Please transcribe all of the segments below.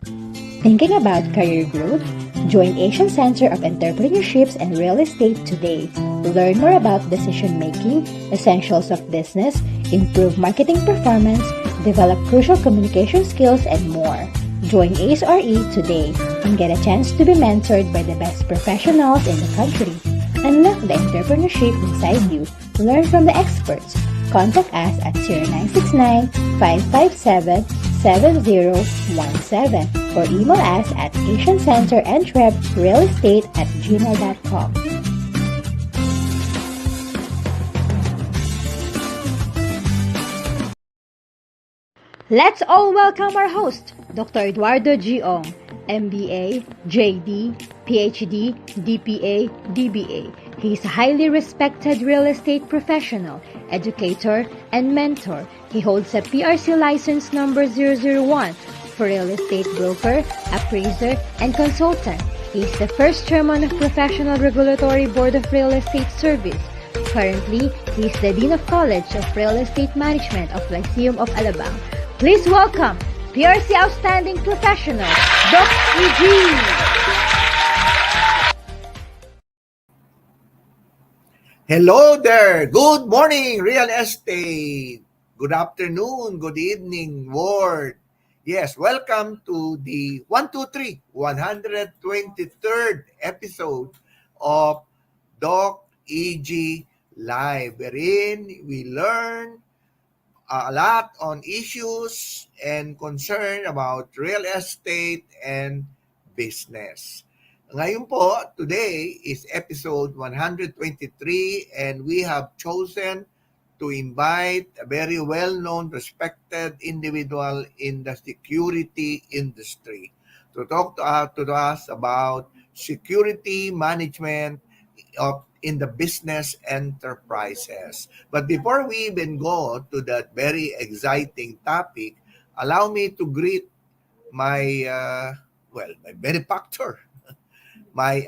Thinking about career growth? Join Asian Center of Entrepreneurships and Real Estate today. Learn more about decision making, essentials of business, improve marketing performance, develop crucial communication skills, and more. Join ACE-RE today and get a chance to be mentored by the best professionals in the country. Unlock the entrepreneurship inside you. Learn from the experts. Contact us at 0969-557-7017 or email us at asiancenterentreprealestate@gmail.com. Let's all welcome our host, Dr. Eduardo G. Ong, MBA, JD, Ph.D., DPA, DBA. He is a highly respected real estate professional, educator, and mentor. He holds a PRC license number 001 for real estate broker, appraiser, and consultant. He is the first chairman of Professional Regulatory Board of Real Estate Service. Currently, he is the Dean of College of Real Estate Management of Lyceum of Alabang. Please welcome PRC Outstanding Professional, Dr. E.G. Hello there. Good morning, real estate. Good afternoon, good evening, world. Yes, welcome to the 123rd episode of Doc EG Live, wherein we learn a lot on issues and concern about real estate and business. Ngayon po, today is episode 123 and we have chosen to invite a very well-known, respected individual in the security industry to talk to us about security management in the business enterprises. But before we even go to that very exciting topic, allow me to greet my benefactor, my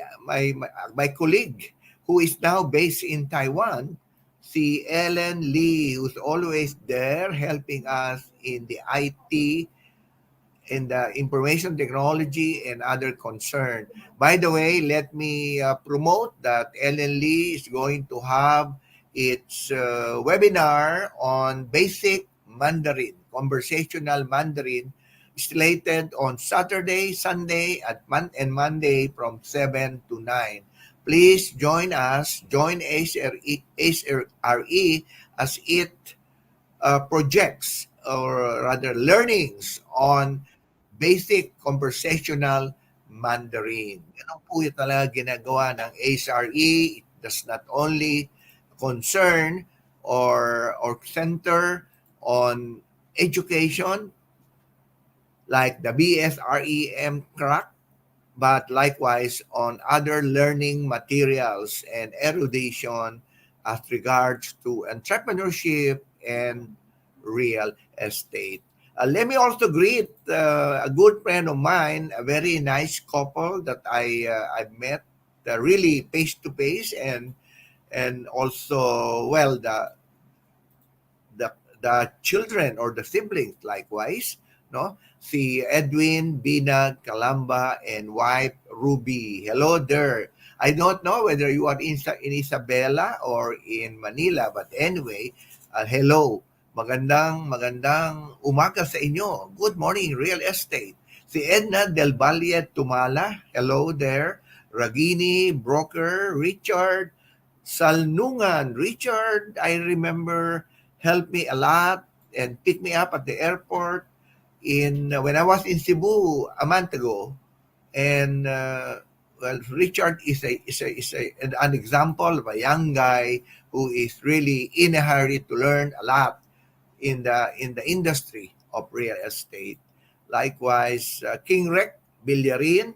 colleague who is now based in Taiwan, si Ellen Lee, who's always there helping us in the IT, in the information technology and other concern. By the way, let me promote that Ellen Lee is going to have its webinar on basic Mandarin, conversational Mandarin, slated on Saturday, Sunday, and Monday from 7 to 9. Please join us, join ACE-RE as it projects, or rather learnings on basic conversational Mandarin. Yan po yung talaga ginagawa ng ACE-RE. It does not only concern or center on education like the BSREM crack, but likewise on other learning materials and erudition as regards to entrepreneurship and real estate. Let me also greet a good friend of mine, a very nice couple that I've met really face to face, and also the children or the siblings likewise, no? Si Edwin, Binag, Calamba, and wife Ruby. Hello there. I don't know whether you are in Isabela or in Manila, but anyway, hello. Magandang umaga sa inyo. Good morning, real estate. Si Edna Del Valle Tumala. Hello there. Ragini, broker, Richard Salnungan. Richard, I remember, helped me a lot and picked me up at the airport when I was in Cebu a month ago. And Richard is an example of a young guy who is really in a hurry to learn a lot in the industry of real estate. Likewise, King Rec Villarin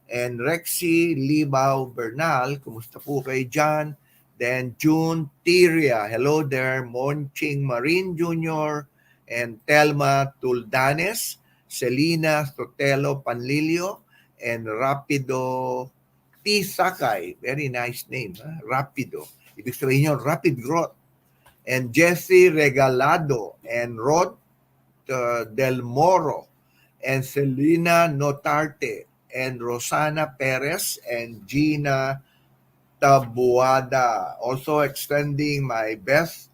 and Rexy Libao Bernal. Kumusta po kayo dyan? Then June Tiria. Hello there. Monching Marin Jr. and Telma Tuldanes. Selena Sotelo Panlilio and Rapido T. Sakay. Very nice name. Rapido. Ibig sabihin yun, rapid growth. And Jesse Regalado and Rod Del Moro and Selena Notarte, and Rosana Perez, and Gina Tabuada. Also extending my best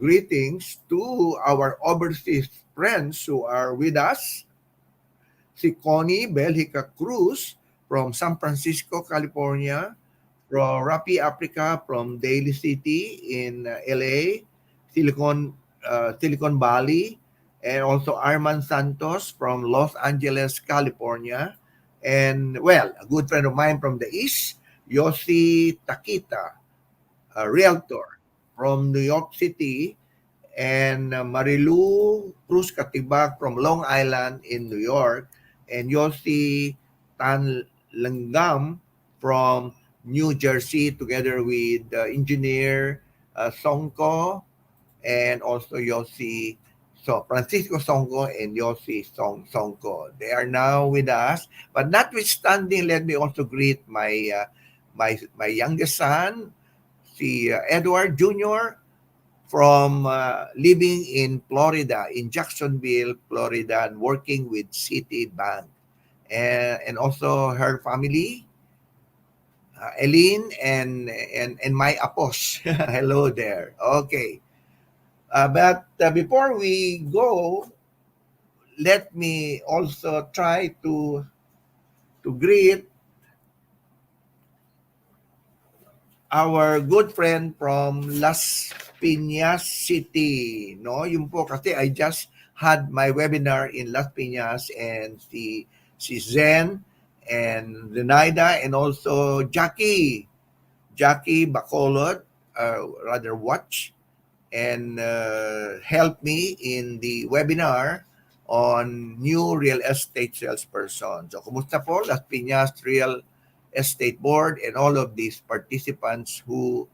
greetings to our overseas friends who are with us. Si Connie Belgica Cruz from San Francisco, California, from Rapi Africa from Daly City in LA, Silicon Valley, and also Arman Santos from Los Angeles, California, and well, a good friend of mine from the East, Yossi Takita, a realtor from New York City, and Marilu Cruz Katibak from Long Island in New York, and Yossi Tan Langgam from New Jersey, together with engineer Songko, and also Yossi, so Francisco Songko and Yossi Songko. They are now with us. But notwithstanding, let me also greet my youngest son, si Edward Jr., from living in Florida, in Jacksonville, Florida, and working with Citibank. And also her family, Eileen and my apos. Hello there. Okay. But before we go, let me also try to greet our good friend from Las Piñas City. No, yun po kasi I just had my webinar in Las Piñas, and si Zen and Zenaida and also Jackie Bacolod, rather watch and help me in the webinar on new real estate salesperson. So, kumusta po Las Piñas Real Estate Board and all of these participants who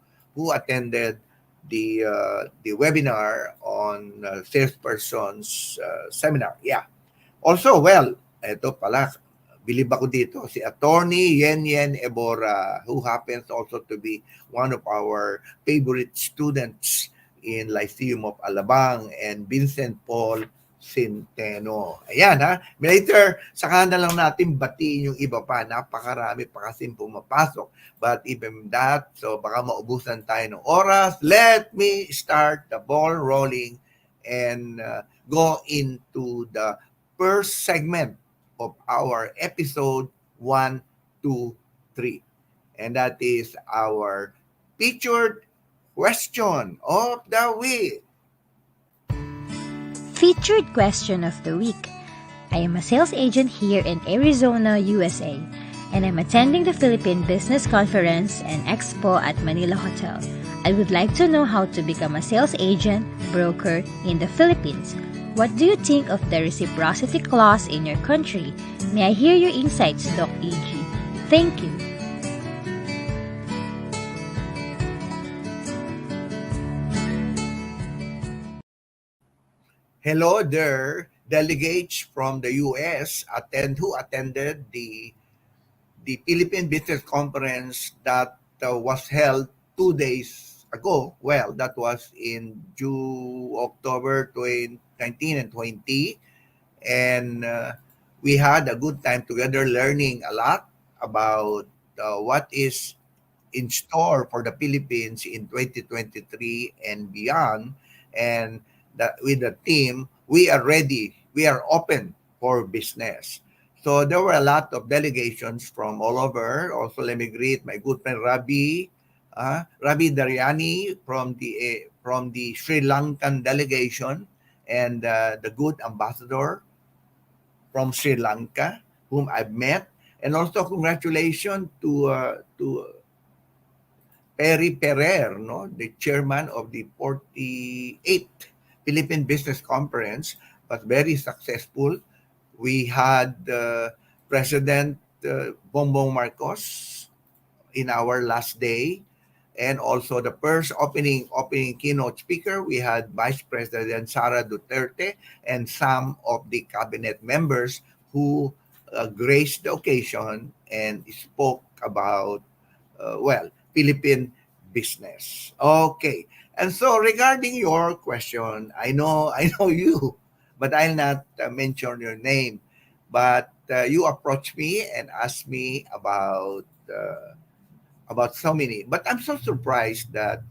attended the webinar on salesperson's seminar. Yeah. Also, well, ito pala, bilib ako dito, si Attorney Yen Yen Ebora, who happens also to be one of our favorite students in Lyceum of Alabang, and Vincent Paul Centeno. Ayan ha. Later, saka na lang natin batiin yung iba pa. Napakarami pa kasi pumapasok. But even that, so baka maubusan tayo ng oras. Let me start the ball rolling and go into the first segment of our episode 1, 2, 3. And that is our featured question of the week. Featured question of the week. I am a sales agent here in Arizona, USA, and I'm attending the Philippine Business Conference and Expo at Manila Hotel. I would like to know how to become a sales agent, broker in the Philippines. What do you think of the reciprocity clause in your country? May I hear your insights, Doc E.G.? Thank you. Hello there, delegates from the US who attended the Philippine Business Conference that was held 2 days ago. Well, that was in October 2019 and 20, and we had a good time together, learning a lot about what is in store for the Philippines in 2023 and beyond. And that with the team, we are ready. We are open for business. So there were a lot of delegations from all over. Also, let me greet my good friend Rabi Daryani from the Sri Lankan delegation, and the good ambassador from Sri Lanka, whom I've met. And also congratulations to Perry Perer, no, the chairman of the 48th Philippine Business Conference, was very successful. We had President Bongbong Marcos in our last day, and also the first opening keynote speaker. We had Vice President Sara Duterte and some of the cabinet members who graced the occasion and spoke about Philippine business. Okay. And so regarding your question, I know you but I'll not mention your name. But you approached me and asked me about so many. But I'm so surprised that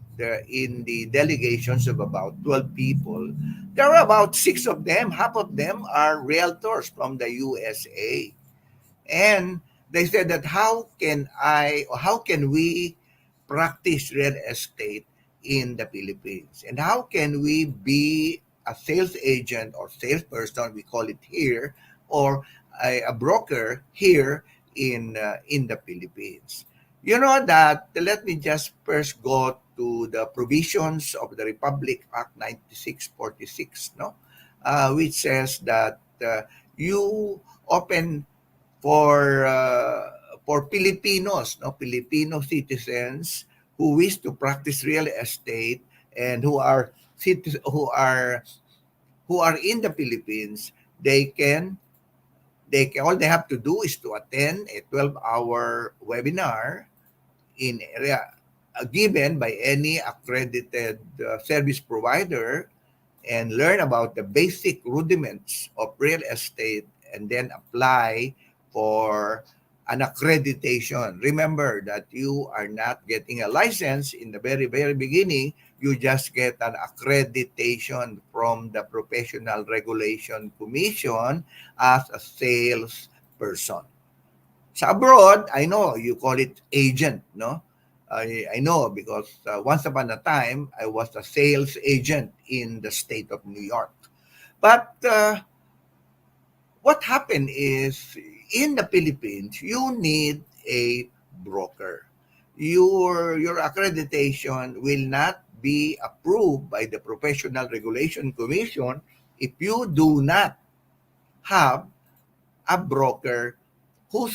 in the delegations of about 12 people, there are about six of them. Half of them are realtors from the USA. And they said that how can we practice real estate in the Philippines? And how can we be a sales agent or salesperson, we call it here, or a broker here in the Philippines? You know that, let me just first go to the provisions of the Republic Act 9646, no? Which says that you open for Filipinos, no, Filipino citizens who wish to practice real estate and who are in the Philippines, they can all they have to do is to attend a 12-hour webinar in area given by any accredited service provider and learn about the basic rudiments of real estate and then apply for an accreditation. Remember that you are not getting a license in the very, very beginning. You just get an accreditation from the Professional Regulation Commission as a salesperson. Sa abroad, I know you call it agent, no? I know because once upon a time, I was a sales agent in the state of New York. But what happened is in the Philippines, you need a broker. Your accreditation will not be approved by the Professional Regulation Commission if you do not have a broker who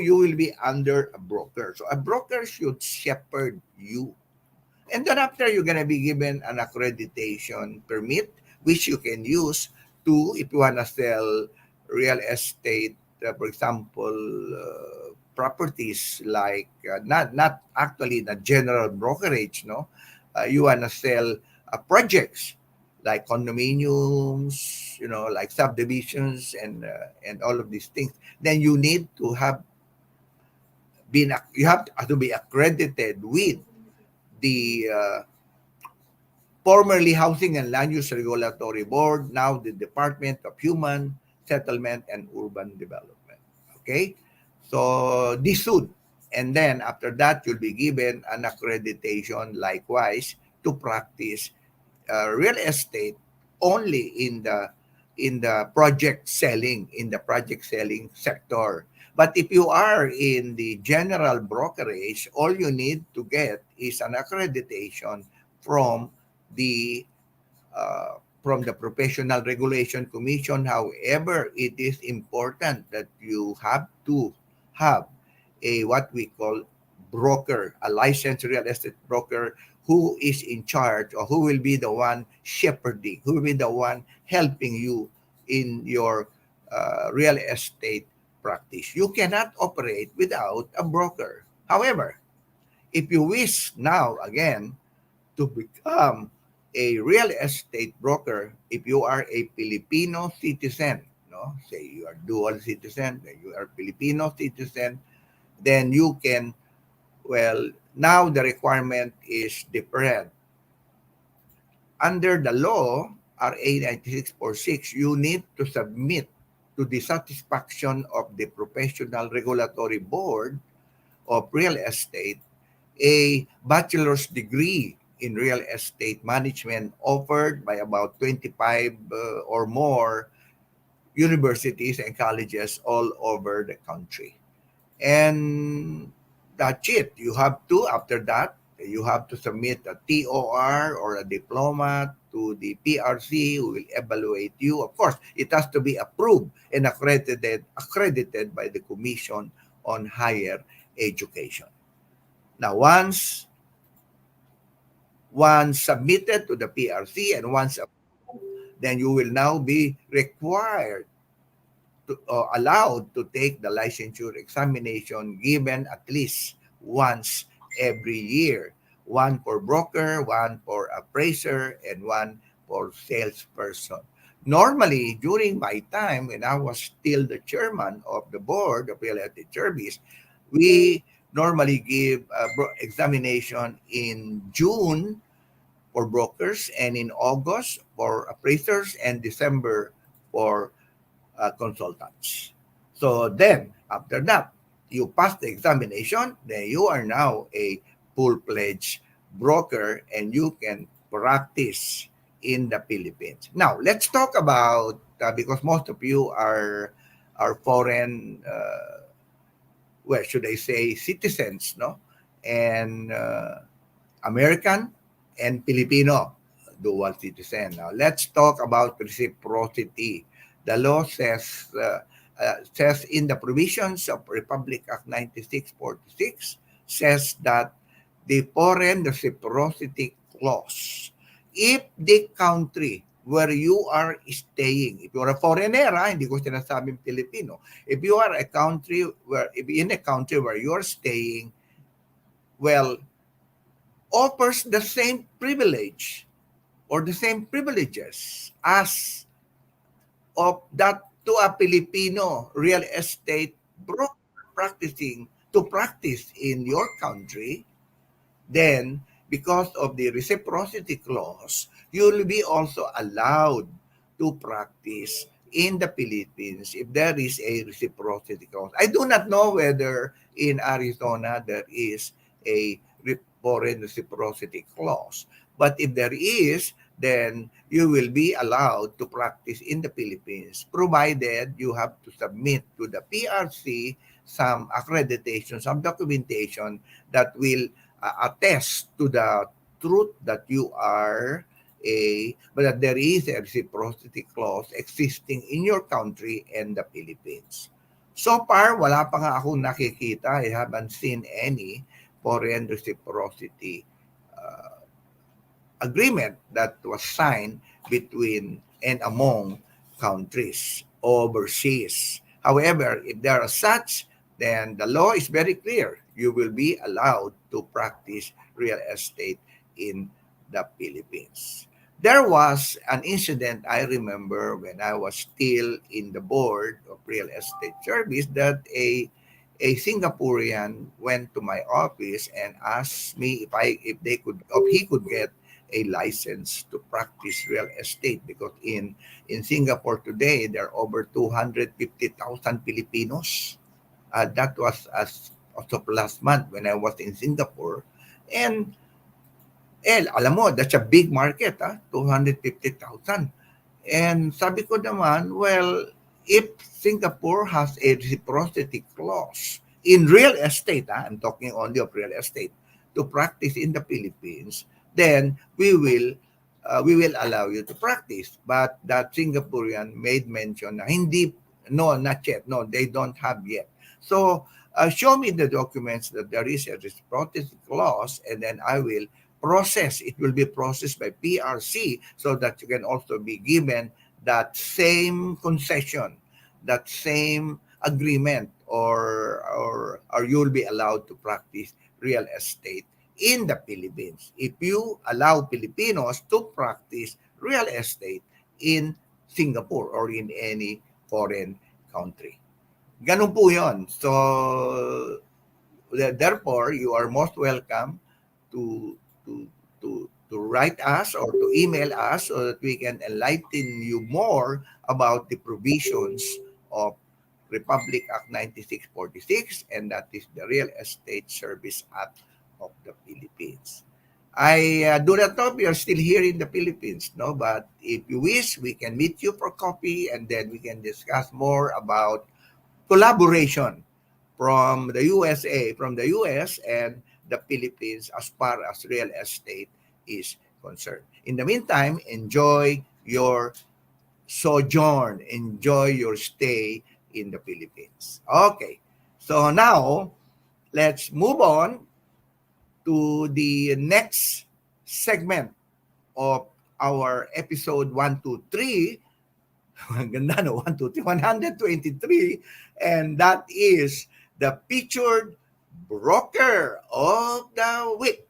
you will be under a broker. So a broker should shepherd you. And then after you're gonna be given an accreditation permit, which you can use to if you wanna sell real estate, for example, properties like not actually the general brokerage, no, you wanna sell projects like condominiums, like subdivisions and all of these things. Then you need to have you have to be accredited with the formerly Housing and Land Use Regulatory Board, now the Department of Human Settlement and Urban Development. Okay? So this soon. And then after that, you'll be given an accreditation likewise to practice real estate only in the project selling sector. But if you are in the general brokerage, all you need to get is an accreditation from the from the Professional Regulation Commission. However, it is important that you have to have a what we call broker, a licensed real estate broker who is in charge or who will be the one shepherding, who will be the one helping you in your real estate practice. You cannot operate without a broker. However, if you wish now again to become a real estate broker, if you are a Filipino citizen, no, say you are dual citizen, you are Filipino citizen, then you can, well, now the requirement is different. Under the law, RA 9646, you need to submit to the satisfaction of the Professional Regulatory Board of Real Estate a bachelor's degree in real estate management offered by about 25 or more universities and colleges all over the country. And that's it. After that, you have to submit a TOR or a diploma to the PRC who will evaluate you. Of course, it has to be approved and accredited by the Commission on Higher Education. Now, once submitted to the PRC and once approved, then you will now be required allowed to take the licensure examination given at least once every year. One for broker, one for appraiser, and one for salesperson. normally, during my time when I was still the chairman of the board of real estate service, we normally give a examination in June for brokers and in August for appraisers and December for consultants. So then, after that, you pass the examination, then you are now a full-fledged broker and you can practice in the Philippines. Now, let's talk about, because most of you are foreign, well, should I say, citizens, no? And American and Filipino dual citizen. Now, let's talk about reciprocity. The law says in the provisions of Republic Act 9646 says that the foreign reciprocity clause, if the country where you are staying, if you're a foreigner, hindi ko sinasabing Filipino, if you are a country where, if in a country where you are staying, well, offers the same privilege or the same privileges as of that to a Filipino real estate broker practicing to practice in your country, then because of the reciprocity clause, you will be also allowed to practice in the Philippines if there is a reciprocity clause. I do not know whether in Arizona there is a foreign reciprocity clause, but if there is, then you will be allowed to practice in the Philippines, provided you have to submit to the PRC some accreditation, some documentation that will attest to the truth that you are but that there is a reciprocity clause existing in your country and the Philippines. So far, wala pa nga akong nakikita. I haven't seen any foreign reciprocity agreement that was signed between and among countries overseas. However, if there are such, then the law is very clear. You will be allowed to practice real estate in the Philippines. There was an incident I remember when I was still in the board of real estate service that a Singaporean went to my office and asked me if he could get a license to practice real estate, because in Singapore today there are over 250,000 Filipinos. That was as of last month when I was in Singapore. And alam mo, that's a big market, 250,000. And sabi ko naman, well, if Singapore has a reciprocity clause in real estate, I'm talking only of real estate, to practice in the Philippines, then we will allow you to practice. But that Singaporean made mention na hindi, no, not yet. No, they don't have yet. So show me the documents that there is a reciprocity clause, and then I will process. It will be processed by PRC so that you can also be given that same concession, that same agreement, or you'll be allowed to practice real estate in the Philippines if you allow Filipinos to practice real estate in Singapore or in any foreign country. Ganun po yun. So, therefore, you are most welcome to to to write us or to email us so that we can enlighten you more about the provisions of Republic Act 9646, and that is the Real Estate Service Act of the Philippines. I do not know if you're still here in the Philippines, no? But if you wish, we can meet you for coffee and then we can discuss more about collaboration from the US and the Philippines as far as real estate is concerned. In the meantime, enjoy your sojourn, enjoy your stay in the Philippines. Okay, so now let's move on to the next segment of our episode 123. Ang ganda, no? 123, and that is the featured broker of the week.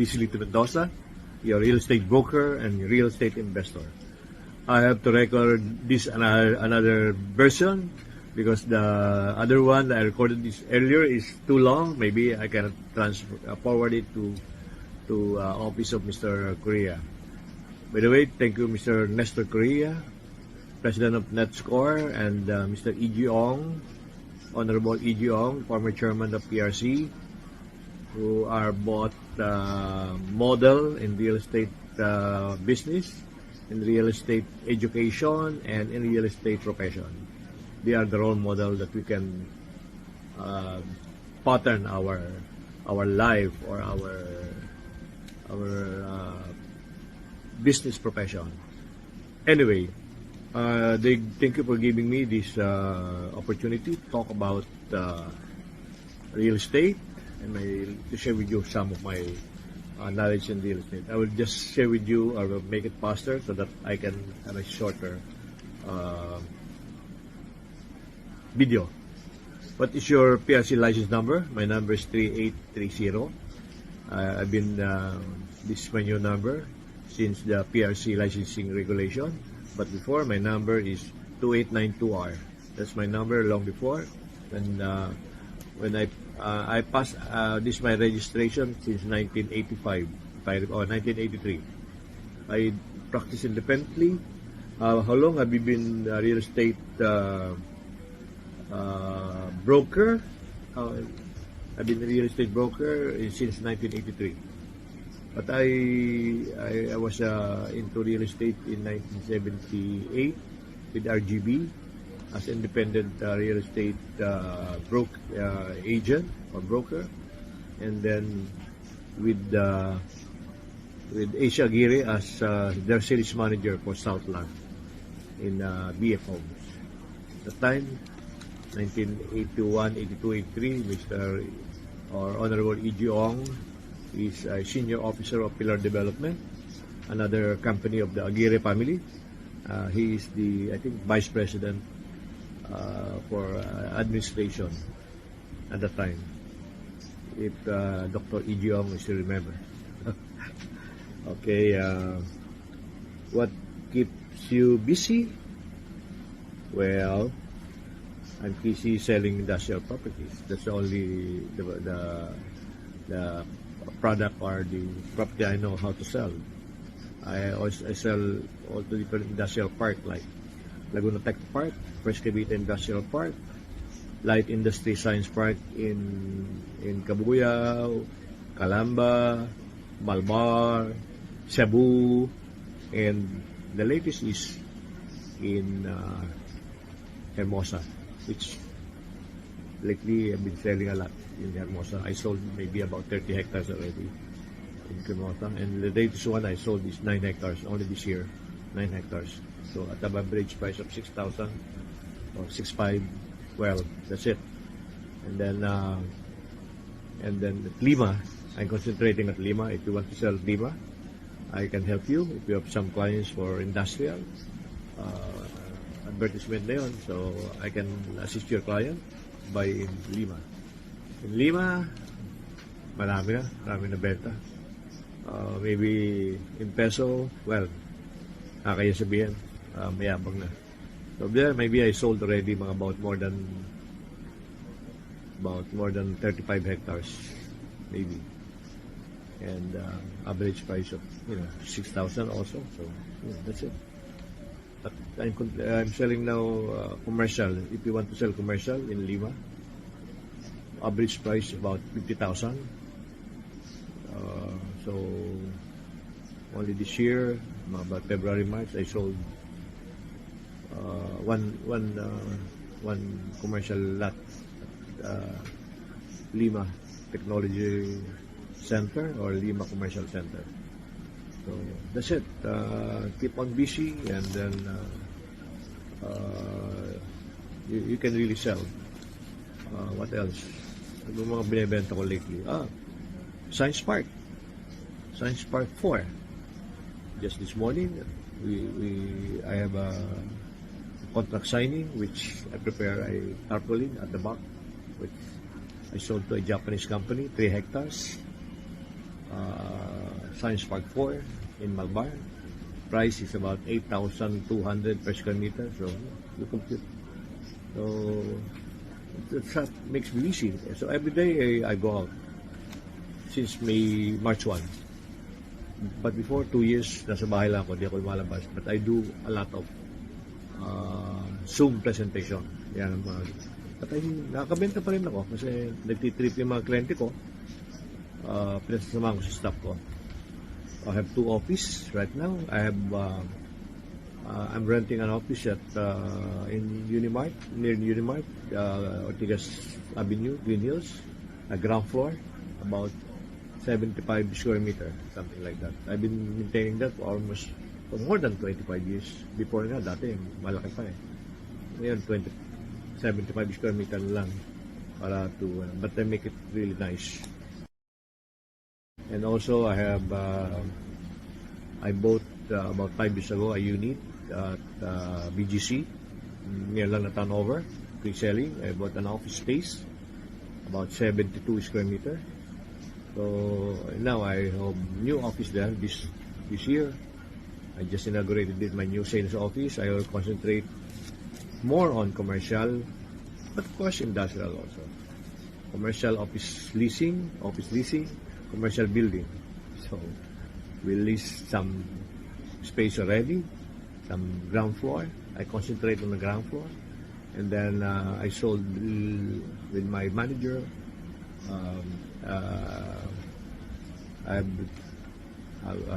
Estelito Mendoza, your real estate broker and real estate investor. I have to record this another version because the other one that I recorded this earlier is too long. Maybe I can forward it to office of Mr. Correa. By the way, thank you, Mr. Nestor Correa, President of NetScore, and Mr. E.G. Ong, Honorable E.G. Ong, former chairman of PRC, who are both model in real estate business, in real estate education, and in real estate profession. They are the role model that we can pattern our life or our business profession. Anyway, thank you for giving me this opportunity to talk about real estate and to share with you some of my knowledge in real estate. I will just share with you, or will make it faster so that I can have a shorter video. What is your PRC license number? My number is 3830. I've been, this is my new number since the PRC licensing regulation. But before, my number is 2892R. That's my number long before. And when I passed, this is my registration since 1985, or 1983. I practice independently. How long have you been a real estate broker? I've been a real estate broker since 1983. But I was into real estate in 1978 with RGB as independent real estate agent or broker, and then with Asia Aguirre as their sales manager for Southland in BF Homes. At the time, 1981, 82, 83, Mr. or Honorable E.G. Ong is a senior officer of Pillar Development, another company of the Aguirre family. He is the, I think, vice president for administration at the time, if Dr. E.G. Ong is still remember. Okay, what keeps you busy? Well, I'm busy selling industrial properties. That's the only the product or the property I know how to sell. I sell all the different industrial park like Laguna Tech Park, First Cavite Industrial Park, Light Industry Science Park in Cabuyao, Calamba, Malbar, Cebu, and the latest is in Hermosa, which lately I've been selling a lot in Hermosa. I sold maybe about 30 hectares already in Hermosa, and the latest one I sold is 9 hectares only this year, 9 hectares. So at an average price of 6,000 or 6.5, well, that's it. And then at Lima, I'm concentrating at Lima. If you want to sell Lima, I can help you. If you have some clients for industrial, advertisement na yun, so I can assist your client by in Lima. In Lima, marami na benta. Maybe in peso, well, kaya sabihin, mayabang na. So there, maybe I sold already about more than 35 hectares, maybe. And average price of 6,000 also. So that's it. But I'm selling now commercial. If you want to sell commercial in Lima, average price about 50,000. So only this year, about February, March, I sold one commercial lot at Lima Technology Center or Lima Commercial Center. So that's it. Keep on busy, and then you can really sell. What else? Ano mga binibenta ko lately? Science Park 4. Just this morning, I have a contract signing, which I prepare a tarpaulin at the back, which I sold to a Japanese company, 3 hectares. Science Park 4 in Malbar. Price is about 8,200 per square meter. So you compute. So that makes me busy. So every day I go out since March 1. But before 2 years, nasa bahay lang ako, di ako lumalabas. But I do a lot of Zoom presentation. Yan ang mga... At nakakabenta pa rin ako kasi nagtitrip yung mga kliyente ko. Pinasasamahan ko sa staff ko. I have 2 office right now. I have I'm renting an office at in Unimart, near Unimart, Ortigas Avenue, Green Hills, a ground floor, about 75 square meter, something like that. I've been maintaining that for more than 25 years. Before nga, dati, malaki pa eh. Ngayon, 75 square meter lang para to, but I make it really nice. And also, I bought about 5 years ago a unit at BGC, near lang na turnover, pre-selling. I bought an office space, about 72 square meter. So now I have new office there this year. I just inaugurated my new sales office. I will concentrate more on commercial, but of course industrial also. Commercial office leasing, commercial building. So we lease some space already, some ground floor. I concentrate on the ground floor, and then I sold with my manager. I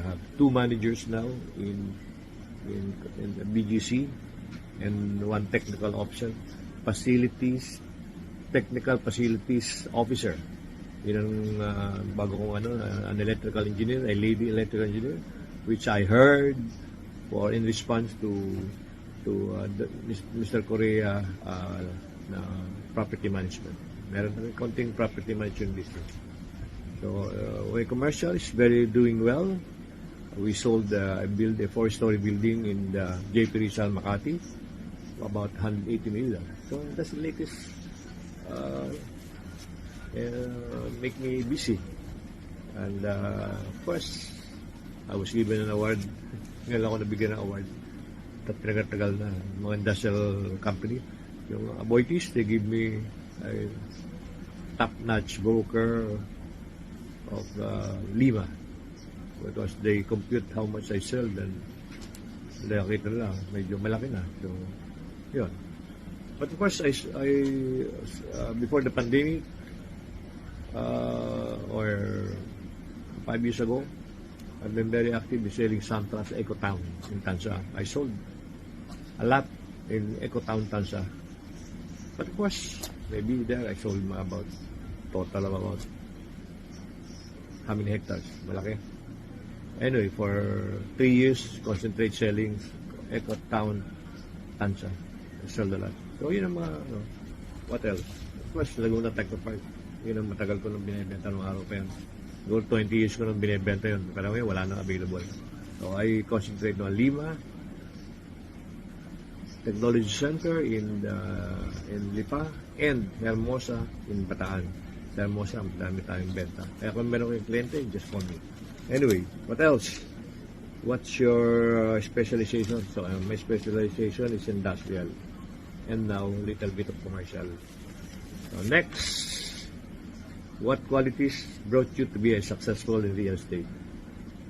have 2 managers now in the BGC and 1 technical officer, technical facilities officer. Yun ang bago kong an electrical engineer, a lady electrical engineer, which I heard in response to Mr. Correa na property management. Meron na konting property management business. So, commercial is doing well. We sold, I built a 4-story building in the JP Rizal, Makati, about 180 million. So, that's the latest, make me busy. And, of course, I was given an award. Ngayon ako nabigyan ng award. Tagal na, mga industrial company. Yung Aboitiz, they give me a top-notch broker of Lima, because they compute how much I sell, then nakita nila medyo malaki na. So yun. But of course I before the pandemic or 5 years ago, I've been very active in selling Santa sa Eco Town in Tansa. I sold a lot in Eco Town, Tansa. But of course, maybe there I sold about total of about how many hectares? Malaki. Anyway, for 3 years, concentrate selling Eco Town, Tansa. I sold a lot. So, yun ang mga, what else? Of course, Laguna Technopark. Yun ang matagal ko nang binibenta ng araw pa yan. Siguro 20 years ko nang binibenta yun. Pero ngayon, wala nang available. So, I concentrate on Lima, Technology Center in Lipa, and Hermosa in Bataan. Sa Hermosa, dami tayong benta. Kaya kung meron kayong kliyente, just call me. Anyway, what else? What's your specialization? So, my specialization is industrial. And now, little bit of commercial. So, next, what qualities brought you to be a successful in real estate?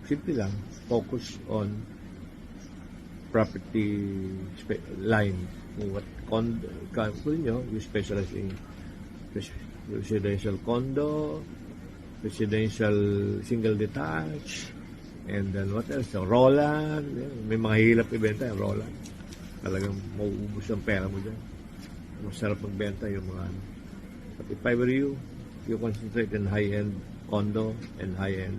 Simple lang, focus on property line. What condo nyo, you specialize in residential condo, residential single detached, and then what else? So, Roland, may mga hilap ibenta, Roland. Talagang mauubos ang pera mo dyan. Masarap magbenta yung mga ano. But if I were you concentrate in high-end condo and high-end.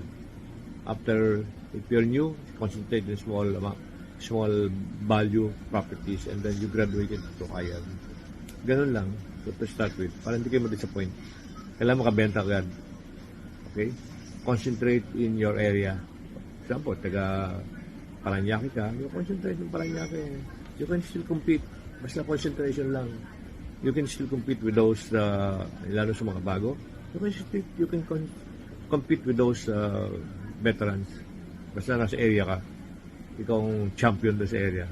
After, if you're new, concentrate in small value properties, and then you graduate into higher. Ganun lang. So, to start with, para hindi kayo ma-disappoint. Kailangan makabenta agad. Okay? Concentrate in your area. Example, taga Paranaque ka, you concentrate in Paranaque. You can still compete. Basta concentration lang. You can still compete with those, lalo sa mga bago. You can compete with those veterans. Basta nasa area ka, ikaw ang champion doon sa area.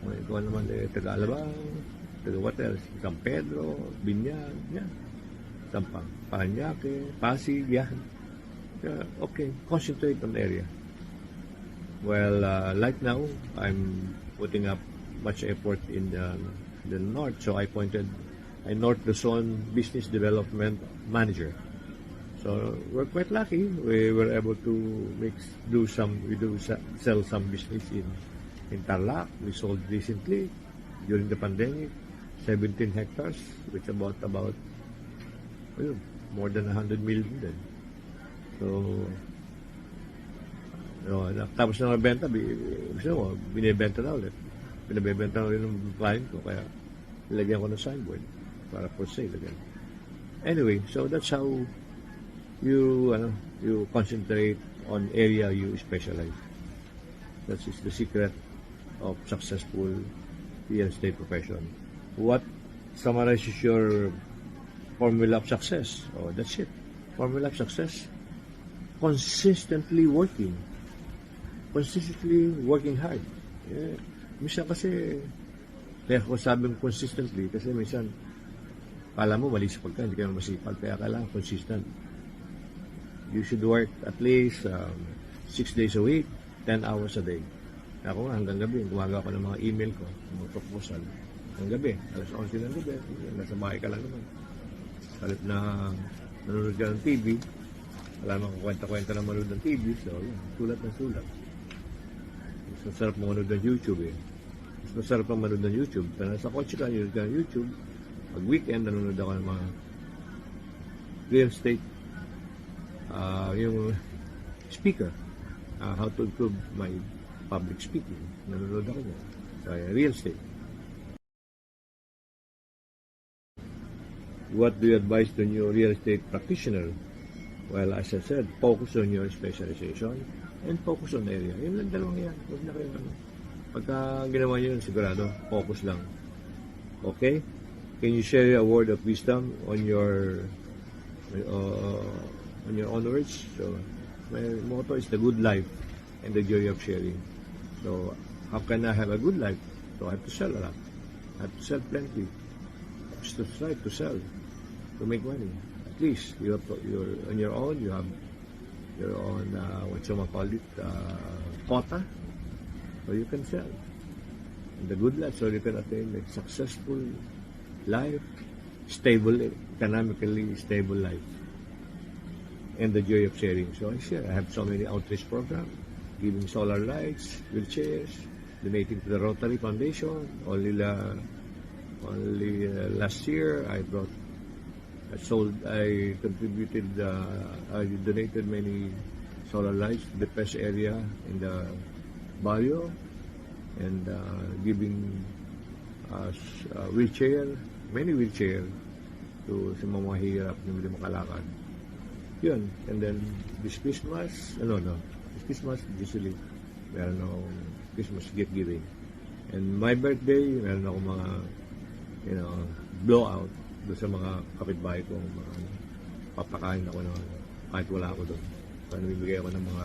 Ikaw naman taga Alabang, taga what else? San Pedro, Binyag, yan. Sampang, Paranaque, Pasig, yan. Okay, concentrate on the area. Well, right now, I'm putting up much effort in the north, so I appointed a North Luzon Business Development Manager. So we're quite lucky. We were able to sell some business in Tarlac. We sold recently during the pandemic 17 hectares, which about more than 100 million then. So tapos na mabenta, binibenta na ulit. Pinabibenta na ulit ng client ko, kaya nilagyan ko ng signboard para for sale again. Anyway, so that's how you concentrate on area you specialize. That is the secret of successful real estate profession. What summarizes your formula of success? Oh, that's it. Formula of success. Consistently working hard. Minsan kasi, kaya ko sabing consistently, kasi minsan, kala mo mali sa pagka, hindi ka masipag, kaya kailangan consistent. You should work at least 6 days a week, 10 hours a day. Ako nga, hanggang gabi, gumagawa ko ng mga email ko, mga proposal. Hanggang gabi, alas 11 ng gabi, nasa bahay ka lang naman. Kalit na nanonood ka ng TV, wala naman kwenta-kwenta na manood ng TV, so yun, sulat ng sulat. Mas masarap manood ng YouTube eh. Mas masarap ang manood ng YouTube. Kaya nasa kotse ka, nanonood ka ng YouTube. Pag weekend, nanonood ako ng mga real estate, yung speaker, how to improve my public speaking. Nanonood ako niya. So, real estate. What do you advise to new real estate practitioner? Well, as I said, focus on your specialization and focus on area. Yun lang, dalawang yan. Huwag na kayo pagka ginawa nyo yun, sigurado, focus lang. Okay? Can you share a word of wisdom on your own words? So, my motto is the good life and the joy of sharing. So, how can I have a good life? So, I have to sell a lot. I have to sell plenty. Just to try to sell, to make money. At least, you have you're on your own, you have your own, what you call it, quota. So, you can sell. And the good life, so you can attain a successful life, stable, economically stable life. And the joy of sharing. So I share. I have so many outreach programs, giving solar lights, wheelchairs, donating to the Rotary Foundation. Only last year, I donated many solar lights to the pest area in the barrio, and giving many wheelchair to sa mga mahirap na hindi makalakad. Yun. And then, this Christmas, this Christmas, usually, meron akong Christmas gift giving. And my birthday, meron akong mga, blowout doon sa mga kapitbahay ko, papakain ako na kahit wala ako doon. So, nabibigay ako ng mga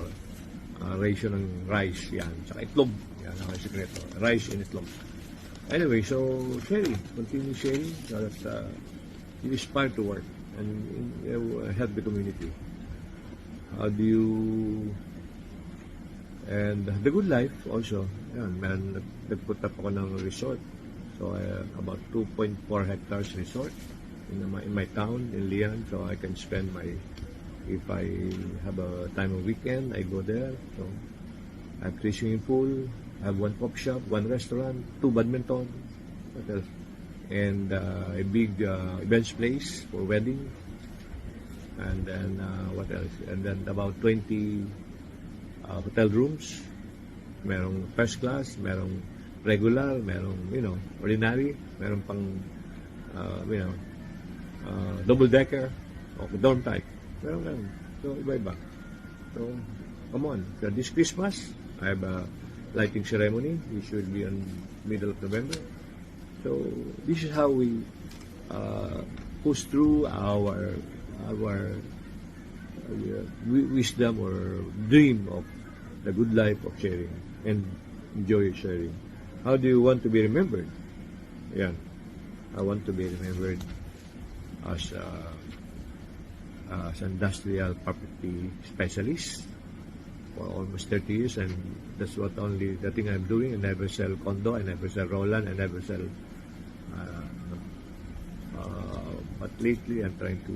ratio ng rice, yan, tsaka itlog. Yan, ako yung sekreto. Rice and itlog. Anyway, so, sharing. Continue sharing so that you aspire to work and help the community. How do you... And the good life also, yan, nag-put up ako ng resort. So, about 2.4 hectares resort in my town, in Lian. So, I can spend if I have a time of weekend, I go there. So, I have 3 swimming pool, I have 1 coffee shop, 1 restaurant, 2 badminton, and a big events place for wedding. And then, what else? And then about 20 hotel rooms. Merong first class, merong regular, merong, ordinary, merong pang, double-decker, o dorm type. Meron. So, iba-iba. So, come on. So, this Christmas, I have a lighting ceremony, which will be in middle of November. So, this is how we push through our wisdom or dream of the good life of sharing and enjoy sharing. How do you want to be remembered? Yan. I want to be remembered as as industrial property specialist for almost 30 years, and that's what only the thing I'm doing. I never sell condo, I never sell Roland, I never sell but lately I'm trying to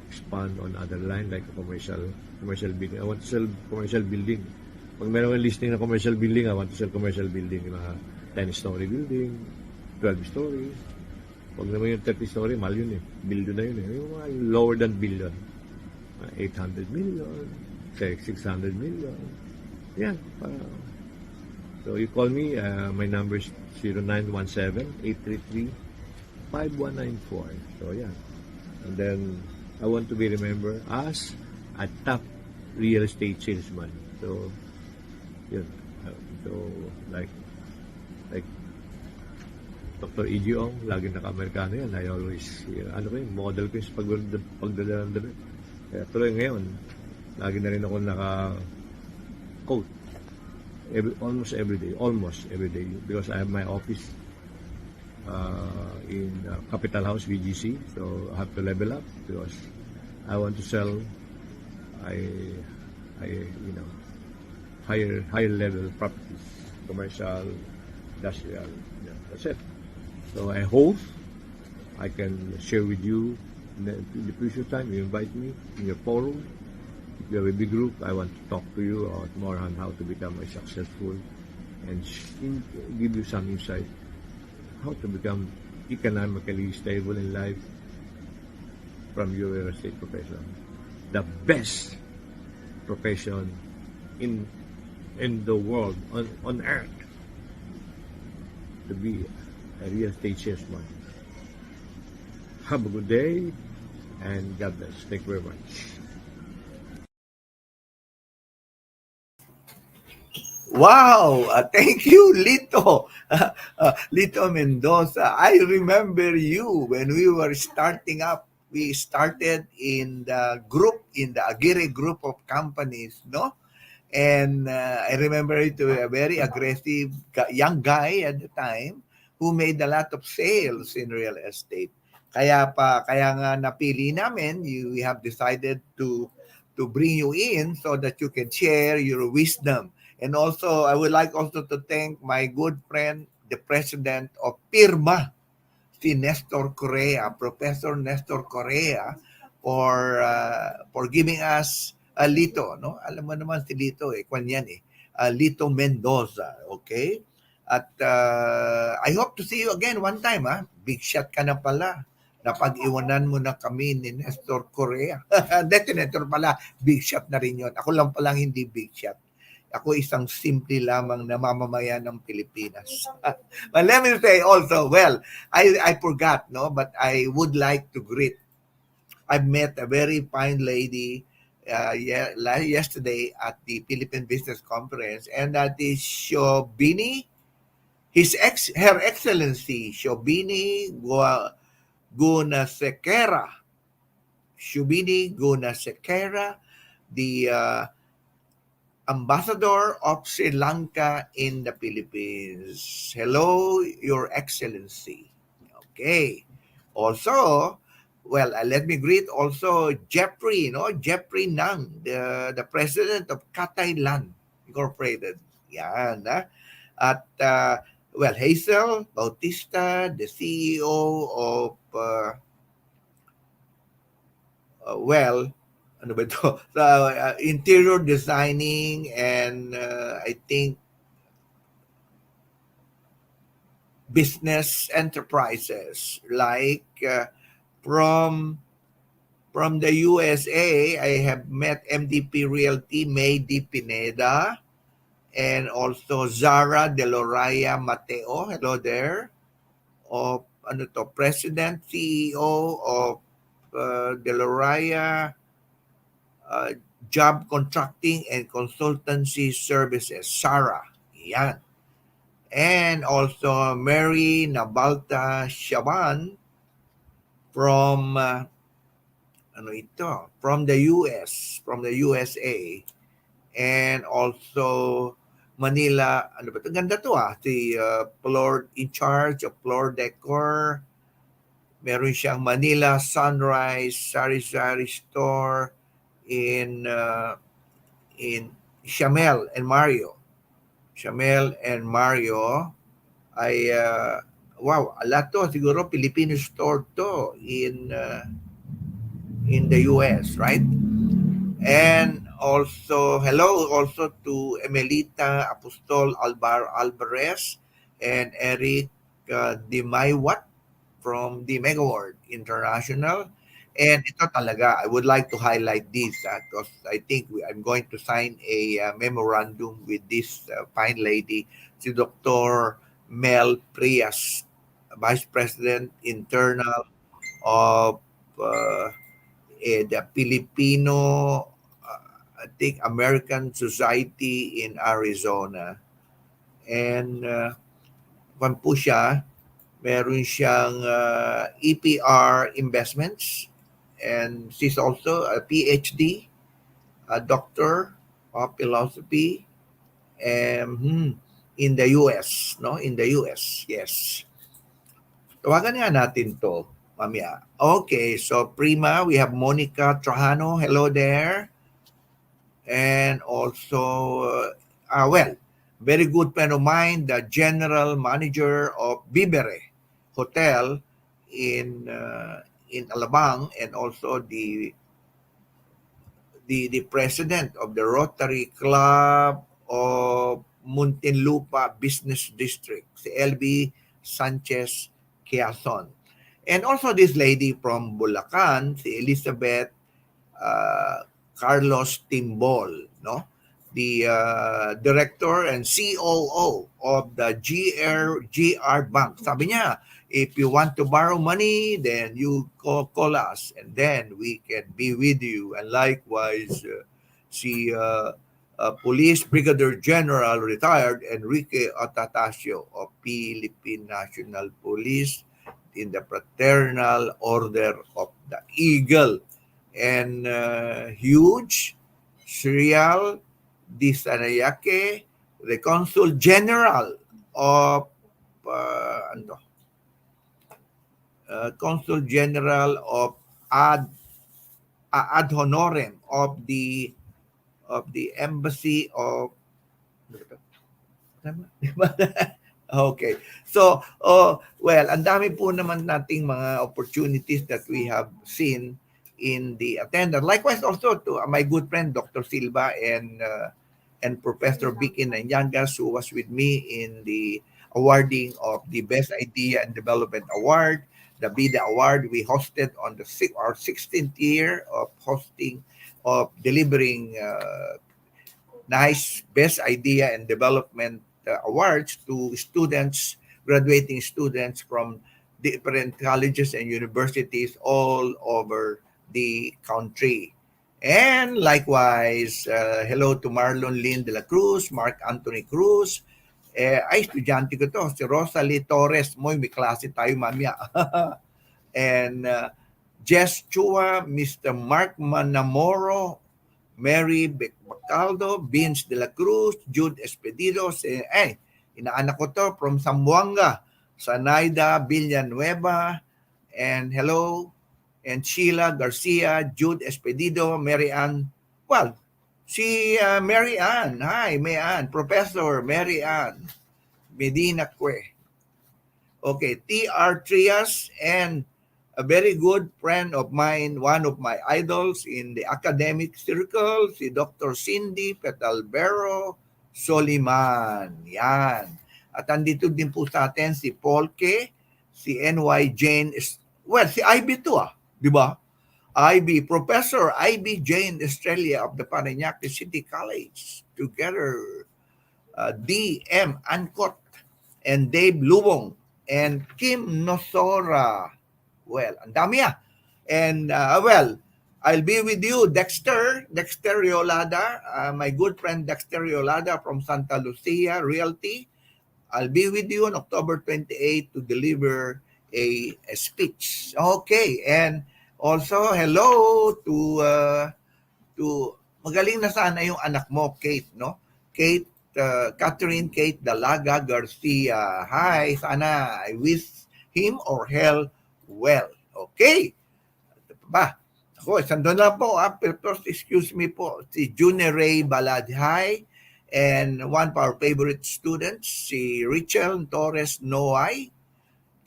expand on other line like a commercial building. I want to sell commercial building. Pag meron kang listing na commercial building, I want to sell commercial building, yung mga 10-story building, 12-story. Pag naman yung 30-story, mahal yun eh. Billion na yun eh. Yung mga lower than billion. 800 million, say 600 million. Yan. So you call me, my number is 0917-833-5194. So yeah. And then I want to be remembered as a top real estate salesman. So yun. So like Dr. E.G. Ong, lagi naka-Amerikano yan. I always, model ko yung pagdala ng damit. Kaya tuloy ngayon, lagi na rin ako naka-coat. Almost every day. Because I have my office in Capital House, VGC. So I have to level up because I want to sell higher level properties, commercial, industrial. Yeah, that's it. So I hope I can share with you in the future time. You invite me in your forum. If you have a big group, I want to talk to you about more on how to become a successful and give you some insight how to become economically stable in life from your real estate profession. The best profession in the world, on earth, to be a real estate salesman. Have a good day and God bless. Thank you very much. Wow! Thank you, Lito. Lito Mendoza. I remember you when we were starting up. We started in the Aguirre group of companies, no? And I remember it to a very aggressive young guy at the time who made a lot of sales in real estate. Kaya nga napili namin, we have decided to bring you in so that you can share your wisdom. And also, I would like also to thank my good friend, the president of PRBRES, si Nestor Correa, Professor Nestor Correa, for giving us Lito, no? Alam mo naman si Lito kwan yan Lito Mendoza, okay? At I hope to see you again one time, Big shot ka na pala. Napag-iwanan mo na kami ni Nestor Correa. Detonator pala, big shot na rin yun. Ako lang palang hindi big shot. Ako isang simple lamang na mamamayan ng Pilipinas. But let me say also, well, I forgot, no? But I would like to greet. I met a very fine lady yesterday at the Philippine Business Conference, and that is Shobini, Her Excellency Shobini Gunasekera. Shobini Gunasekera, the Ambassador of Sri Lanka in the Philippines. Hello, Your Excellency. Okay. Also, well, let me greet also Jeffrey, Jeffrey Nang, the president of Thailand Incorporated. Yan, At, well, Hazel Bautista, the CEO of, ano ba ito? Interior designing and I think business enterprises like from the USA, I have met MDP Realty, May D. Pineda, and also Zara De Loraya Mateo. Hello there. Of President, CEO of De Loraya Job Contracting and Consultancy Services, Sarah. Yan. And also Mary Nabalta Shaban from ano ito, from the US, from the USA, and also Manila, ano ba ito? Ganda to si floor in charge of floor decor. Meron siyang Manila Sunrise Sari-Sari Store in Shamel and Mario. Shamel and Mario ay wow, a lot to. Siguro Filipino store to in the US, right? And also, hello also to Emelita Apostol Alvarez and Eric Dimaywat from the Mega World International. And ito talaga, I would like to highlight this because I think I'm going to sign a memorandum with this fine lady, si Dr. Mel Prias, Vice President Internal of the Filipino, I think, American Society in Arizona. And kung po siya, meron siyang EPR Investments, and she's also a PhD, a doctor of philosophy, in the US, no? In the US, yes. Tawagan nga natin to, mamaya. Okay, so Prima, we have Monica Trajano. Hello there. And also, well, very good friend of mine, the general manager of Bibere Hotel in Alabang, and also the president of the Rotary Club of Muntinlupa Business District, si LB Sanchez Quezon. And also this lady from Bulacan, si Elizabeth uh, Carlos Timbol, no? The director and COO of the GR Bank. Sabi niya, if you want to borrow money, then you call us, and then we can be with you. And likewise, si Police Brigadier General retired Enrique Otatasio of Philippine National Police in the Fraternal Order of the Eagle, and huge Serial Di Sanayake, the Consul General of ano, Consul General of ad honorem of the Embassy of tama? Okay. So, well, ang dami po naman nating mga opportunities that we have seen in the attendance. Likewise also to my good friend Dr. Silva and Professor Vicky Nanyangas, who was with me in the awarding of the Best Idea and Development Award, the BIDA Award. We hosted on our 16th year of delivering nice Best Idea and Development awards to graduating students from different colleges and universities all over the country. And likewise, hello to Marlon Lynn de la Cruz, Mark Anthony Cruz. Ay, estudyante ko to, si Rosalie Torres. May klase tayo mamaya. And Jess Chua, Mr. Mark Manamoro, Mary Bacaldo, Vince de la Cruz, Jude Espedido, inaanak ko to from Zamboanga, Sanaida Villanueva, and hello, and Sheila Garcia, Jude Espedido, Mary Ann, well, si Mary Ann, hi, Mary Ann, Professor Mary Ann Medina Cue. Okay, T.R. Trias, and a very good friend of mine, one of my idols in the academic circle, si Dr. Cindy Petalbero Soliman. Yan. At andito din po sa atin si Polke, si NY Jane, well, si Ivy to di ba? Ivy, Professor Ivy Jane Estrella of the Parañaque City College, together D.M. Ancot and Dave Lubong and Kim Nosora. Well, ang dami And well, I'll be with you, Dexter Riolada, my good friend Dexter Riolada from Santa Lucia Realty. I'll be with you on October 28 to deliver a speech. Okay, and Also, hello to magaling na sana yung anak mo, Kate, no? Kate, Catherine Kate Dalaga Garcia. Hi, sana I wish him or her well. Okay. Ito pa ba? Ako, isang doon lang po. First, excuse me po. Si June Ray Baladhay and one of our favorite students, si Richel Torres Noay.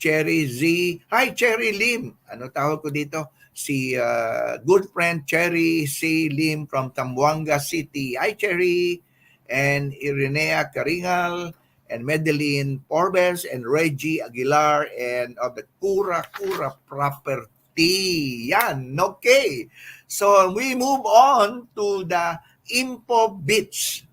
Cherry Z. Hi, Cherry Lim. Ano tawag ko dito? Si good friend Cherry C. Lim from Zamboanga City. Hi, Cherry. And Irenea Caringal and Madeline Forbes and Reggie Aguilar and of the Kura Kura Property. Yan, okay. So we move on to the Info Beach.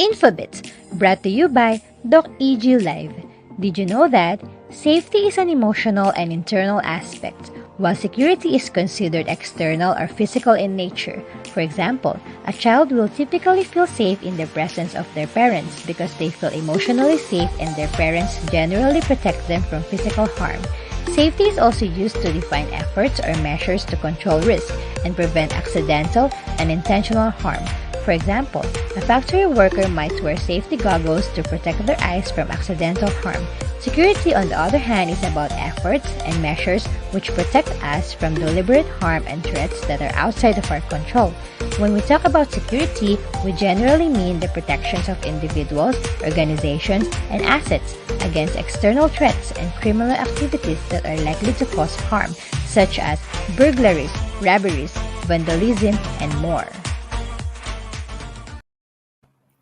Infobits, brought to you by Doc EG Live. Did you know that safety is an emotional and internal aspect, while security is considered external or physical in nature? For example, a child will typically feel safe in the presence of their parents because they feel emotionally safe and their parents generally protect them from physical harm. Safety is also used to define efforts or measures to control risk and prevent accidental and intentional harm. For example, a factory worker might wear safety goggles to protect their eyes from accidental harm. Security, on the other hand, is about efforts and measures which protect us from deliberate harm and threats that are outside of our control. When we talk about security, we generally mean the protections of individuals, organizations, and assets against external threats and criminal activities that are likely to cause harm, such as burglaries, robberies, vandalism, and more.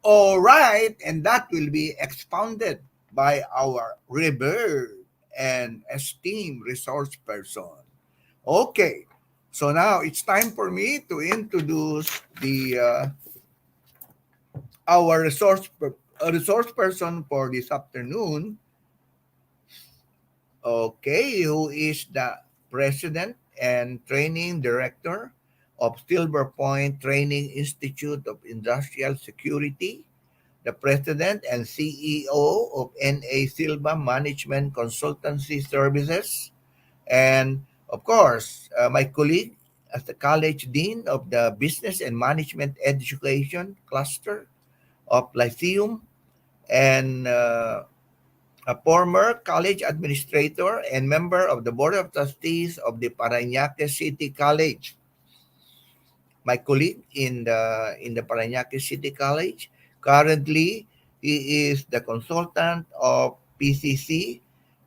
All right, and that will be expounded by our revered and esteemed resource person. Okay, so now it's time for me to introduce the our resource person for this afternoon. Okay, who is the president and training director of Silverpoint Training Institute of Industrial Security, the president and CEO of N.A. Silva Management Consultancy Services, and of course, my colleague as the college dean of the Business and Management Education Cluster of Lyceum, and a former college administrator and member of the Board of Trustees of the Parañaque City College. My colleague in the Parañaque City College. Currently, he is the consultant of PCC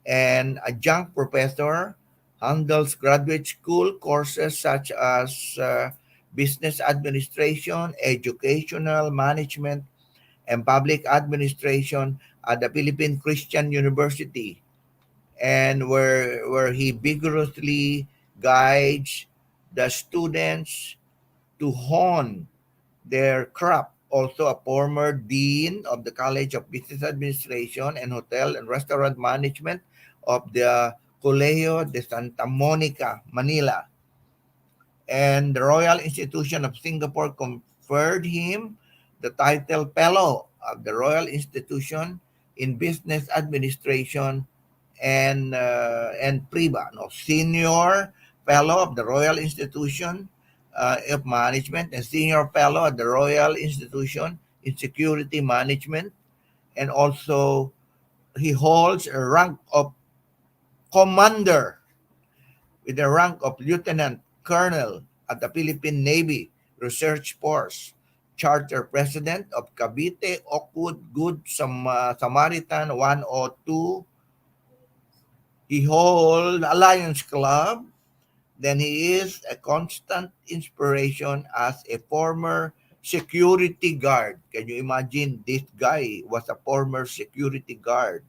and adjunct professor, handles graduate school courses such as business administration, educational management, and public administration at the Philippine Christian University, and where he vigorously guides the students to hone their craft. Also a former dean of the College of Business Administration and Hotel and Restaurant Management of the Colegio de Santa Monica, Manila. And the Royal Institution of Singapore conferred him the title Fellow of the Royal Institution in Business Administration and PRBA, no, Senior Fellow of the Royal Institution of Management and Senior Fellow at the Royal Institution in Security Management, and also he holds a rank of Commander with the rank of Lieutenant Colonel at the Philippine Navy Research Force, Charter President of Cavite Oakwood Good Samaritan 102. He holds Alliance Club. Then he is a constant inspiration as a former security guard. Can you imagine? This guy was a former security guard.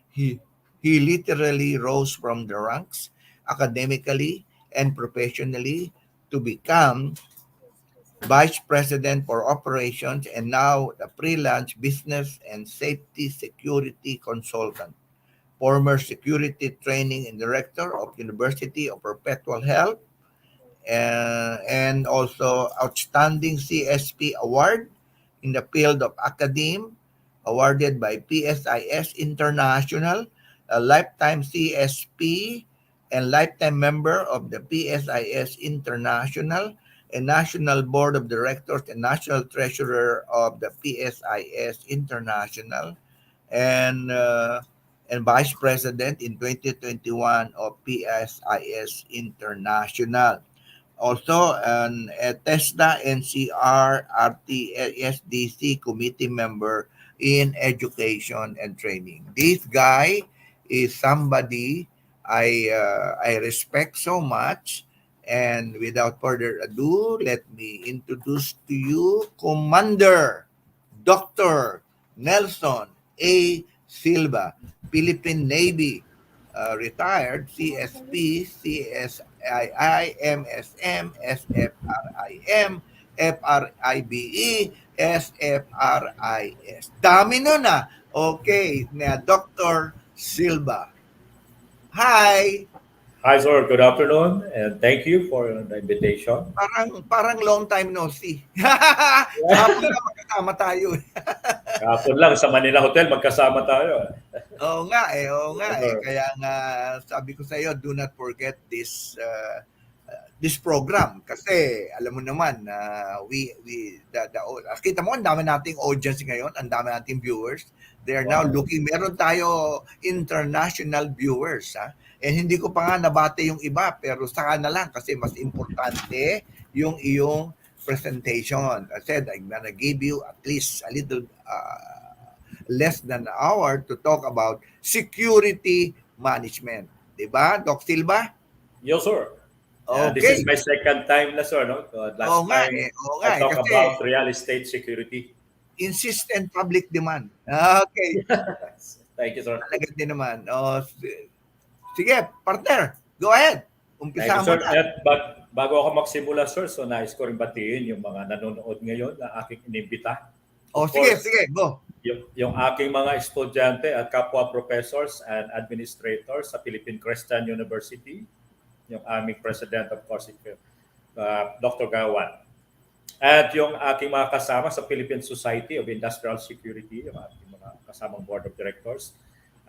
He he literally rose from the ranks academically and professionally to become vice president for operations and now the freelance business and safety security consultant, former security training and director of University of Perpetual Health, and also outstanding CSP award in the field of academe, awarded by PSIS International, a lifetime CSP, and lifetime member of the PSIS International and National Board of Directors and National Treasurer of the PSIS International, and Vice President in 2021 of PSIS International. Also, an TESDA NCR RTSDC committee member in education and training. This guy is somebody I respect so much. And without further ado, let me introduce to you Commander Dr. Nelson A. Silva, Philippine Navy, retired CSP, CSII, MSM, SFRIM, FRIBE, SFRIS. Dami nun ah. Okay, na Dr. Silva. Hi! Hi, sir. Good afternoon, and thank you for the invitation. Parang long time no see. Kahapon lang magkasama tayo. Kahapon lang sa Manila Hotel, magkasama tayo. Oo nga eh, oo nga eh. Sir. Kaya nga sabi ko sa iyo, do not forget this program kasi alam mo naman kita mo ang dami nating audience ngayon, ang dami nating viewers. They are now looking, meron tayo international viewers ha. And hindi ko pa nga nabate yung iba pero saka na lang kasi mas importante yung iyong presentation. I said I'm gonna give you at least a little less than an hour to talk about security management. Diba, Doc Silva? Yes, sir. Okay. This is my second time na, sir. No? Last time, I talk kasi about real estate security. Insistent public demand. Okay. Thank you, sir. Talaga din naman. Sige, partner. Go ahead. Umpisa mo Sir. na. But bago ako magsimula, sir, so nais ko rin batiin yung mga nanonood ngayon na aking inimbita. Sige, go. Yung aking mga estudyante at kapwa professors and administrators sa Philippine Christian University, yung aming president, of course, Dr. Gawan. At yung aking mga kasama sa Philippine Society of Industrial Security, yung aking mga kasamang board of directors.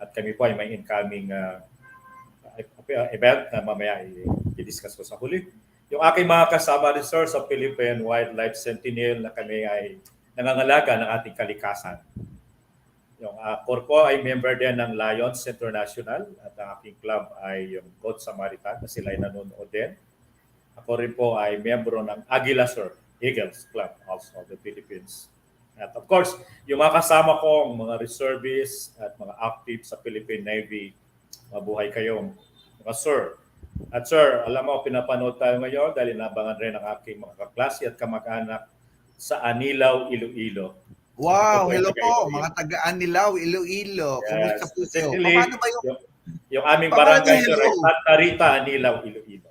At kami po ay may incoming event na mamaya i-discuss ko sa huli. Yung aking mga kasama rin, sir, sa Philippine Wildlife Sentinel na kami ay nangangalaga ng ating kalikasan. Yung Corp ay member din ng Lions International at ang aking club ay yung Good Samaritan na sila ay nanonood din. Ako rin po ay membro ng Agila, sir, Eagles Club also of the Philippines. At of course, yung mga kasama kong mga reservists at mga active sa Philippine Navy, mabuhay kayong mga sir. At sir, alam mo, pinapanood tayo ngayon dahil nabangan rin ang aking mga kaklase at kamag-anak sa Anilaw, Iloilo. Wow, hello po, mga taga-Anilaw, Iloilo. Kumusta po kayo? Paano ba yung aming barangay, sir, ay Santa Rita, Anilaw, Iloilo.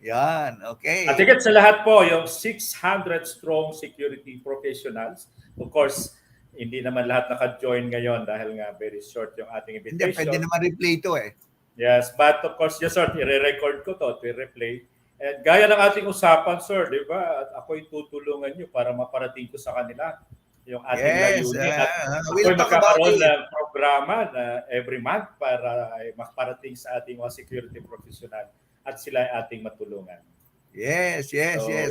Yan, okay. At higit sa lahat po, yung 600 strong security professionals. Of course, hindi naman lahat naka-join ngayon dahil nga very short yung ating invitation. Hindi, pwede naman replay ito eh. Yes, but of course, yes sir, i-record ko to, i-replay. And gaya ng ating usapan, sir, di ba? At ako'y tutulungan nyo para maparating ko sa kanila yung ating layunin. At ako'y magkakaroon ng programa na every month para makaparating sa ating mga security professional at sila ay ating matulungan. Yes.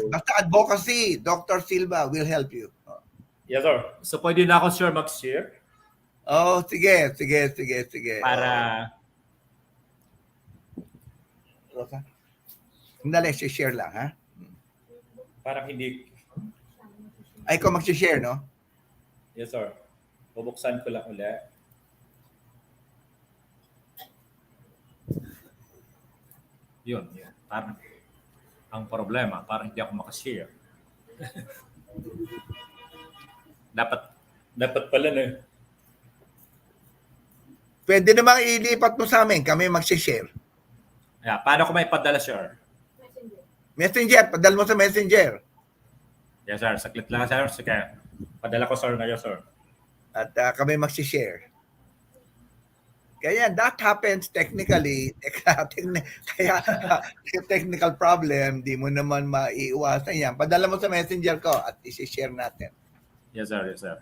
Basta advocacy, Dr. Silva will help you. Yes, sir. So, pwede na ako, sir, mag-share? Oh, sige. Para... Sandali, share lang, ha? Parang hindi... Ay, ikaw mag-share, no? Yes, sir. Bubuksan ko lang ulit. Yun. Parang ang problema, parang hindi ako makashare. dapat pala na. Pwede namang ilipat mo sa amin, kami mag-share. Yeah, paano ko may padala, sir? Messenger, padala mo sa Messenger. Yes, sir. Saklit lang, sir. Sige. Padala ko, sir, ngayon, sir. At kami mag-share. Kaya that happens technically. Kaya technical problem, di mo naman maiiwasan yan. Padala mo sa Messenger ko at isi-share natin. Yes, sir. Yes, sir.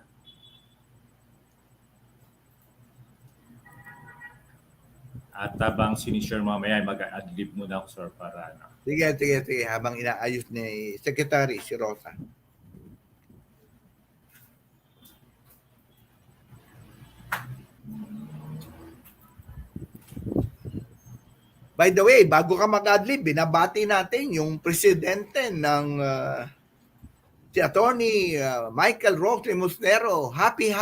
At habang sinishare mamaya, mag-adlib muna ako, sir, para ano. Sige. Habang inaayos ni Secretary si Rosa. By the way, bago ka mag-adlib, binabati natin yung presidente ng si Attorney Michael Roque Musnero. Happy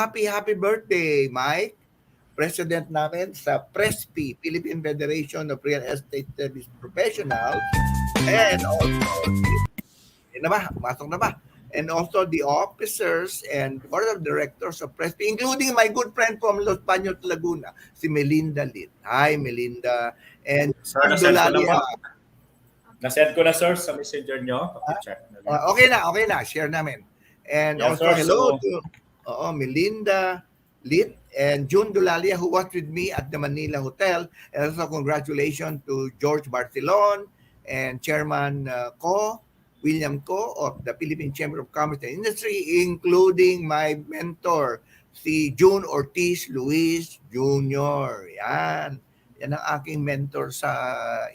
birthday, Mike. President namin sa PRESP, Philippine Federation of Real Estate Service Professionals. And also, masok na ba? And also the officers and board of directors of PRESP, including my good friend from Los Baños, Laguna, si Melinda Lit. Hi, Melinda. And Sir, nasend ko na, sir, sa messenger nyo. Check na. Okay na. Share namin. And Yes, also, sir, hello to Melinda Lit and June Dulalia, who was with me at the Manila Hotel. And also, congratulations to George Barcelon and Chairman William Co. of the Philippine Chamber of Commerce and Industry, including my mentor, si June Ortiz Luis Jr. Yan ang aking mentor sa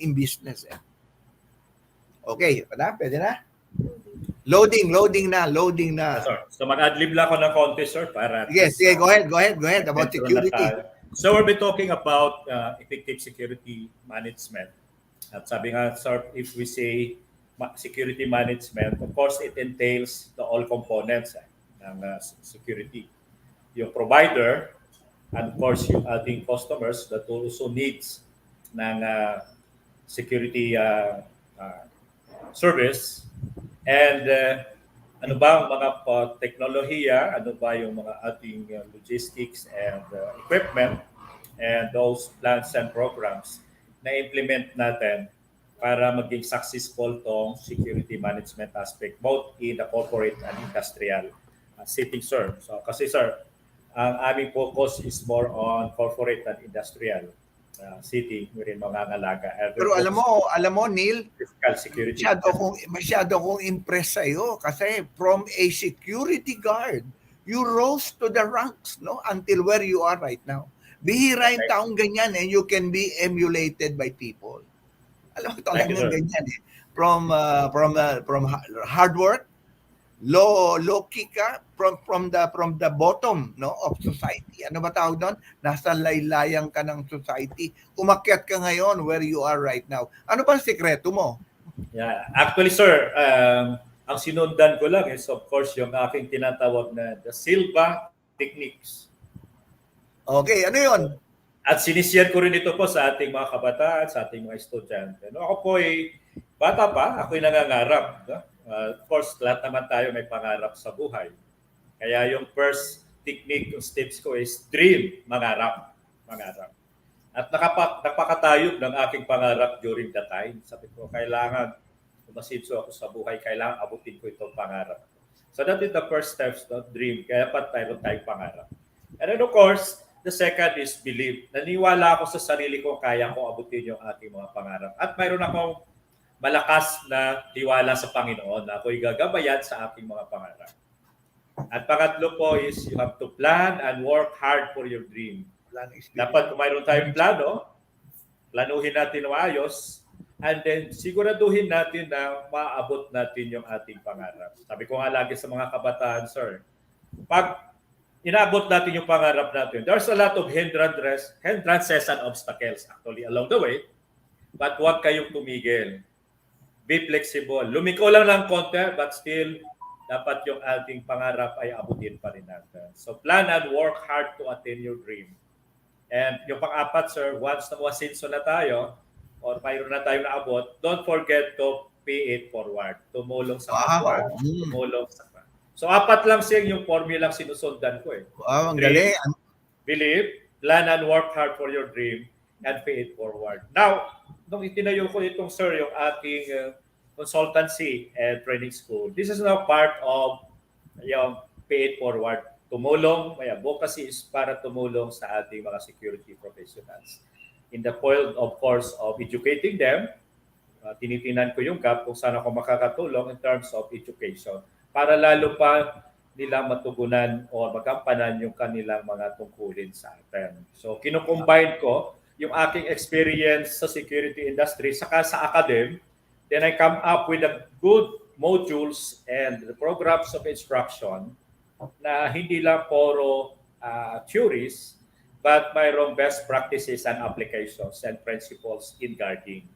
in business. Okay, pwede na? Loading na. Sir, so mag-adlib lang ako ng konti, sir, para... Yes, go ahead about security. So we'll be talking about effective security management. At sabi nga, sir, if we say security management, of course, it entails the all components ng security. Yung provider, and of course, yung ating customers that also needs ng security service. And ano ba ang mga teknolohiya, ano ba yung mga ating logistics and equipment and those plans and programs na implement natin para maging successful tong security management aspect both in the corporate and industrial setting, sir. So kasi, sir, ang aming focus is more on corporate and industrial setting wherein mangangalaga. Pero alam mo, Neil, fiscal security. Masyado akong impressed sa'yo kasi from a security guard, you rose to the ranks, no, until where you are right now. Bihira yung taong ganyan and you can be emulated by people. Alam mo, talagang ganyan eh. From hard work, low kick ka from the bottom, no, of society. Ano ba tawag doon? Nasa laylayan ka ng society. Umakyat ka ngayon where you are right now. Ano ba ang sikreto mo? Yeah, actually, sir, ang sinundan ko lang is of course yung aking tinatawag na the Silva techniques. Okay, ano 'yon? At sinishare ko rin ito po sa ating mga kabataan, sa ating mga estudyante. No, ako po ay bata pa, ako'y nangangarap. No? Of course, lahat naman tayo may pangarap sa buhay. Kaya yung first technique, yung steps ko is dream, mangarap. At napakatayog ng aking pangarap during that time. Sabi ko, kailangan umasinso ako sa buhay, kailangan abutin ko itong pangarap. So that is the first steps, no? Dream. Kaya mayroon tayong pangarap. And then of course, the second is believe. Naniwala ako sa sarili ko, kaya ko abutin yung aking mga pangarap. At mayroon akong malakas na tiwala sa Panginoon na ako'y gagabayan sa aking mga pangarap. At pangatlo po is you have to plan and work hard for your dream. Dapat kung mayroon tayong plano, planuhin natin maayos, and then siguraduhin natin na maabot natin yung ating pangarap. Sabi ko nga lagi sa mga kabataan, sir, pag inaabot natin yung pangarap natin, there's a lot of hindrances and obstacles actually along the way, but huwag kayong tumigil. Be flexible. Lumiko lang ng konti, but still, dapat yung ating pangarap ay abutin pa rin natin. So plan and work hard to attain your dream. And yung pang-apat, sir, once na mawasinso na tayo, or mayroon na tayo naabot, don't forget to pay it forward. Tumulong sa kapwa. Tumulong sa kapwa. So apat lang yung formula sinusundan ko eh. Wow, ang galing. Believe, plan and work hard for your dream, and pay it forward. Now, nung itinayo ko itong, sir, yung ating consultancy and training school, this is now part of yung pay it forward. Tumulong, may advocacy is para tumulong sa ating mga security professionals. In the field, of course, of educating them, tinitingnan ko yung gap kung saan ako makakatulong in terms of education para lalo pa nila matugunan o magampanan yung kanilang mga tungkulin sa atin. So, kinukombine ko yung aking experience sa security industry, saka sa academe, then I come up with a good modules and the programs of instruction na hindi lang puro theories, but mayroong best practices and applications and principles in guarding.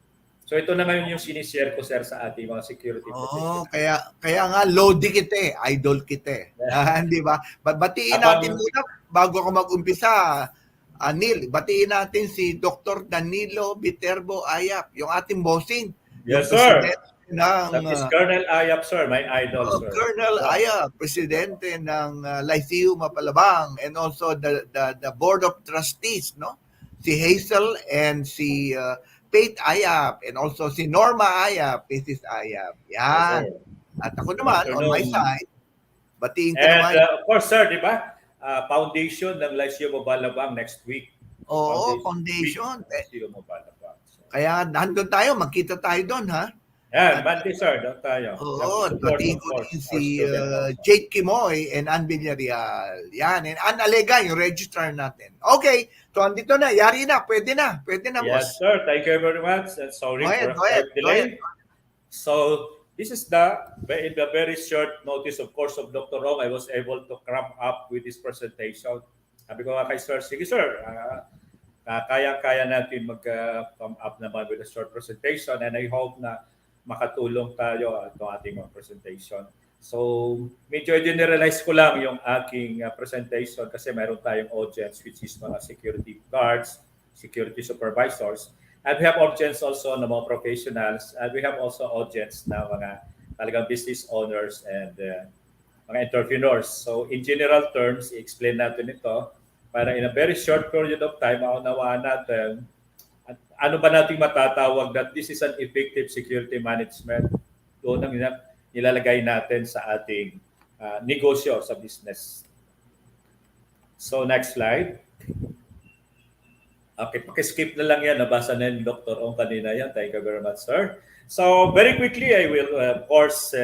So ito na ngayon yung sinishare ko, sir, sa ating mga security professionals. Kaya nga Lodi kita idol kita di ba? Batiin natin muna bago ako mag-umpisa. Neal, batiin natin si Dr. Danilo Viterbo Ayap, yung ating bossing. Yes, yung sir. That ng is Colonel Ayap, sir, my idol, sir. Colonel Ayap, presidente ng Lyceum Mapalabang, and also the Board of Trustees, no? Si Hazel and si Faith Ayap, and also si Norma Ayap, Mrs. Ayap. Yan. Yes, at ako naman, on my side, batiin ko and naman. of course, sir, di ba? Foundation ng Lyceum Mapalabang next week. Oo, foundation. Lyceum Mapalabang. So, kaya nandun tayo, magkita tayo doon, ha? yan, Monday, sir, doon tayo. Oo, batiin ko din si Jake Kimoy and Ann Villarreal. Yan, and Ann Alega, yung registrar natin. Okay, so andito na, yari na, pwede na, yes, boss. sir, thank you very much. And sorry Go for ahead. delay. So, this is in the very short notice, of course, of Dr. Ong, I was able to cram up with this presentation. Sabi ko nga kay sir, sige sir, kaya natin mag-come up naman with a short presentation, and I hope na makatulong tayo at ating mga presentation. So, medyo generalize ko lang yung aking presentation kasi meron tayong audience which is mga security guards, security supervisors, and we have audience also ng mga professionals, and we have also audience na mga talagang business owners and mga entrepreneurs. So, in general terms, i-explain natin ito para in a very short period of time, maunawaan natin at ano ba nating matatawag that this is an effective security management. Doon ang nilalagay natin sa ating negosyo, sa business. So, next slide. Okay, paki-skip na lang yan. Nabasa na yung Dr. Ong kanina yan. Thank you very much, sir. So, very quickly, I will, of course,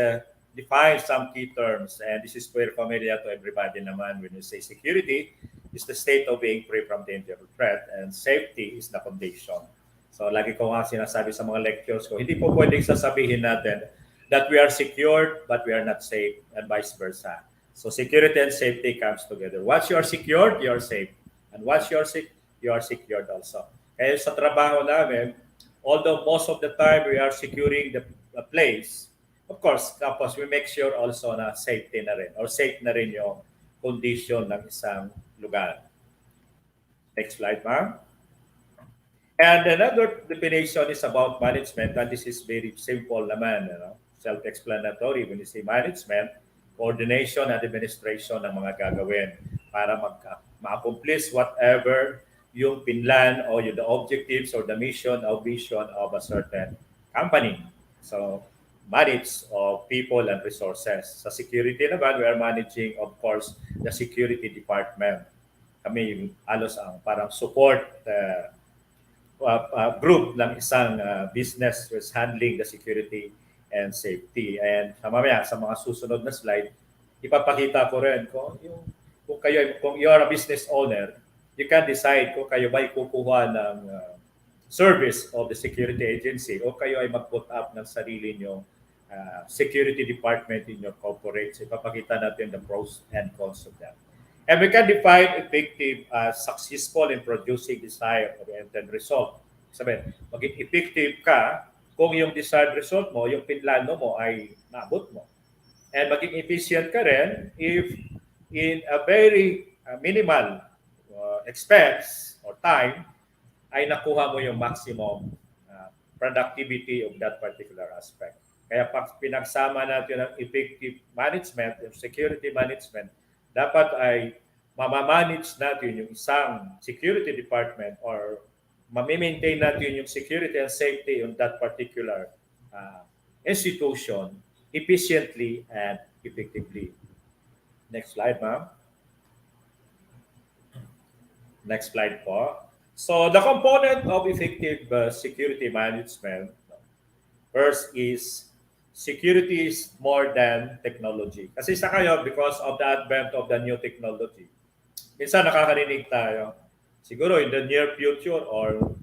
define some key terms. And this is very familiar to everybody naman when you say security. Is the state of being free from danger or threat, and safety is the condition. So, lagi ko nga sinasabi sa mga lectures ko, hindi po pwedeng sasabihin natin that we are secured but we are not safe, and vice versa. So, security and safety comes together. Once you are secured, you are safe. And once you are safe, you are secured also. Kaya sa trabaho namin, although most of the time we are securing the place, of course, tapos we make sure also na safety na rin, or safe na rin yung condition ng isang lugar. Next slide, ma'am. And another definition is about management, and this is very simple naman, self-explanatory. When you say management, coordination and administration ng mga gagawin para ma-accomplish whatever yung pinlan or yung the objectives or the mission or vision of a certain company. So, manage of people and resources. Sa security naman, we are managing, of course, the security department. Kami yung alos ang parang support group ng isang business who is handling the security and safety. And mamaya sa mga susunod na slide, ipapakita ko rin kung you are a business owner, you can decide kung kayo ba kukuha ng service of the security agency o kayo ay mag-put up ng sarili nyo security department in your corporate. So, ipapakita natin the pros and cons of that. And we can define effective as successful in producing desired or intended result. Sabihin, maging effective ka kung yung desired result mo, yung pinlano mo ay naabot mo. And maging efficient ka rin if in a very minimal expense or time ay nakuha mo yung maximum productivity of that particular aspect. Kaya pag pinagsama natin ang effective management, yung security management, dapat ay mamamanage natin yung isang security department or mamimaintain natin yung security and safety on that particular institution efficiently and effectively. Next slide, ma'am. Next slide po. So the component of effective security management, first is security is more than technology. Kasi sa kayo, because of the advent of the new technology, minsan nakakarinig tayo, Siguro in the near future or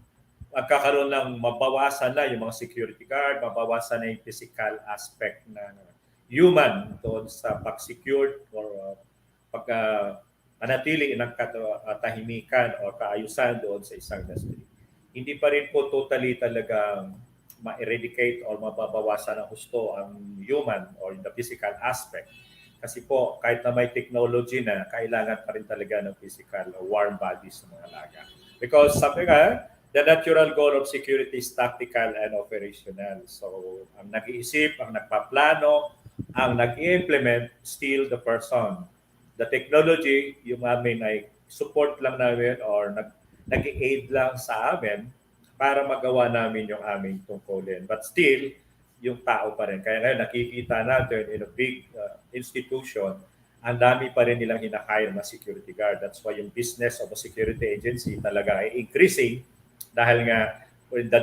magkakaroon ng mabawasan na yung mga security guard, mabawasan na yung physical aspect na human doon sa pag-secure or pag manatili ng katahimikan o kaayusan doon sa isang industry. Hindi pa rin po totally talagang ma-eradicate or mababawasan ng husto ang human or the physical aspect. Kasi po, kahit na may technology na, kailangan pa rin talaga ng physical warm bodies ng mga alaga. Because sabi nga, the natural goal of security is tactical and operational. So, ang nag-iisip, ang nagpaplano, ang nag-implement, still the person. The technology, yung amin ay support lang namin or nag-aid lang sa amin para magawa namin yung aming tungkulin. But still, yung tao pa rin. Kaya ngayon nakikita natin in a big institution, ang dami pa rin nilang hinahire na security guard. That's why yung business of a security agency talaga ay increasing dahil nga in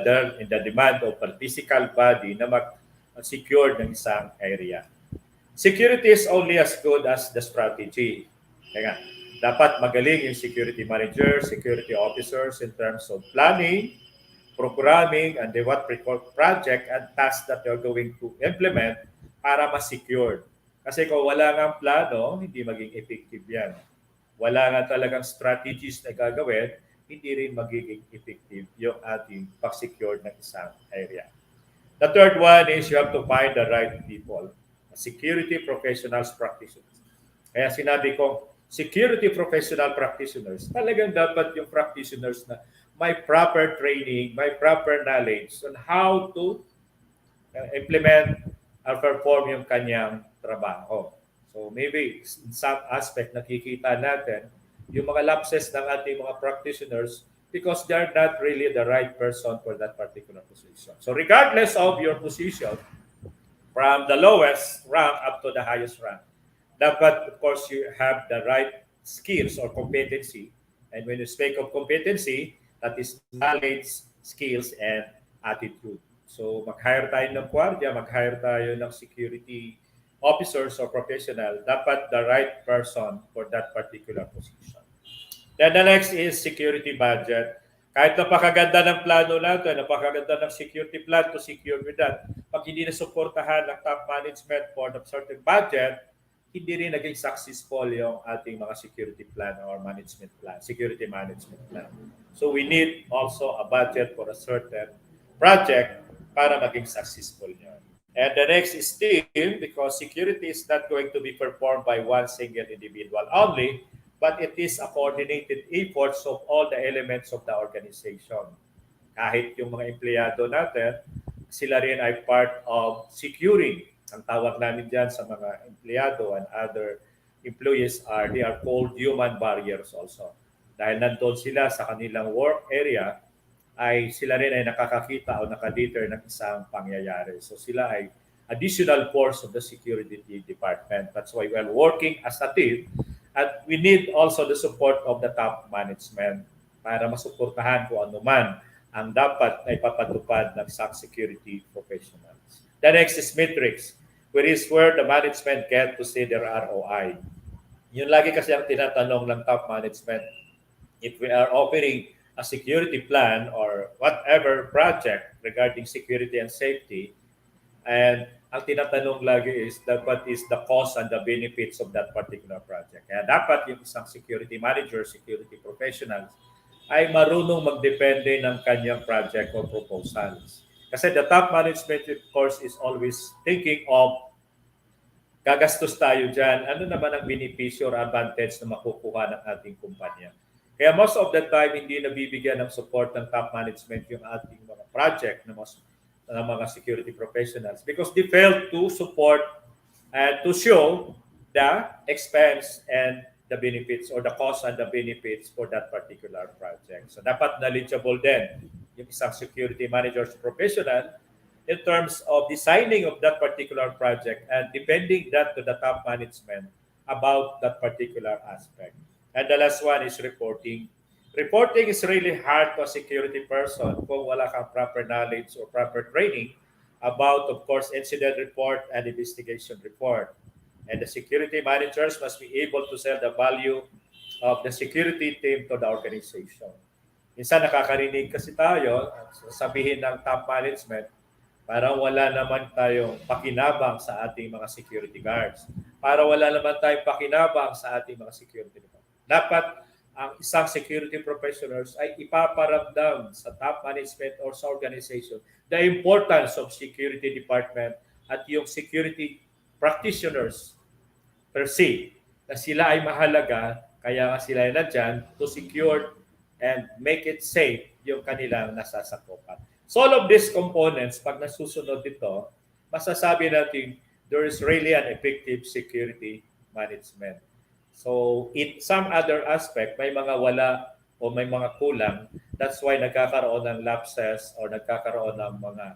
the demand of a physical body na mag-secure ng isang area. Security is only as good as the strategy. Kaya dapat magaling yung security manager, security officers in terms of planning, programming, and what project and tasks that you're going to implement para ma-secure. Kasi kung wala nga plano, hindi maging effective yan. Wala nga talagang strategies na gagawin, hindi rin magiging effective yung ating pag-secure ng isang area. The third one is you have to find the right people. Security professionals practitioners. Kaya sinabi ko, security professional practitioners, talagang dapat yung practitioners na may proper training, may proper knowledge on how to implement or perform yung kanyang trabaho. So maybe in some aspect nakikita natin yung mga lapses ng ating mga practitioners because they're not really the right person for that particular position. So regardless of your position, from the lowest rank up to the highest rank, dapat of course you have the right skills or competency. And when you speak of competency, that is knowledge, skills, and attitude. So mag-hire tayo ng gwardiya, mag-hire tayo ng security officers or professional, dapat the right person for that particular position. Then the next is security budget. Kahit napakaganda ng plano natin, napakaganda ng security plan to secure with that, pag hindi nasuportahan ng top management for the certain budget, hindi rin naging successful yung ating mga security plan or management plan, security management plan. So we need also a budget for a certain project para maging successful yun. And the next is team, because security is not going to be performed by one single individual only, but it is a coordinated efforts of all the elements of the organization. Kahit yung mga empleyado natin, sila rin ay part of securing. Ang tawag namin dyan sa mga empleyado and other employees they are called human barriers also. Dahil nandun sila sa kanilang work area, ay sila rin ay nakakakita o nakadeter ng isang pangyayari. So sila ay additional force of the security department. That's why we're working as a team. At we need also the support of the top management para masuportahan kung ano man ang dapat na ipapatupad ng security professionals. The next is metrics, where the management get to see their ROI. Yun lagi kasi ang tinatanong ng top management. If we are offering a security plan or whatever project regarding security and safety, and ang tinatanong lagi is what is the cost and the benefits of that particular project. Kaya dapat yung isang security manager, security professionals, ay marunong magdepende ng kanyang project or proposals. Kasi the top management, of course, is always thinking of gagastos tayo dyan, ano naman ang benepisyo or advantage na makukuha ng ating kumpanya. Kaya most of the time, hindi nabibigyan ng support ng top management yung ating mga project na mga security professionals because they failed to support and to show the expense and the benefits or the cost and the benefits for that particular project. So dapat knowledgeable din yung isang security manager professional in terms of designing of that particular project and depending that to the top management about that particular aspect. And the last one is reporting. Reporting is really hard to a security person kung wala kang proper knowledge or proper training about, of course, incident report and investigation report. And the security managers must be able to sell the value of the security team to the organization. Minsan nakakarinig kasi tayo, sabihin ng top management, parang wala naman tayong pakinabang sa ating mga security guards. Para wala naman tayong pakinabang sa ating mga security guards. Dapat ang isang security professionals ay ipaparamdam sa top management or sa organization the importance of security department at yung security practitioners per se, na sila ay mahalaga, kaya nga sila ay nandyan to secure and make it safe yung kanilang nasasakupan. So all of these components, pag nasusunod ito, masasabi natin there is really an effective security management. So in some other aspect, may mga wala o may mga kulang. That's why nagkakaroon ng lapses or nagkakaroon ng mga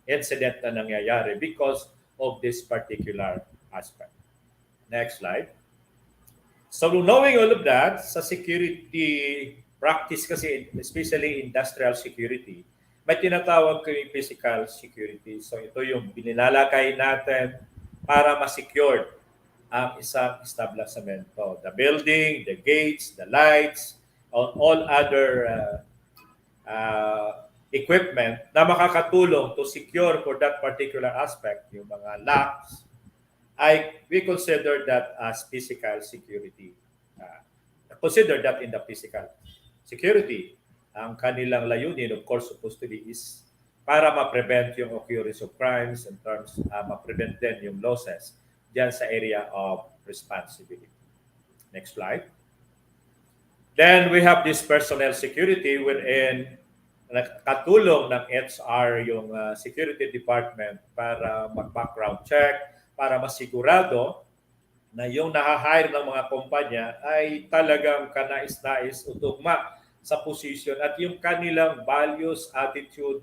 incident na nangyayari because of this particular aspect. Next slide. So knowing all of that, sa security practice kasi, especially industrial security, may tinatawag kami physical security. So ito yung binilalagay natin para ma-secure ang isang establishmento. The building, the gates, the lights, on all other equipment na makakatulong to secure for that particular aspect, yung mga locks, we consider that as physical security. Consider that in the physical security. Ang kanilang layunin, of course, supposed to be is para ma-prevent yung occurrence of crimes in terms, ma-prevent din yung losses dyan sa area of responsibility. Next slide. Then we have this personnel security wherein katulong ng HR yung security department para mag-background check, para masigurado na yung naha-hire ng mga kumpanya ay talagang kanais-nais o tugma sa position at yung kanilang values, attitude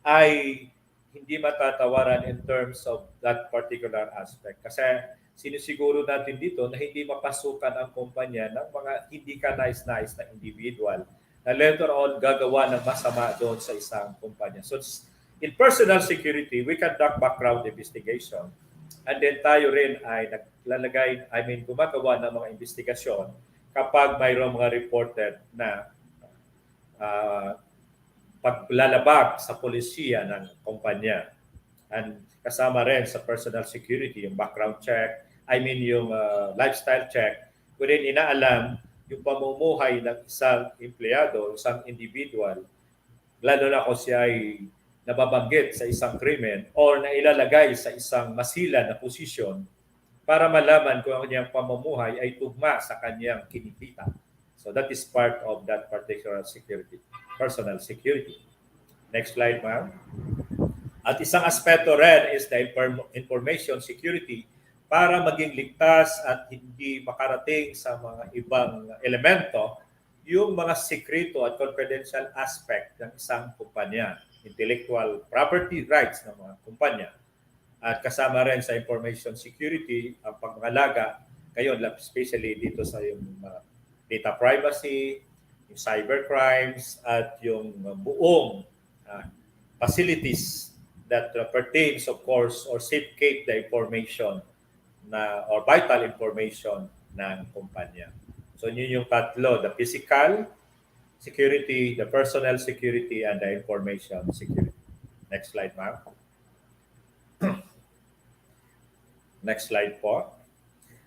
ay hindi matatawaran in terms of that particular aspect. Kasi sinisiguro natin dito na hindi mapasukan ang kumpanya ng mga hindi kanais-nais na individual na later on gagawa ng masama doon sa isang kumpanya. So in personal security, we conduct background investigation. And then tayo rin ay gumagawa ng mga investigasyon kapag mayroong mga reported na paglalabag sa polisiya ng kumpanya. And kasama rin sa personal security, yung background check, yung lifestyle check, wherein inaalam yung pamumuhay ng isang empleyado, isang individual, lalo na kung siya ay nababanggit sa isang krimen or nailalagay sa isang masila na posisyon para malaman kung ang kanyang pamumuhay ay tugma sa kanyang kinikita. So that is part of that particular security, personal security. Next slide, ma'am. At isang aspeto rin is the information security para maging ligtas at hindi makarating sa mga ibang elemento yung mga sekreto at confidential aspect ng isang kumpanya, intellectual property rights ng mga kumpanya. At kasama rin sa information security ang pangangalaga, ngayon especially dito sa yung data privacy, yung cyber crimes, at yung buong facilities that pertains, of course, or safekeep the information na or vital information ng kumpanya. So yun yung tatlo, the physical security, the personal security, and the information security. Next slide, ma'am. Next slide po.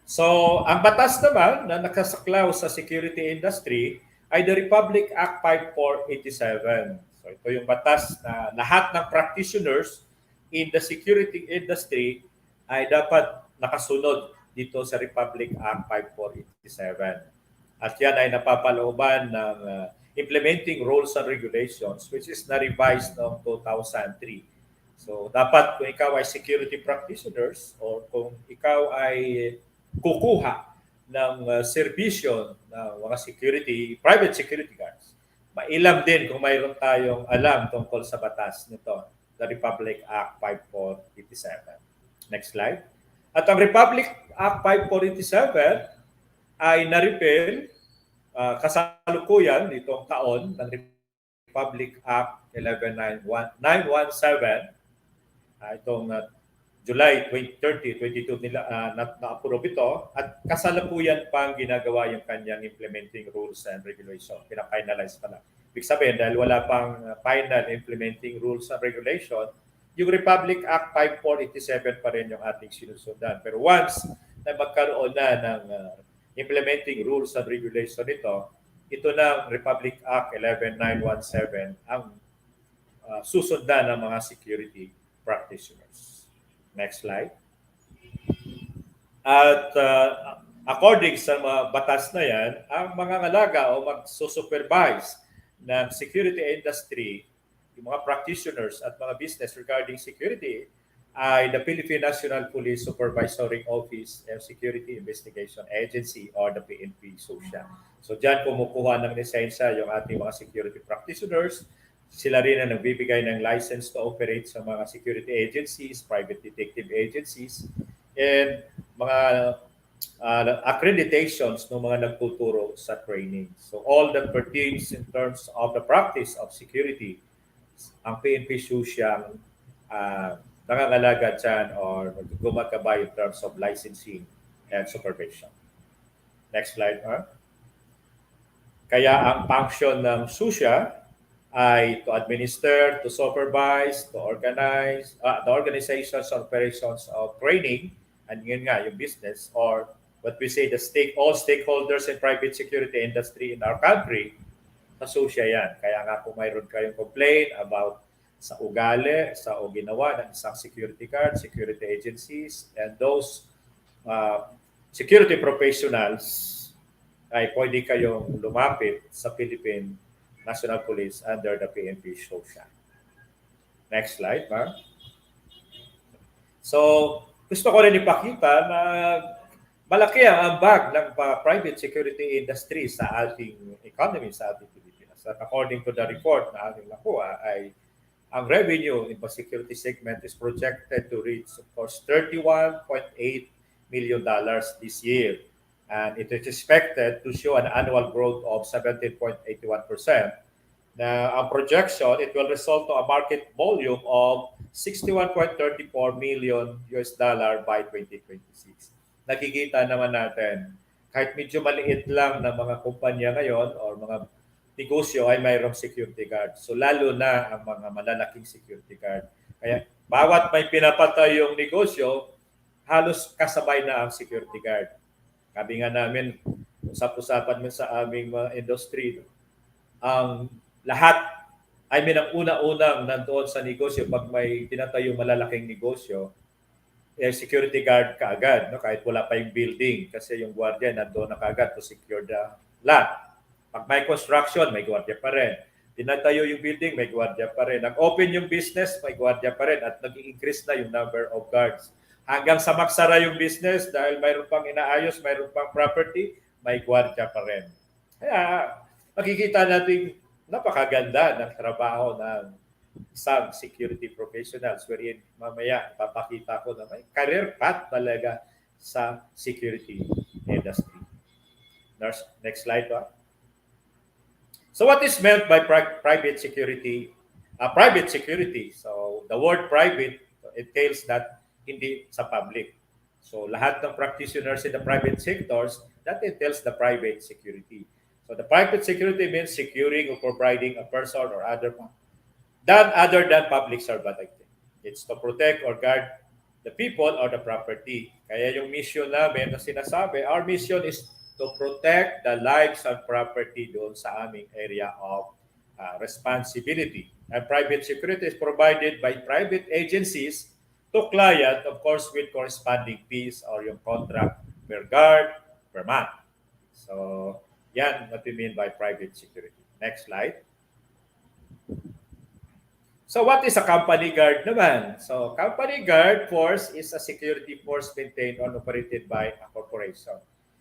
So, ang batas naman na nakasaklaw sa security industry ay the Republic Act 5487. So, ito yung batas na lahat ng practitioners in the security industry ay dapat nakasunod dito sa Republic Act 5487. At yan ay napapalooban ng implementing rules and regulations which is na-revised noong 2003. So, dapat kung ikaw ay security practitioners or kung ikaw ay kukuha ng serbisyo ng mga security, private security guards, mailam din kung mayroon tayong alam tungkol sa batas nito, the Republic Act 5487. Next slide. At ang Republic Act 5487 ay na-repeal kasalukuyan nitong taon ng Republic Act 11917, itong July 2030, 22 nila na-approve ito at kasalukuyan pang ginagawa yung kanyang implementing rules and regulation. Pina-finalize pa lang. Ibig sabihin, dahil wala pang final implementing rules and regulation, yung Republic Act 5487 pa rin yung ating sinusundan. Pero once na magkaroon na ng implementing rules and regulation ito na Republic Act 11917 ang susundan ng mga security practitioners. Next slide. At according sa mga batas na yan, ang mga ngalaga o magsusupervise ng security industry, yung mga practitioners at mga business regarding security ay the Philippine National Police Supervisory Office and Security Investigation Agency or the PNP-SOCIA. So dyan kumukuha ng lisensya yung ating mga security practitioners. Sila rin ang nagbibigay ng license to operate sa mga security agencies, private detective agencies, and mga accreditations ng mga nagtuturo sa training. So all that pertains in terms of the practice of security, ang PNP-SOCIA nangangalaga dyan or gumagabay in terms of licensing and supervision. Next slide. Kaya ang function ng SOCIA ay to administer, to supervise, to organize, the organizations, operations of training, and yun nga, yung business, or what we say, all stakeholders in private security industry in our country, sa SOCIA yan. Kaya nga kung mayroon kayong complaint about sa ugali, sa o ginawa ng isang security guard, security agencies, and those security professionals, ay pwede kayong lumapit sa Philippine National Police under the PNP-SOCIA. Next slide, ma'am. So, gusto ko rin ipakita na malaki ang ambag ng private security industry sa ating economy, sa ating Pilipinas. At according to the report na ating nakuha, ay ang revenue in the security segment is projected to reach, of course, $31.8 million this year. And it is expected to show an annual growth of 17.81%. Now, ang projection, it will result to a market volume of $61.34 million by 2026. Nakikita naman natin, kahit medyo maliit lang na mga kumpanya ngayon or mga negosyo ay mayroong security guard. So lalo na ang mga malalaking security guard. Kaya bawat may pinapatay yung negosyo, halos kasabay na ang security guard. Sabi nga namin, usap-usapan mo sa aming mga industry, ang lahat ay minang una-unang nandoon sa negosyo pag may tinatayo malalaking negosyo, security guard kaagad, no? Kahit wala pa yung building kasi yung guardia nandoon na kaagad to secure the lot. Pag may construction, may guardia pa rin. Tinatayo yung building, may guardia pa rin. Nag-open yung business, may guardia pa rin at nag-increase na yung number of guards. Hanggang sa magsara yung business dahil mayroon pang inaayos, mayroon pang property, may guardia pa rin. Kaya makikita natin napakaganda ng trabaho ng isang security professionals wherein mamaya papakita ko na may career path talaga sa security industry. Next slide. So what is meant by private security? Private security. So the word private entails that hindi sa public. So lahat ng practitioners in the private sectors, that entails the private security. So the private security means securing or providing a person or other than public servant activity. It's to protect or guard the people or the property. Kaya yung mission namin na sinasabi, our mission is to protect the lives and property doon sa aming area of responsibility. And private security is provided by private agencies to client, of course, with corresponding fees or yung contract per guard, per month. So, yan what we mean by private security. Next slide. So, what is a company guard naman? So, company guard force is a security force maintained or operated by a corporation.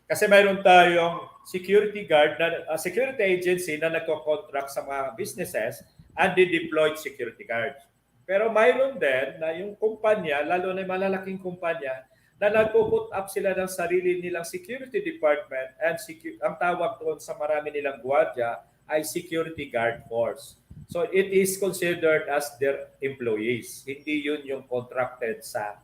Kasi mayroon tayong security guard, security agency na nagko-contract sa mga businesses and they deployed security guards. Pero mayroon din na yung kumpanya, lalo na yung malalaking kumpanya, na nagpo-put up sila ng sarili nilang security department and ang tawag doon sa marami nilang gwardiya ay security guard force. So it is considered as their employees. Hindi yun yung contracted sa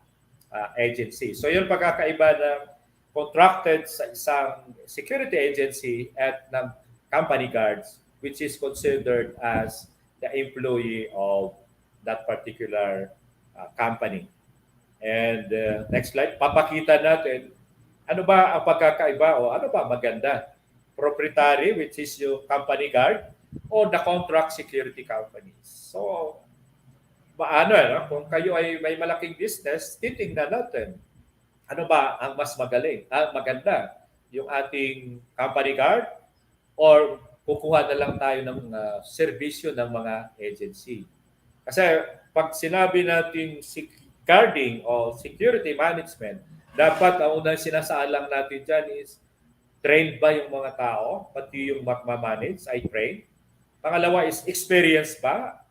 agency. So yun pagkakaiba ng contracted sa isang security agency at ng company guards, which is considered as the employee of that particular company. And next slide, papakita natin ano ba ang pagkakaiba o ano ba maganda. Proprietary, which is yung company guard, or the contract security companies. So, kung kayo ay may malaking business, titingnan natin ano ba ang mas maganda, yung ating company guard or kukuha na lang tayo ng serbisyo ng mga agency. Kasi pag sinabi natin guarding o security management, dapat ang unang sinasaalang natin dyan is trained ba yung mga tao, pati yung magmamanage ay trained. Pangalawa is experience ba?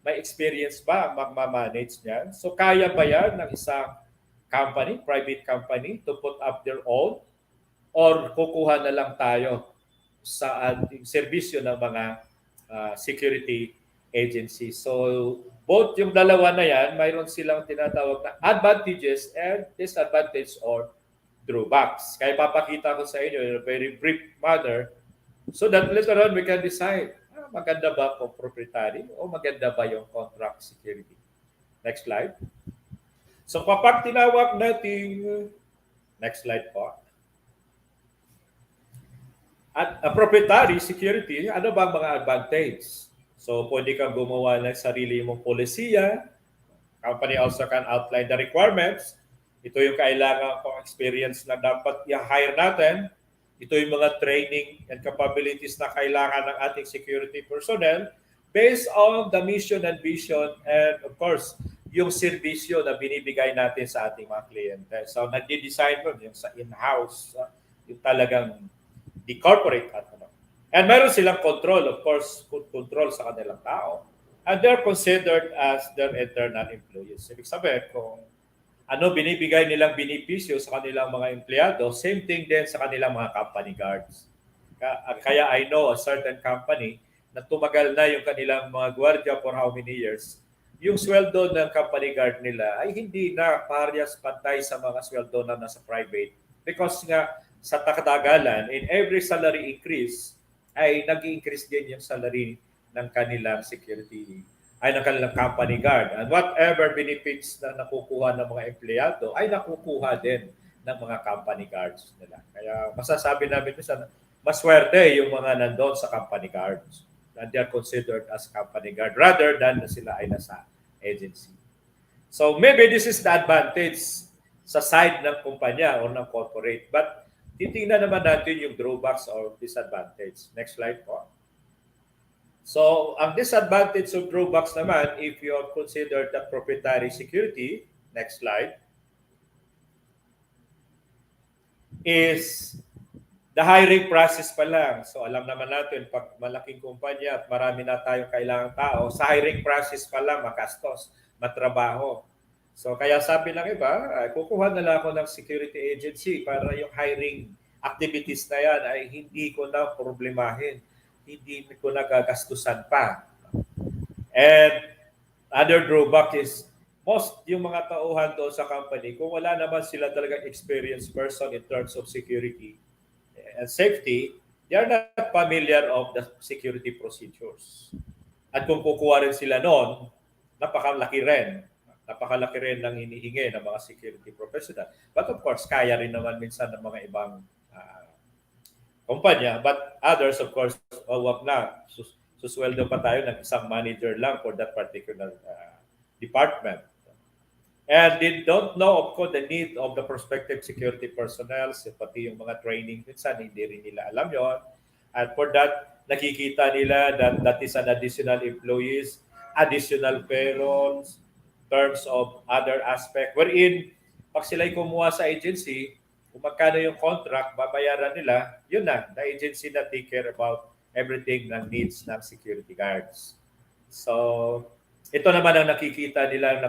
May experience ba ang magmamanage niyan? So kaya ba yan ng isang company, private company to put up their own or kukuha na lang tayo sa ating serbisyo ng mga security agency. So both yung dalawa na yan, mayroon silang tinatawag na advantages and disadvantages or drawbacks. Kaya papakita ko sa inyo in a very brief manner so that later on we can decide, maganda ba kung proprietary o maganda ba yung contract security. Next slide. So kapag tinawag natin, next slide po. At proprietary security, ano ba ang mga advantage? So pwede kang gumawa ng sarili mong polisiya. Company also can outline the requirements. Ito yung kailangan kong experience na dapat i-hire natin. Ito yung mga training and capabilities na kailangan ng ating security personnel based on the mission and vision and of course, yung serbisyo na binibigay natin sa ating mga kliyente. So, nagdi-design mo yung sa in-house, yung talagang di-corporate at ano. And meron silang control, of course, control sa kanilang tao. And they're considered as their internal employees. Ibig sabihin, kung ano binibigay nilang benepisyo sa kanilang mga empleyado, same thing din sa kanilang mga company guards. Kaya I know a certain company na tumagal na yung kanilang mga gwardiya for how many years, yung sweldo ng company guard nila ay hindi na parehas pantay sa mga sweldo na nasa private. Because nga sa takdagalan, in every salary increase, ay nag-increase din yung salary ng kanilang security ay ng kanilang company guard. And whatever benefits na nakukuha ng mga empleyado ay nakukuha din ng mga company guards nila. Kaya masasabi namin minsan, maswerte yung mga nandoon sa company guards. And they are considered as company guard rather than sila ay nasa agency. So maybe this is the advantage sa side ng kumpanya o ng corporate. But titingnan naman natin yung drawbacks or disadvantage. Next slide po. So, ang disadvantage of drawbacks naman, if you are considered the proprietary security, next slide, is the hiring process pa lang. So, alam naman natin, pag malaking kumpanya at marami na tayong kailangang tao, sa hiring process pa lang, magastos, matrabaho. So, kaya sabi ng iba, kukuha na lang ako ng security agency para yung hiring activities na yan ay hindi ko na problemahin. Hindi ko nagagastusan pa. And other drawback is most yung mga tauhan doon sa company, kung wala naman sila talagang experienced person in terms of security and safety, they are not familiar of the security procedures. At kung kukuha rin sila noon, napakalaki rin ng hinihingi ng mga security professional. But of course, kaya rin naman minsan ng mga ibang kumpanya, but others, of course, wag na. Susweldo pa tayo ng isang manager lang for that particular department. And they don't know, of course, the need of the prospective security personnel, pati yung mga training, minsan hindi rin nila alam yon. And for that, nakikita nila that is an additional employees, additional payrolls, terms of other aspect, wherein pag sila'y kumuha sa agency, kung magkano yung contract, babayaran nila, yun na, the agency na take care about everything ng needs ng security guards. So, ito naman ang nakikita nila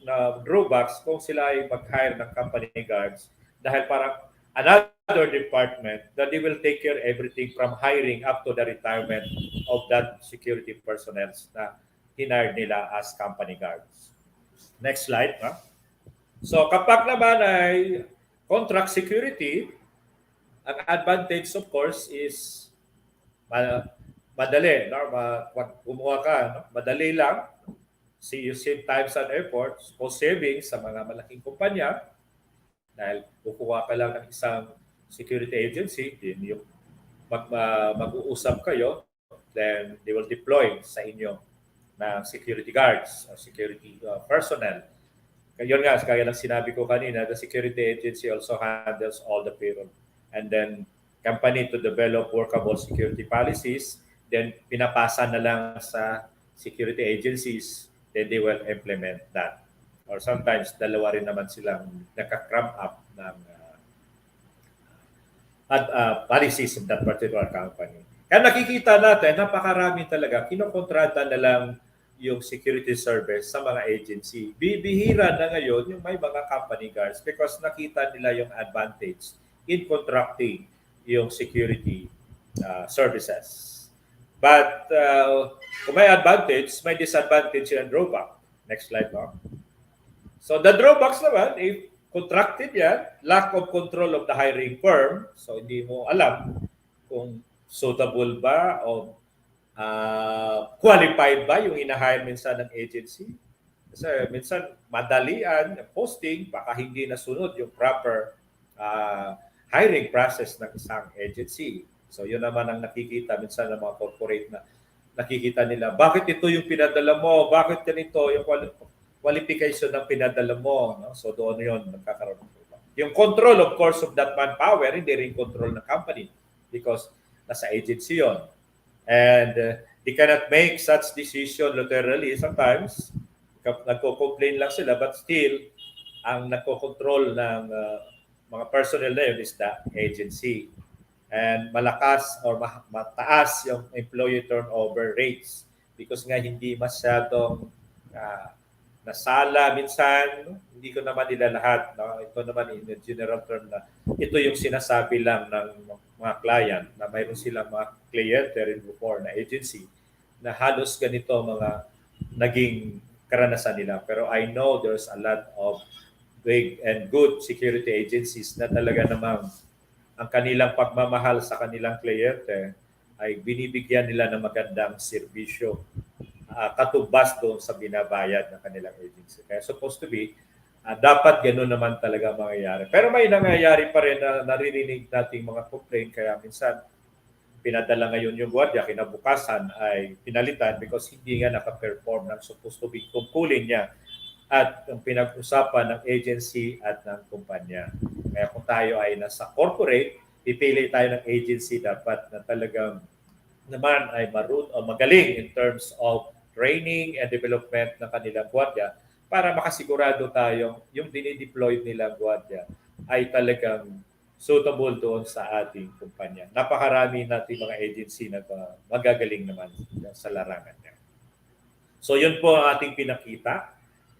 na drawbacks kung sila ay mag-hire ng company guards dahil parang another department that they will take care everything from hiring up to the retirement of that security personnel na hinire nila as company guards. Next slide. So kapag naman ay contract security, ang advantage of course is madali. No? Pag kumuha ka, no? Madali lang. You save times and efforts, cost savings sa mga malaking kumpanya dahil kukuha ka lang ng isang security agency, din yung mag-uusap kayo, then they will deploy sa inyo ng security guards or security personnel. Yun nga, kaya lang sinabi ko kanina, the security agency also handles all the payroll. And then, company to develop workable security policies, then pinapasa na lang sa security agencies, then they will implement that. Or sometimes, dalawa rin naman silang naka-cram up ng policies of that particular company. Kaya nakikita natin, napakarami talaga, kinokontrata na lang yung security service sa mga agency. Bibihira na ngayon yung may mga company guards because nakita nila yung advantage in contracting yung security services. But kung may advantage, may disadvantage and drawback. Next slide, no? So the drawbacks naman, if contracted yan, lack of control of the hiring firm, so hindi mo alam kung suitable ba o qualified ba yung ina-hire minsan ng agency. Kasi minsan madalian, posting, baka hindi nasunod yung proper hiring process ng isang agency. So yun naman ang nakikita minsan ng mga corporate na nakikita nila, bakit ito yung pinadala mo? Bakit ganito yung qualification ng pinadala mo? No? So doon yun, nagkakaroon ng problema. Yung control, of course, of that manpower, hindi rin control ng company because nasa agency yun. And they cannot make such decision laterally sometimes. Nagko-complain lang sila but still, ang nagko-control ng mga personnel na yun is the agency. And malakas or mataas yung employee turnover rates because nga hindi masyadong nasala minsan. Hindi ko naman nila lahat. No? Ito naman in the general term na ito yung sinasabi lang ng mga client na mayroon silang mga kliyente rin before na agency na halos ganito mga naging karanasan nila. Pero I know there's a lot of big and good security agencies na talaga namang ang kanilang pagmamahal sa kanilang kliyente ay binibigyan nila ng magandang serbisyo katubas doon sa binabayad ng kanilang agency. Kaya supposed to be, dapat gano'n naman talaga mangyayari. Pero may nangyayari pa rin na naririnig nating mga complaint kaya minsan pinadala ngayon yung gwardiya, kinabukasan ay pinalitan because hindi nga naka-perform ng supposed to be tungkulin niya at ang pinag-usapan ng agency at ng kumpanya. Kaya kung tayo ay nasa corporate, pipili tayo ng agency dapat na talagang naman ay magaling in terms of training and development ng kanilang gwardiya para makasigurado tayong yung dinideploy nilang gwardiya ay talagang suitable doon sa ating kumpanya. Napakarami nating mga agency na magagaling naman sa larangan niya. So yun po ang ating pinakita,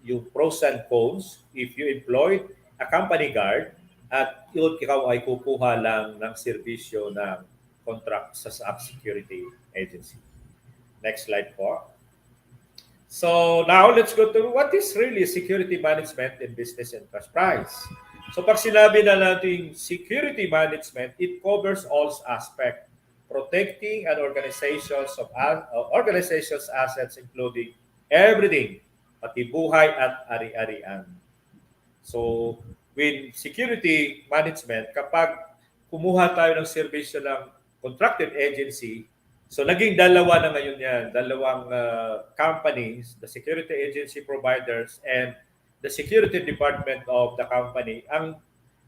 yung pros and cons if you employ a company guard at yun ikaw ay kukuha lang ng serbisyo ng contract sa security agency. Next slide po. So now let's go to what is really security management in business enterprise. So pag sinabi na natin security management, it covers all aspects, protecting an organization's assets including everything, pati buhay at ari-arian. So with security management, kapag kumuha tayo ng serbisyo ng contracted agency, so naging dalawa na ngayon yan, dalawang companies, the security agency providers and the security department of the company ang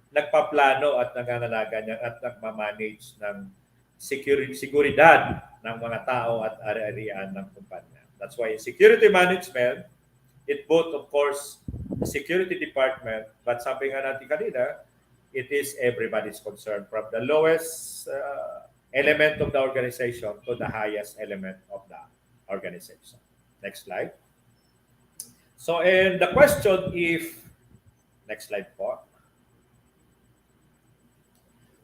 nagpaplano at nangangalaga niyan at nagmamanage ng seguridad ng mga tao at ari-arian ng kumpanya. That's why in security management, it both of course the security department, but sabi nga natin kanina, it is everybody's concern from the lowest element of the organization to the highest element of the organization. Next slide. So, and the question next slide po.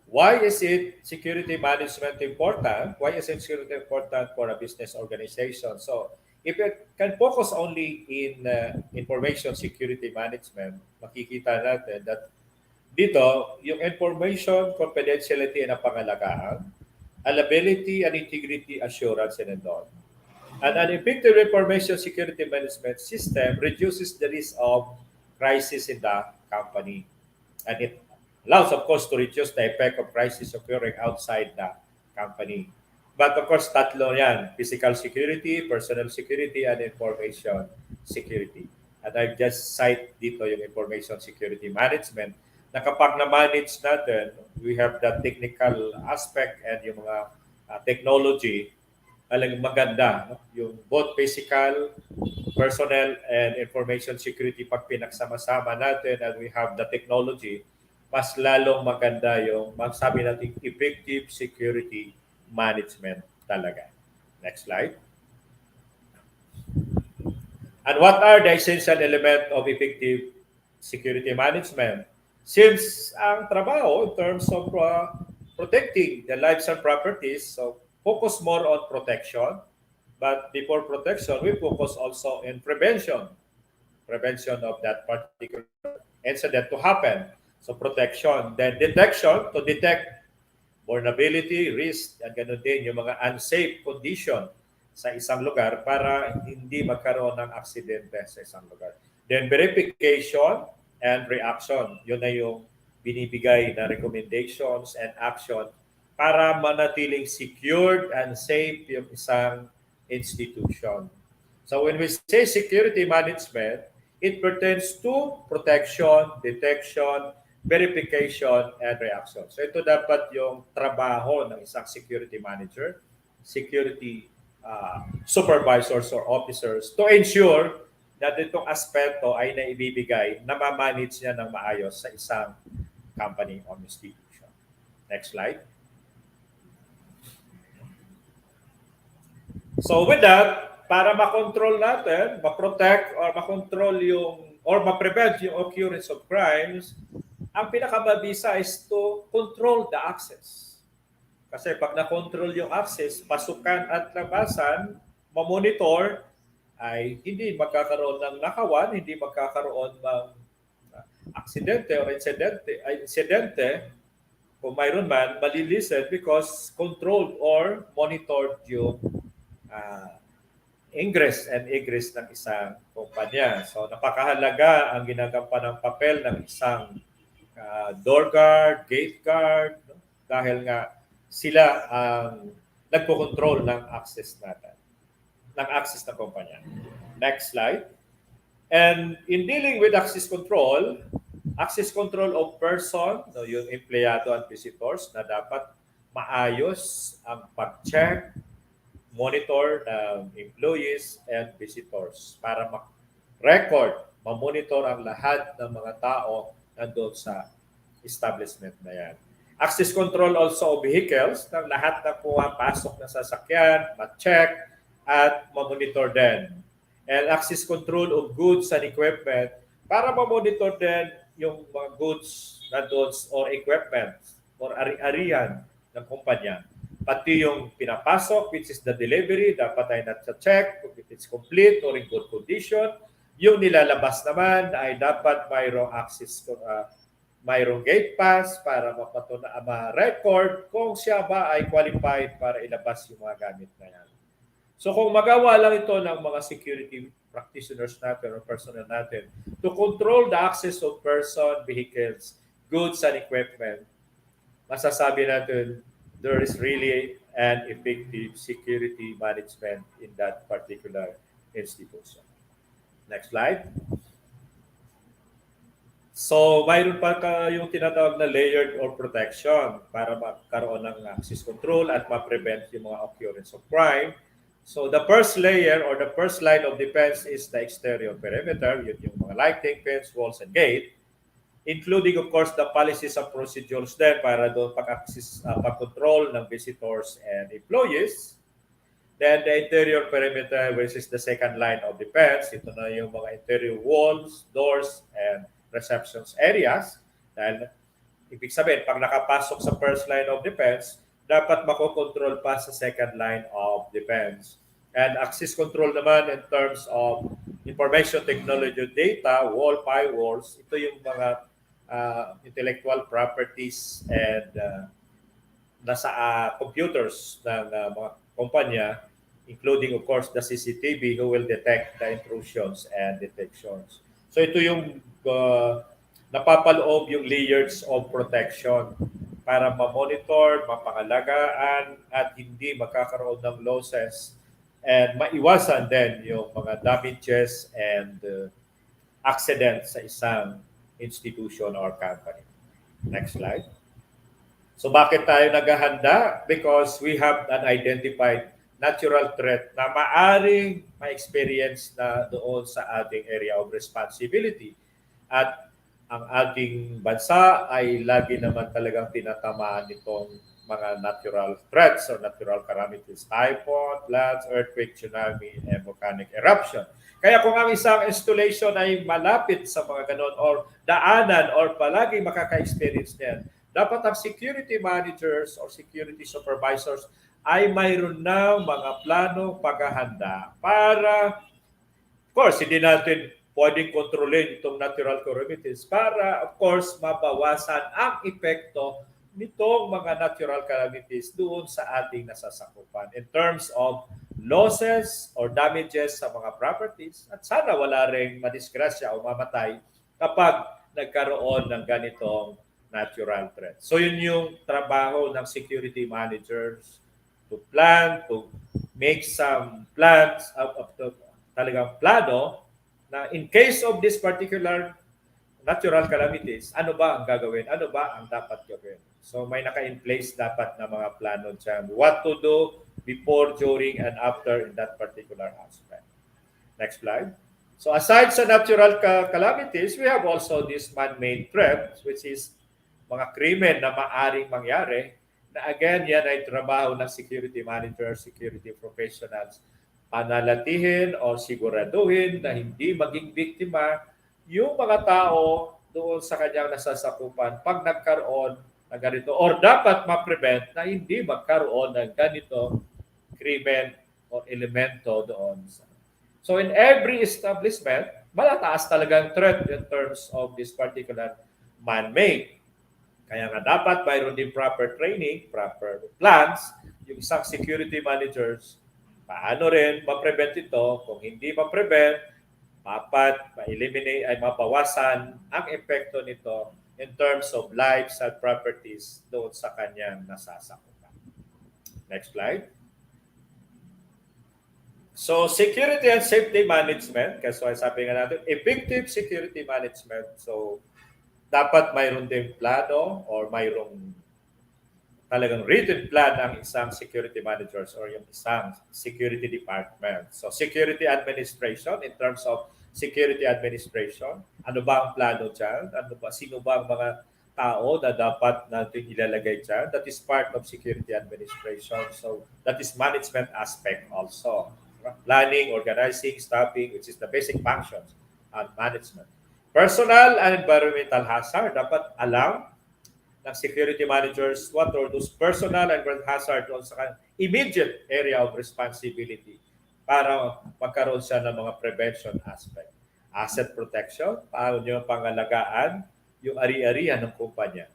Why is it security management important? Why is it security important for a business organization? So, if it can focus only in information security management, makikita natin that dito, yung information confidentiality na pangalagaan, availability and integrity assurance and all. And an effective information security management system reduces the risk of crisis in the company. And it allows, of course, to reduce the effect of crisis occurring outside the company. But of course, tatlo yan: physical security, personal security, and information security. And I've just cite dito yung information security management na kapag na-manage natin, we have the technical aspect and yung mga technology, alang maganda. No? Yung both physical, personnel, and information security, pag pinagsama-sama natin and we have the technology, mas lalong maganda yung magsabi natin effective security management talaga. Next slide. And what are the essential elements of effective security management? Since ang trabaho in terms of protecting the lives and properties, so focus more on protection. But before protection, we focus also in prevention. Prevention of that particular incident to happen. So protection. Then detection, to detect vulnerability, risk, at ganoon din yung mga unsafe condition sa isang lugar para hindi magkaroon ng aksidente sa isang lugar. Then verification and reaction. Yun na yung binibigay na recommendations and action para manatiling secured and safe yung isang institution. So when we say security management, it pertains to protection, detection, verification, and reaction. So ito dapat yung trabaho ng isang security manager, security supervisors or officers to ensure na itong aspeto ay naibibigay, na ma-manage niya ng maayos sa isang company or institution. Next slide. So with that, para makontrol natin, ma-protect or ma-control yung or ma-prevent yung occurrence of crimes, ang pinakamabisa is to control the access. Kasi pag na-control yung access, pasukan at labasan, ma-monitor, ay hindi magkakaroon ng nakawan, hindi magkakaroon ng aksidente or insidente, kung mayroon man, malilisen because controlled or monitored yung ingress and egress ng isang kumpanya. So napakahalaga ang ginagampanan ng papel ng isang door guard, gate guard, no? Dahil nga sila ang nagpo-control ng access natin, ng access ng kumpanya. Next slide. And in dealing with access control of person, no, yung empleyado at visitors na dapat maayos ang pag-check, monitor ng employees and visitors para ma-record, ma-monitor ang lahat ng mga tao nandun sa establishment na yan. Access control also of vehicles, ng lahat na pumapasok na sasakyan, ma-check at ma-monitor din. And access control of goods and equipment para ma-monitor din yung mga goods na doon or equipment or ari-arian ng kumpanya. Pati yung pinapasok, which is the delivery, dapat ay na-check kung it is complete or in good condition. Yung nilalabas naman ay dapat mayroong access, mayroong gate pass para ma-record kung siya ba ay qualified para ilabas yung mga gamit na yan. So kung magawa lang ito ng mga security practitioners natin or personnel natin to control the access of person, vehicles, goods, and equipment, masasabi natin there is really an effective security management in that particular institution. Next slide. So, mayroon pa yung tinatawag na layered or protection para magkaroon ng access control at ma-prevent yung mga occurrence of crime. So, the first layer or the first line of defense is the exterior perimeter, yun yung mga lighting, fence, walls, and gate, including, of course, the policies and procedures din para doon pag-access, pag-control ng visitors and employees. Then, the interior perimeter, which is the second line of defense. Ito na yung mga interior walls, doors, and receptions areas. Dahil ibig sabihin, pag nakapasok sa first line of defense, dapat makokontrol pa sa second line of defense. And access control naman in terms of information technology data, wall firewalls, ito yung mga intellectual properties and nasa computers ng mga kumpanya, including of course the CCTV who will detect the intrusions and detections. So ito yung napapaloob yung layers of protection para ma-monitor, mapangalagaan at hindi magkakaroon ng losses and maiwasan din yung mga damages and accidents sa isang institution or company. Next slide. So bakit tayo naghahanda? Because we have an identified natural threat na maaring ma-experience na doon sa ating area of responsibility. At ang ating bansa ay lagi naman talagang tinatamaan nitong mga natural threats or natural calamities, typhoon, floods, earthquake, tsunami, and volcanic eruption. Kaya kung ang isang installation ay malapit sa mga ganon or daanan or palagi makaka-experience niyan, dapat ang security managers or security supervisors ay mayroon ng mga plano paghahanda para, of course, hindi natin pwedeng kontrolin itong natural calamities para, of course, mabawasan ang epekto nitong mga natural calamities doon sa ating nasasakupan in terms of losses or damages sa mga properties at sana wala ring madisgrasya o mamatay kapag nagkaroon ng ganitong natural threat. So yun yung trabaho ng security managers to plan, to make some plans of the talagang plano na in case of this particular natural calamities, ano ba ang gagawin? Ano ba ang dapat gawin? So may naka-in place dapat na mga plano dyan. What to do before, during, and after in that particular aspect. Next slide. So aside sa natural calamities, we have also this man-made threats, which is mga krimen na maaring mangyari na again, yan ay trabaho ng security managers, security professionals, panalatihin o siguraduhin na hindi maging biktima yung mga tao doon sa kanyang nasasakupan pag nagkaroon ng ganito or dapat ma-prevent na hindi magkaroon ng ganito krimen o elemento doon. So in every establishment, malataas talagang threat in terms of this particular man-made. Kaya nga dapat mayroon din proper training, proper plans, yung isang security managers, paano rin ma-prevent ito. Kung hindi ma-prevent, dapat ma-eliminate ay mabawasan ang epekto nito in terms of lives and properties doon sa kanyang nasasakupan. Next slide. So security and safety management, kasi sabi nga natin, effective security management. So dapat mayroon din plano or mayroong talagang written plan ang isang security managers or yung isang security department. So security administration in terms of security administration, ano ba ang plano dyan? Ano ba, sino ba ang mga tao na dapat natin ilalagay dyan? That is part of security administration. So that is management aspect also. Planning, organizing, staffing, which is the basic functions and management. Personal and environmental hazard, dapat alam ng security managers what are those personal and environmental hazard on sa immediate area of responsibility para magkaroon siya ng mga prevention aspect. Asset protection, paano nyo pangalagaan yung ari-arian ng kumpanya.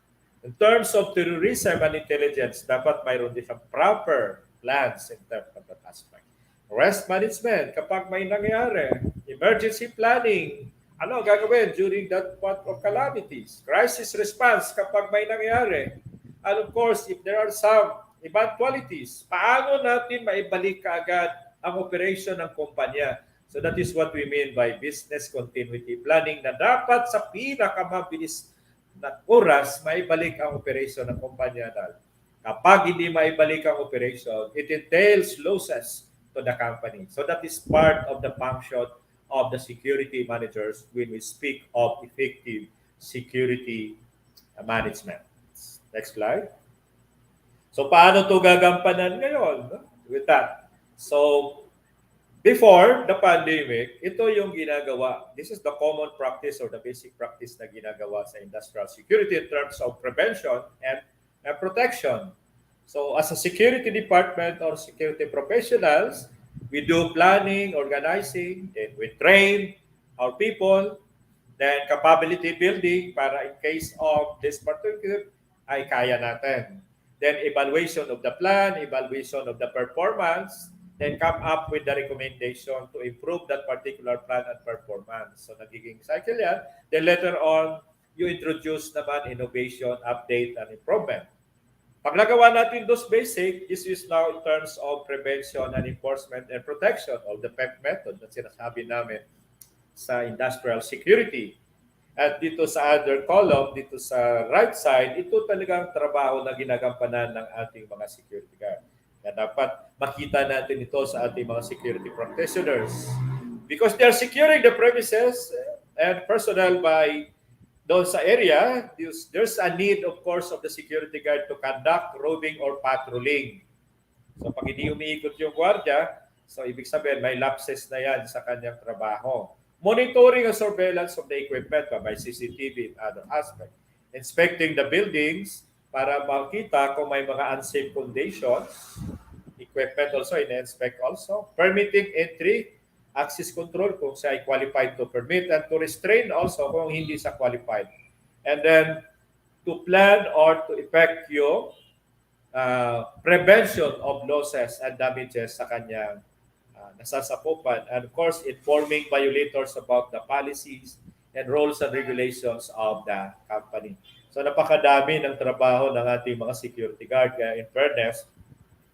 In terms of terrorism and intelligence, dapat mayroon din siyang proper plans in terms of that aspect. Risk management, kapag may nangyari, emergency planning, ano gagawin during that part of calamities? Crisis response kapag may nangyari. And of course, if there are some eventualities, paano natin maibalik kaagad ang operation ng kumpanya? So that is what we mean by business continuity planning na dapat sa pinakamabilis na oras maibalik ang operation ng kumpanya. Kapag hindi maibalik ang operation, it entails losses to the company. So that is part of the function of the security managers when we speak of effective security management. Next slide. So paano to gagampanan ngayon with that? So before the pandemic, ito yung ginagawa. This is the common practice or the basic practice na ginagawa sa industrial security in terms of prevention and protection. So as a security department or security professionals, We do planning, organizing, then we train our people, then capability building para in case of this particular ay kaya natin. Then evaluation of the plan, evaluation of the performance, then come up with the recommendation to improve that particular plan and performance. So nagiging cycle yan. Then later on, you introduce naman innovation, update, and improvement. Pag nagawa natin those basic, this is now in terms of prevention and enforcement and protection of the PEP method na sinasabi namin sa industrial security. At dito sa other column, dito sa right side, ito talagang trabaho na ginagampanan ng ating mga security guard. Kaya dapat makita natin ito sa ating mga security practitioners. Because they are securing the premises and personnel by doon sa area, there's a need, of course, of the security guard to conduct roving or patrolling. So pag hindi umiikot yung gwardiya, so ibig sabihin may lapses na yan sa kanyang trabaho. Monitoring and surveillance of the equipment by CCTV and other aspects. Inspecting the buildings para makita kung may mga unsafe conditions. Equipment also, in-inspect also. Permitting entry, access control kung siya ay qualified to permit, and to restrain also kung hindi siya qualified. And then to plan or to effect yung prevention of losses and damages sa kanyang nasasakupan. And of course, informing violators about the policies and rules and regulations of the company. So napakadami ng trabaho ng ating mga security guard. Kaya in fairness,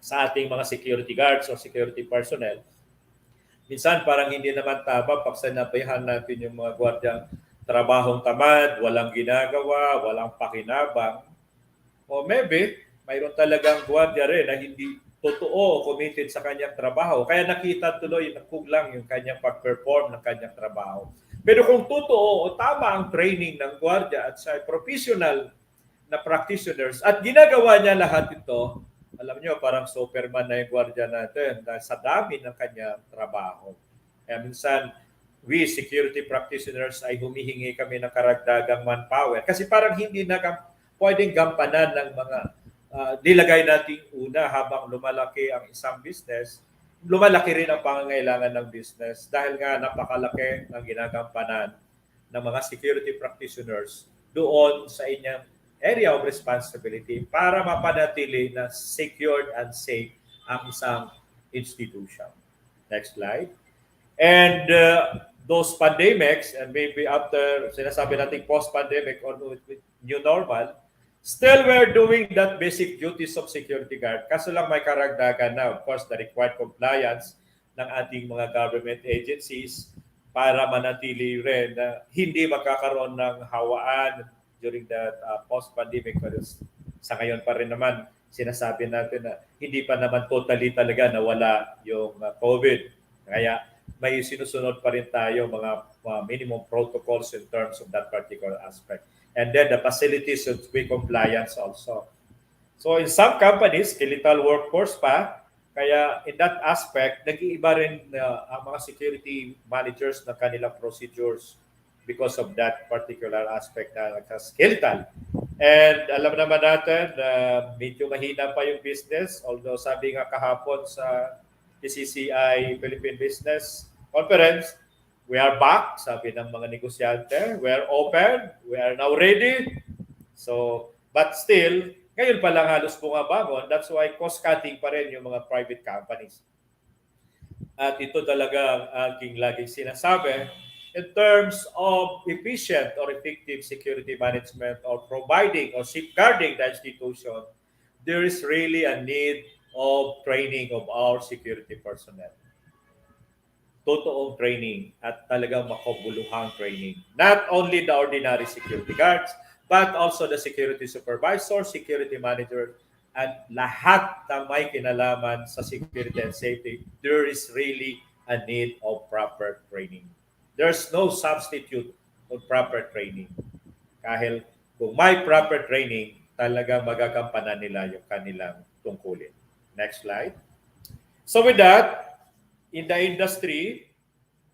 sa ating mga security guards o security personnel, minsan parang hindi naman tama pag sinabihan natin yung mga gwardyang trabahong tamad, walang ginagawa, walang pakinabang. O maybe, mayroon talagang gwardiya rin na hindi totoo committed sa kanyang trabaho. Kaya nakita tuloy, nagkuglang yung kanyang pag-perform ng kanyang trabaho. Pero kung totoo o tama ang training ng gwardiya at sa professional na practitioners at ginagawa niya lahat ito, alam nyo, parang Superman na yung gwardiya natin dahil sa dami ng kanyang trabaho. Kaya minsan, we security practitioners ay humihingi kami ng karagdagang manpower kasi parang hindi na pwedeng gampanan ng mga nilagay natin una habang lumalaki ang isang business, lumalaki rin ang pangangailangan ng business dahil nga napakalaki ng ginagampanan ng mga security practitioners doon sa inyong area of responsibility para mapanatili na secured and safe ang isang institution. Next slide. And those pandemics, and maybe after, sinasabi natin post-pandemic or with new normal, still we're doing that basic duties of security guard. Kaso lang may karagdagan na, of course, the required compliance ng ating mga government agencies para manatili rin na hindi magkakaroon ng hawaan during the post-pandemic. Sa ngayon pa rin naman, sinasabi natin na hindi pa naman totally talaga nawala yung COVID. Kaya may sinusunod pa rin tayo mga minimum protocols in terms of that particular aspect. And then the facilities should be compliance also. So in some companies, skeletal workforce pa, kaya in that aspect, nag-iiba rin ang mga security managers ng kanilang procedures because of that particular aspect na skeletal. And alam naman natin na medyo mahina pa yung business, although sabi nga kahapon sa PCCI Philippine Business Conference, we are back, sabi ng mga negosyante. We are open. We are now ready. So, but still, ngayon pa lang halos bumabangon. That's why cost-cutting pa rin yung mga private companies. At ito talaga ang aking laging sinasabi in terms of efficient or effective security management or providing or safeguarding the institution, there is really a need of training of our security personnel. Totoong training at talagang makabuluhang training. Not only the ordinary security guards, but also the security supervisor, security manager, at lahat ng may kinalaman sa security and safety, there is really a need of proper training. There's no substitute for proper training. Kahit kung may proper training, talagang magagampanan nila yung kanilang tungkulin. Next slide. So with that, in the industry,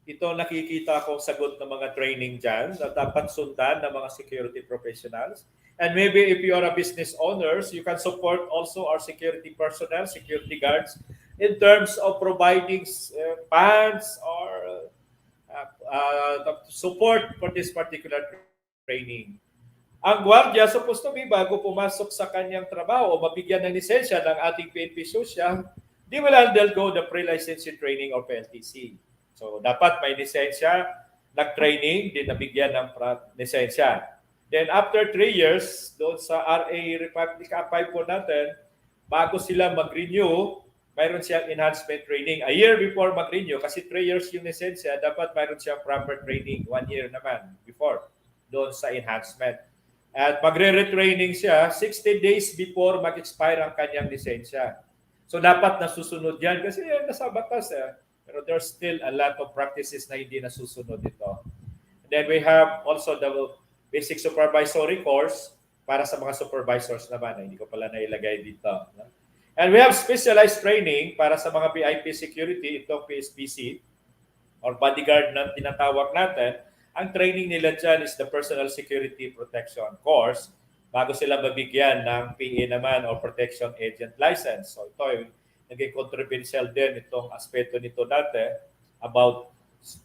ito nakikita kong sagot ng mga training dyan na dapat sundan ng mga security professionals. And maybe if you are a business owners, you can support also our security personnel, security guards, in terms of providing funds or support for this particular training. Ang gwardiya supposed to be bago pumasok sa kanyang trabaho o mabigyan ng lisensya ng ating PNP Social, they will undergo the pre-licensing training or PLTC. So dapat may lisensya, nag-training, din nabigyan ng lisensya. Then after 3 years, doon sa RA Republica 5 po natin, bago sila mag-renew, mayroon siyang enhancement training. A year before mag-renew, kasi 3 years yung lisensya, dapat mayroon siyang proper training, 1 year naman before, doon sa enhancement. At magre-retraining siya 60 days before mag-expire ang kanyang lisensya. So dapat nasusunod yan kasi nasa batas. Pero there's still a lot of practices na hindi nasusunod dito. And then we have also the basic supervisory course para sa mga supervisors naman. Hindi ko pala nailagay dito. And we have specialized training para sa mga VIP security, itong PSPC or bodyguard na tinatawag natin. Ang training nila dyan is the Personal Security Protection Course bago sila mabigyan ng PA naman or Protection Agent License. So ito ay naging controversial din itong aspeto nito dati about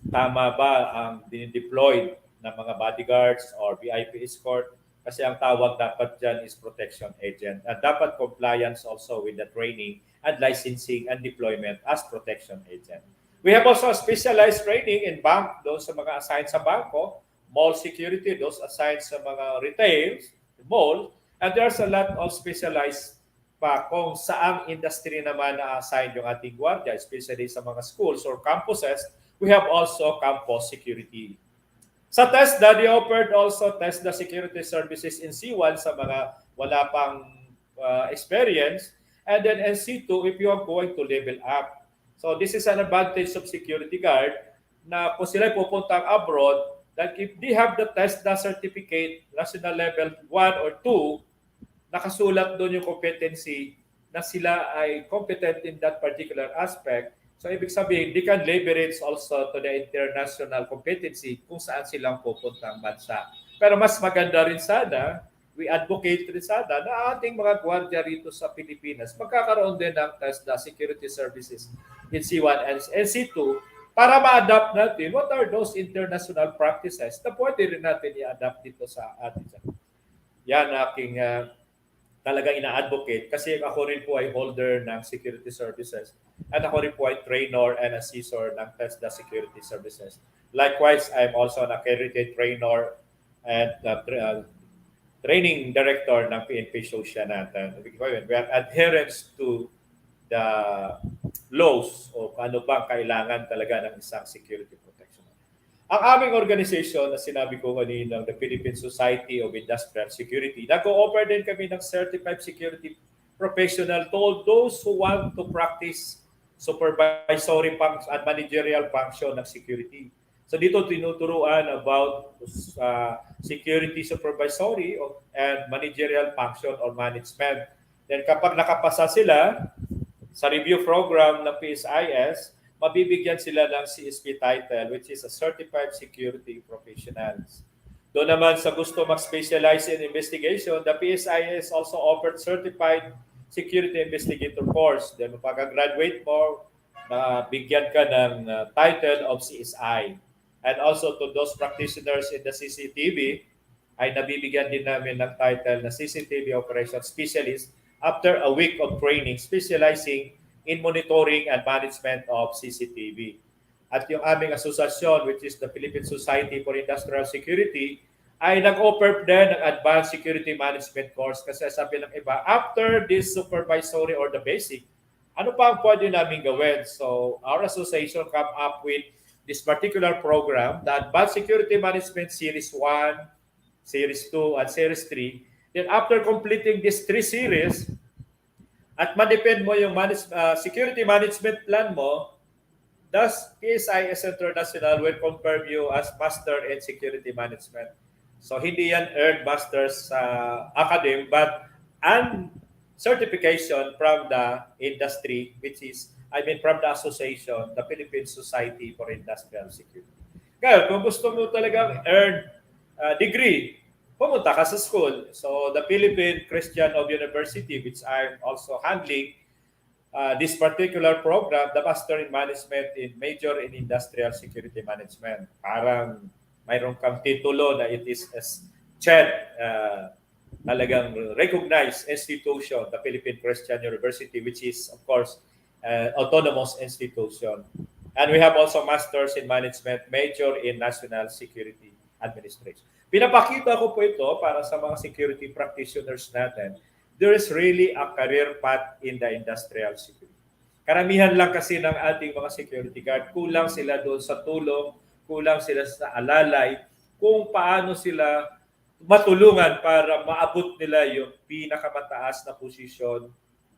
tama ba ang dinideployed ng mga bodyguards or VIP escort kasi ang tawag dapat dyan is Protection Agent. At dapat compliance also with the training and licensing and deployment as Protection Agent. We have also specialized training in bank, those sa mga assigned sa banko, mall security, those assigned sa mga retail, mall, and there's a lot of specialized pa kung saang industry naman na-assign yung ating gwardiya, especially sa mga schools or campuses. We have also campus security. Sa TESDA, they offered also TESDA security services in C1 sa mga wala pang experience, and then in C2 if you are going to level up. So this is an advantage of security guard na kung sila pupuntang abroad, that if they have the TESDA certificate, national level 1 or 2, nakasulat doon yung competency na sila ay competent in that particular aspect. So ibig sabihin, they can leverage also to the international competency kung saan silang pupuntang bansa. Pero mas maganda rin sana, we advocate rin sana na ating mga gwardiya rito sa Pilipinas magkakaroon din ng TESDA security services in C1 and C2 para ma-adapt natin what are those international practices na pwede rin natin i-adapt dito sa atin. Yan aking talaga ina-advocate kasi ako rin po ay holder ng security services at ako rin po ay trainer and assessor ng TESDA security services. Likewise, I'm also an accredited trainer and training director ng PNP Social natin. We have adherence to the laws o ano bang kailangan talaga ng isang security protection. Ang aming organization na sinabi ko kanina, the Philippine Society of Industrial Security, nag-o-offer din kami ng certified security professional to those who want to practice supervisory and managerial function ng security. So dito tinuturuan about security supervisory and managerial function or management. Then kapag nakapasa sila sa review program ng PSIS, mabibigyan sila ng CSP title which is a Certified Security Professionals. Doon naman sa gusto mag-specialize in investigation, the PSIS also offered Certified Security Investigator course. Then pagka-graduate mo, bigyan ka ng title of CSI. And also to those practitioners in the CCTV, ay nabibigyan din namin ng title na CCTV Operations Specialist after a week of training specializing in monitoring and management of CCTV. At yung aming asosasyon, which is the Philippine Society for Industrial Security, ay nag-offer din ng Advanced Security Management course kasi sabi ng iba, after this supervisory or the basic, ano pa ang pwede namin gawin? So our association come up with this particular program, the Advanced Security Management Series 1, Series 2, and Series 3. Then after completing these 3 series, at ma-depend mo yung security management plan mo, thus PSIS International will confirm you as Master in Security Management. So hindi yan earned Masters Academy, but an certification from the industry, which is, from the association, the Philippine Society for Industrial Security. Kaya kung gusto mo talagang earn degree, pumunta ka sa school. So the Philippine Christian of University, which I'm also handling, this particular program, the Master in Management in Major in Industrial Security Management. Parang mayroon kang titulo na it is as CHED, talagang recognized institution, the Philippine Christian University, which is, of course, autonomous institution. And we have also Masters in Management, Major in National Security Administration. Pinapakita ko po ito para sa mga security practitioners natin. There is really a career path in the industrial security. Karamihan lang kasi ng ating mga security guard, kulang sila doon sa tulong, kulang sila sa alalay, kung paano sila matulungan para maabot nila yung pinakamataas na posisyon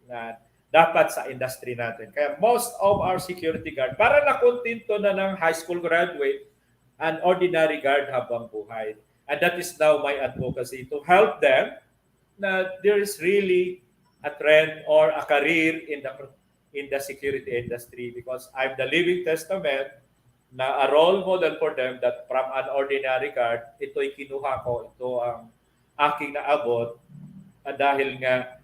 na dapat sa industry natin. Kaya most of our security guard, para nakontinto na ng high school graduate, an ordinary guard habang buhay. And that is now my advocacy to help them na there is really a trend or a career in the security industry, because I'm the living testament na a role model for them that from an ordinary guard, ito'y kinuha ko, ito ang aking naabot dahil nga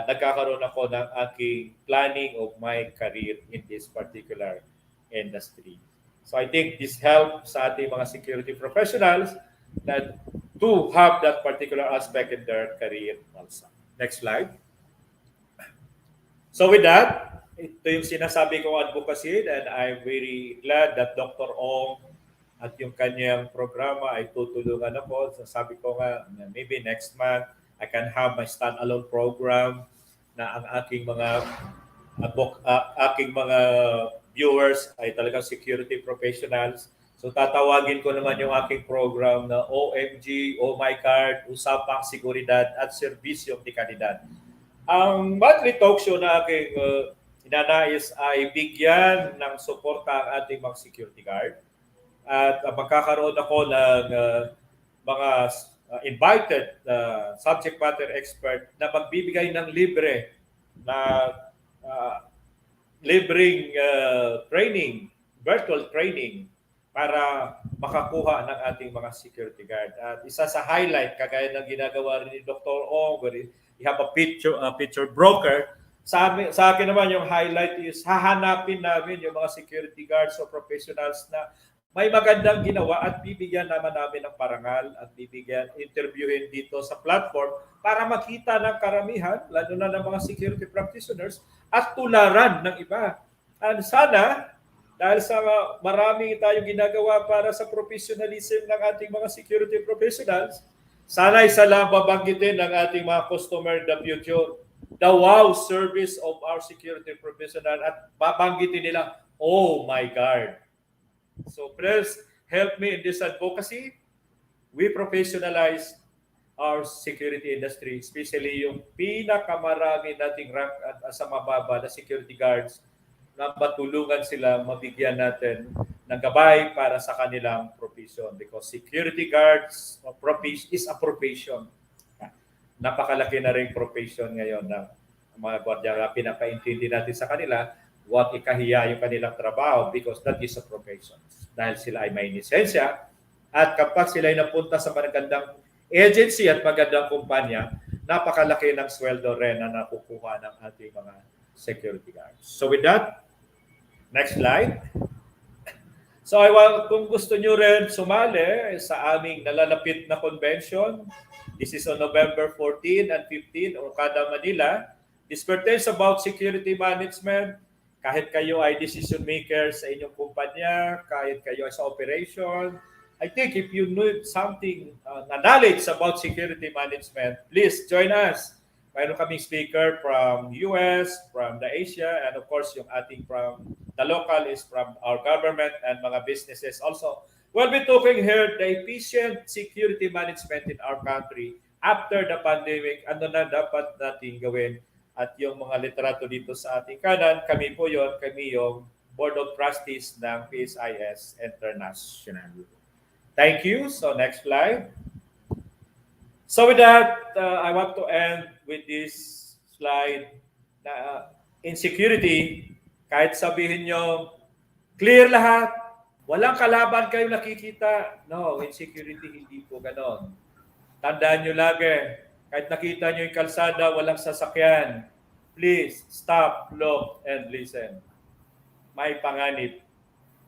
nagkakaroon ako ng aking planning of my career in this particular industry. So I think this helps sa ating mga security professionals that to have that particular aspect in their career also. Next slide. So with that, ito yung sinasabi kong advocacy, and I'm very glad that Dr. Ong at yung kanyang programa ay tutulungan ako. So sabi ko nga, maybe next month, I can have my standalone program na ang aking mga viewers ay talagang security professionals. So tatawagin ko naman yung aking program na OMG, Oh My Card, Usapang Seguridad at Serbisyong de Kalidad. Ang monthly talk show na aking inanais ay bigyan ng suporta ang ating mga security guard. At magkakaroon ako ng mga invited subject matter expert na magbibigay ng libreng training, virtual training, para makakuha ng ating mga security guard. At isa sa highlight, kagaya ng ginagawa rin ni Dr. Ong, where you have a picture broker. Sa akin naman, yung highlight is hahanapin namin yung mga security guards o professionals na may magandang ginawa at bibigyan naman namin ng parangal at interviewin dito sa platform para makita ng karamihan, lalo na ng mga security practitioners, at tularan ng iba. And sana, dahil sa marami tayong ginagawa para sa professionalism ng ating mga security professionals, sana isa lang babanggitin ng ating mga customer in the future, the wow service of our security professional, at babanggitin nila, oh my God. So please help me in this advocacy. We professionalize our security industry, especially yung pinakamarami nating rank at sa mababa na security guards, na matulungan sila, mabigyan natin ng gabay para sa kanilang profession, because security guards is a profession. Napakalaki na rin profession ngayon ng mga gwardiya. Pinapaintindi natin sa kanila, huwag ikahiya yung kanilang trabaho, because that is a profession. Dahil sila ay may lisensya, at kapag sila ay napunta sa magandang agency at magandang kumpanya, napakalaki ng sweldo rin na nakukuha ng ating mga security guards. So with that, next slide. So kung gusto nyo rin sumali sa aming nalalapit na convention, this is on November 14 and 15, Okada, Manila. This pertains about security management. Kahit kayo ay decision maker sa inyong kumpanya, kahit kayo ay sa operation, I think if you need something, knowledge about security management, please join us. Mayroon kaming speaker from US, from the Asia, and of course, yung ating from the local is from our government and mga businesses also. We'll be talking here the efficient security management in our country after the pandemic. Ano na dapat natin gawin? At yung mga literato dito sa ating kanan, kami po yon, kami yung Board of Trustees ng PSIS International. Thank you. So next slide. So with that, I want to end with this slide. Insecurity, kahit sabihin nyo, clear lahat, walang kalaban kayo nakikita. No, insecurity hindi po ganon. Tandaan nyo lagi, kahit nakita nyo yung kalsada, walang sasakyan. please stop, look, and listen. May panganib.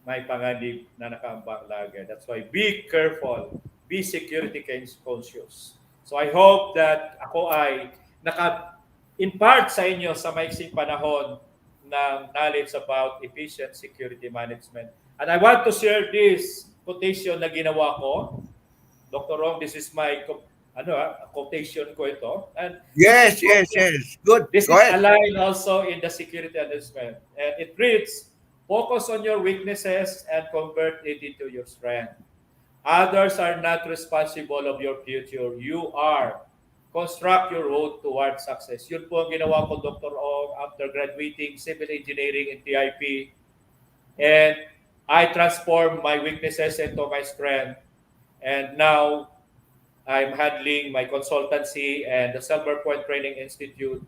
May panganib na nakaambang lagi. That's why be careful. Be security conscious. So I hope that ako ay naka-impart sa inyo sa maiksing panahon ng knowledge about efficient security management. And I want to share this quotation na ginawa ko. Dr. Rong, this is my quotation ko ito. And Yes. Good. this Go is ahead. aligned also in the security management. And it reads, focus on your weaknesses and convert it into your strength. Others are not responsible of your future. You are. Construct your road towards success. Yun po ang ginawa ko, Dr. Ong, after graduating civil engineering in TIP. And I transformed my weaknesses into my strength. And now, I'm handling my consultancy and the Silverpoint Training Institute,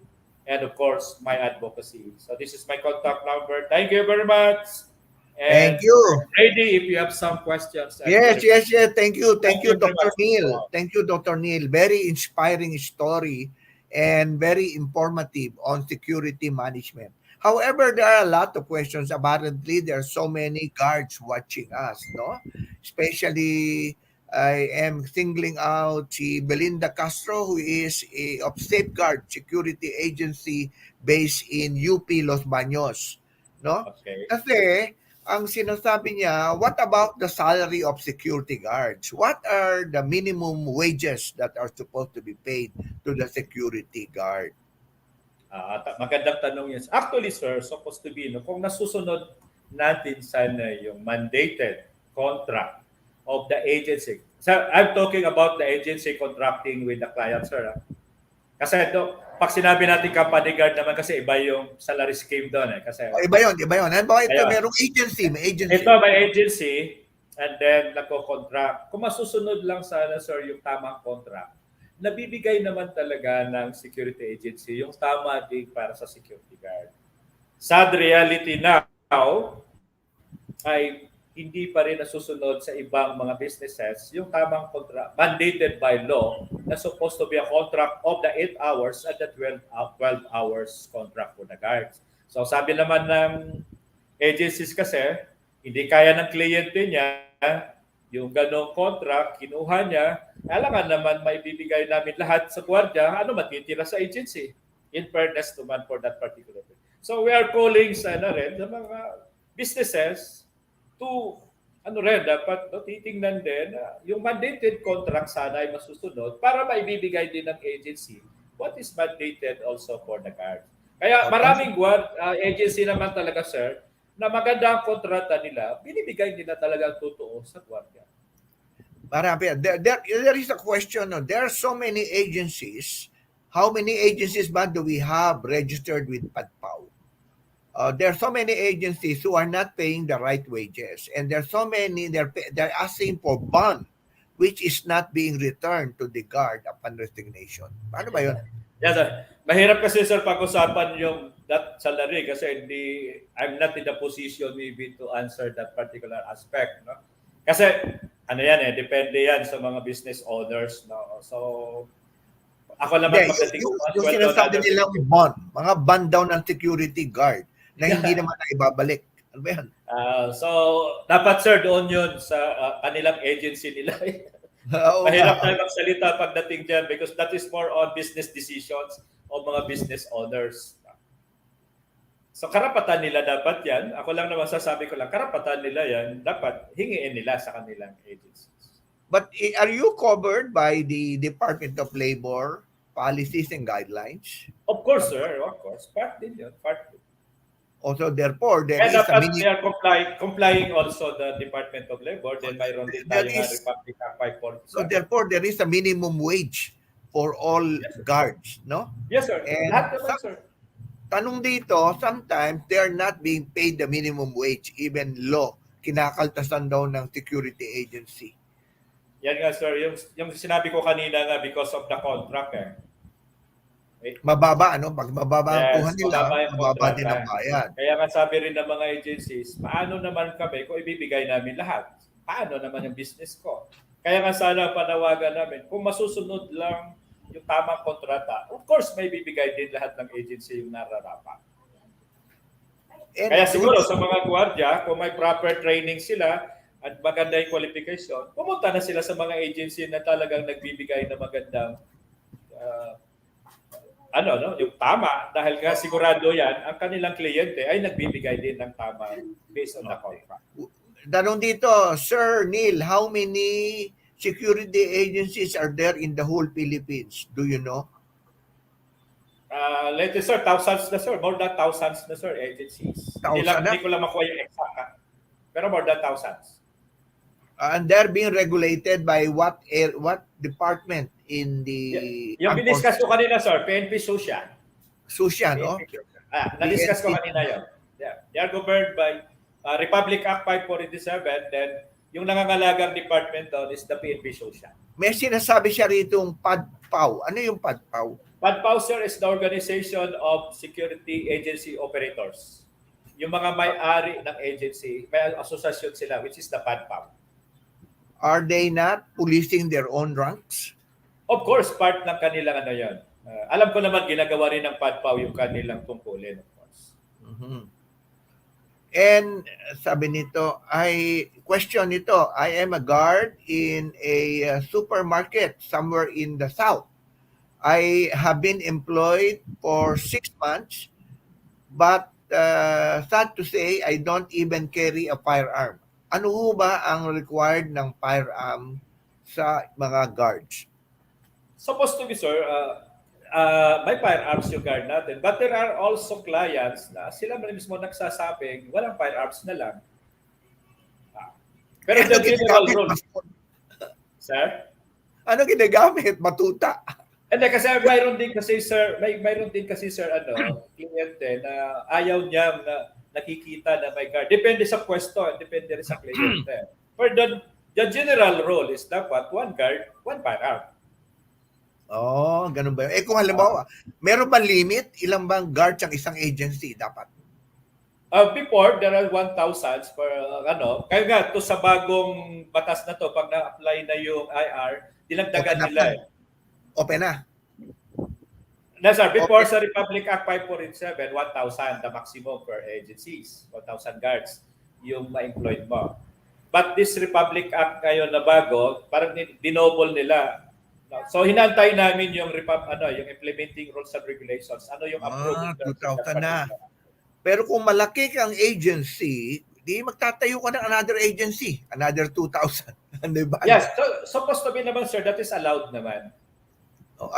and of course, my advocacy. So this is my contact number. Thank you very much. And Thank you. ready if you have some questions. Yes. Thank you, Thank you very Dr. much. Neal. Thank you, Dr. Neal. Very inspiring story and very informative on security management. However, there are a lot of questions. Apparently, there are so many guards watching us, no? Especially, I am singling out si Belinda Castro, who is of Safeguard Security Agency based in UP Los Baños, no? Okay. Kasi ang sinasabi niya, what about the salary of security guards? What are the minimum wages that are supposed to be paid to the security guard? Magandang tanong yan. Actually, sir, supposed to be, kung nasusunod natin sana yung mandated contract of the agency. So, I'm talking about the agency contracting with the client, sir. Kasi pag sinabi natin company guard naman kasi iba yung salary scheme doon. Kasi, Iba yun. Ano ba ito? Ayun. Merong agency, may agency. ito may agency and then nagko-contract. Kung masusunod lang sana, sir, yung tamang contract, nabibigay naman talaga ng security agency yung tama din para sa security guard. Sad reality now ay hindi pa rin nasusunod sa ibang mga businesses yung tamang contract mandated by law na supposed to be a contract of the 8 hours at the 12 hours contract for the guards. So sabi naman ng agencies kasi, hindi kaya ng kliyente niya yung ganong contract, kinuha niya, kailangan naman maibibigay namin lahat sa gwardiya, ano matitira sa agency in fairness naman for that particular thing. So we are calling sa mga businesses to dapat titingnan din yung mandated contract sana ay masusunod para maibibigay din ng agency what is mandated also for the guard. Kaya maraming agency naman talaga, sir, na maganda ang kontrata nila, binibigay nila talaga totoo sa gwardiya. Marami. There is a question. No? There are so many agencies. How many agencies ba do we have registered with PADPAW? There are so many agencies who are not paying the right wages. And there are so many, they're asking for bond, which is not being returned to the guard upon resignation. Paano ba yun? Yes, sir. Mahirap kasi, sir, pag-usapan yung that salary kasi I'm not in the position maybe to answer that particular aspect. No? Kasi depende yan sa mga business owners. No? So, ako naman pagdating yung sinasabi nilang bond, mga bond daw ng security guard na hindi naman na ibabalik. Ano ba yan? So, dapat, sir, doon yun sa kanilang agency nila. Mahirap tayo magsalita pagdating dyan because that is more on business decisions of mga business owners. So karapatan nila dapat yan. Ako lang naman sasabi ko lang, karapatan nila yan, dapat hingiin nila sa kanilang agencies. But are you covered by the Department of Labor policies and guidelines? Of course, sir. Of course. Part din yun. Part din. Also, therefore, there And is a dapat they are complying also the Department of Labor. Then mayroon din tayo nga Republic Act 547. So therefore, there is a minimum wage for all guards, no? Yes, sir. And Lahat naman, sir. Tanong dito, sometimes they are not being paid the minimum wage, even law, kinakaltasan daw ng security agency. Yan nga, sir. Yung sinabi ko kanina nga because of the contract Mababa, ano? Pag mababa ang kuha nila, mababa din ang bayad. Kaya nga sabi rin ng mga agencies, paano naman kami kung ibibigay namin lahat? Paano naman yung business ko? Kaya nga sana panawagan namin, kung masusunod lang yung tamang kontrata, of course, may bibigay din lahat ng agency yung nararapat. And Kaya siguro sa mga gwardiya, kung may proper training sila at maganda yung qualification, pumunta na sila sa mga agency na talagang nagbibigay ng magandang yung tama, dahil nga sigurado yan, ang kanilang kliyente ay nagbibigay din ng tama based on the contract. Tanong dito, Sir Neal, how many security agencies are there in the whole Philippines? Do you know? Lately, sir, thousands na, sir. More than thousands na, sir, agencies. Hindi ko lang makuha yung exact. Pero more than thousands. And they're being regulated by what department in the... Yung biniscuss ko kanina, sir, PNP Susya. Susya, no? Na-discuss ko kanina yun. Yeah. They are governed by Republic Act 5487, then yung nangangalagang department doon is the PNP Susya. May sinasabi siya ritong PADPAW. Ano yung PADPAW? PADPAW, sir, is the Organization of Security Agency Operators. Yung mga may-ari ng agency, may asosasyon sila, which is the PADPAW. Are they not policing their own ranks? Of course, part ng kanilang yan. Alam ko naman, ginagawa rin ng PADPAW yung kanilang tungkulin, of course. Mm-hmm. And sabi nito, question nito, I am a guard in a supermarket somewhere in the south. I have been employed for 6 months, but sad to say, I don't even carry a firearm. Ano ho ba ang required ng firearm sa mga guards? Supposed to be, sir, may firearms yung guard natin. But there are also clients na sila mismo nagsasabing walang firearms na lang. Pero the general rule, sir? Ano ginagamit? Matuta? Hindi, kasi mayroon din kasi, sir, kliyente na ayaw niya na nakikita na may guard. Depende sa pwesto, depende rin sa kliyente. For the general rule is dapat one guard, one firearm. Oh, ganun ba yun? Kung halimbawa, meron ba limit? Ilang bang guards ang isang agency dapat? Before, there are 1,000 per Kaya nga, to sa bagong batas na to, pag na-apply na yung IR, dinagdagan nila. Open na. Sir, before sa Republic Act 5487, 1,000 the maximum per agencies, 1,000 guards yung ma-employed mo. But this Republic Act ngayon na bago, parang dinoble nila. So hinantay namin yung yung implementing rules and regulations. Ano yung approved 2,000 na. Pero kung malaki kang agency, di magtatayo ka ng another agency, another 2,000. Diba? Yes, so supposed to be naman, sir, that is allowed naman.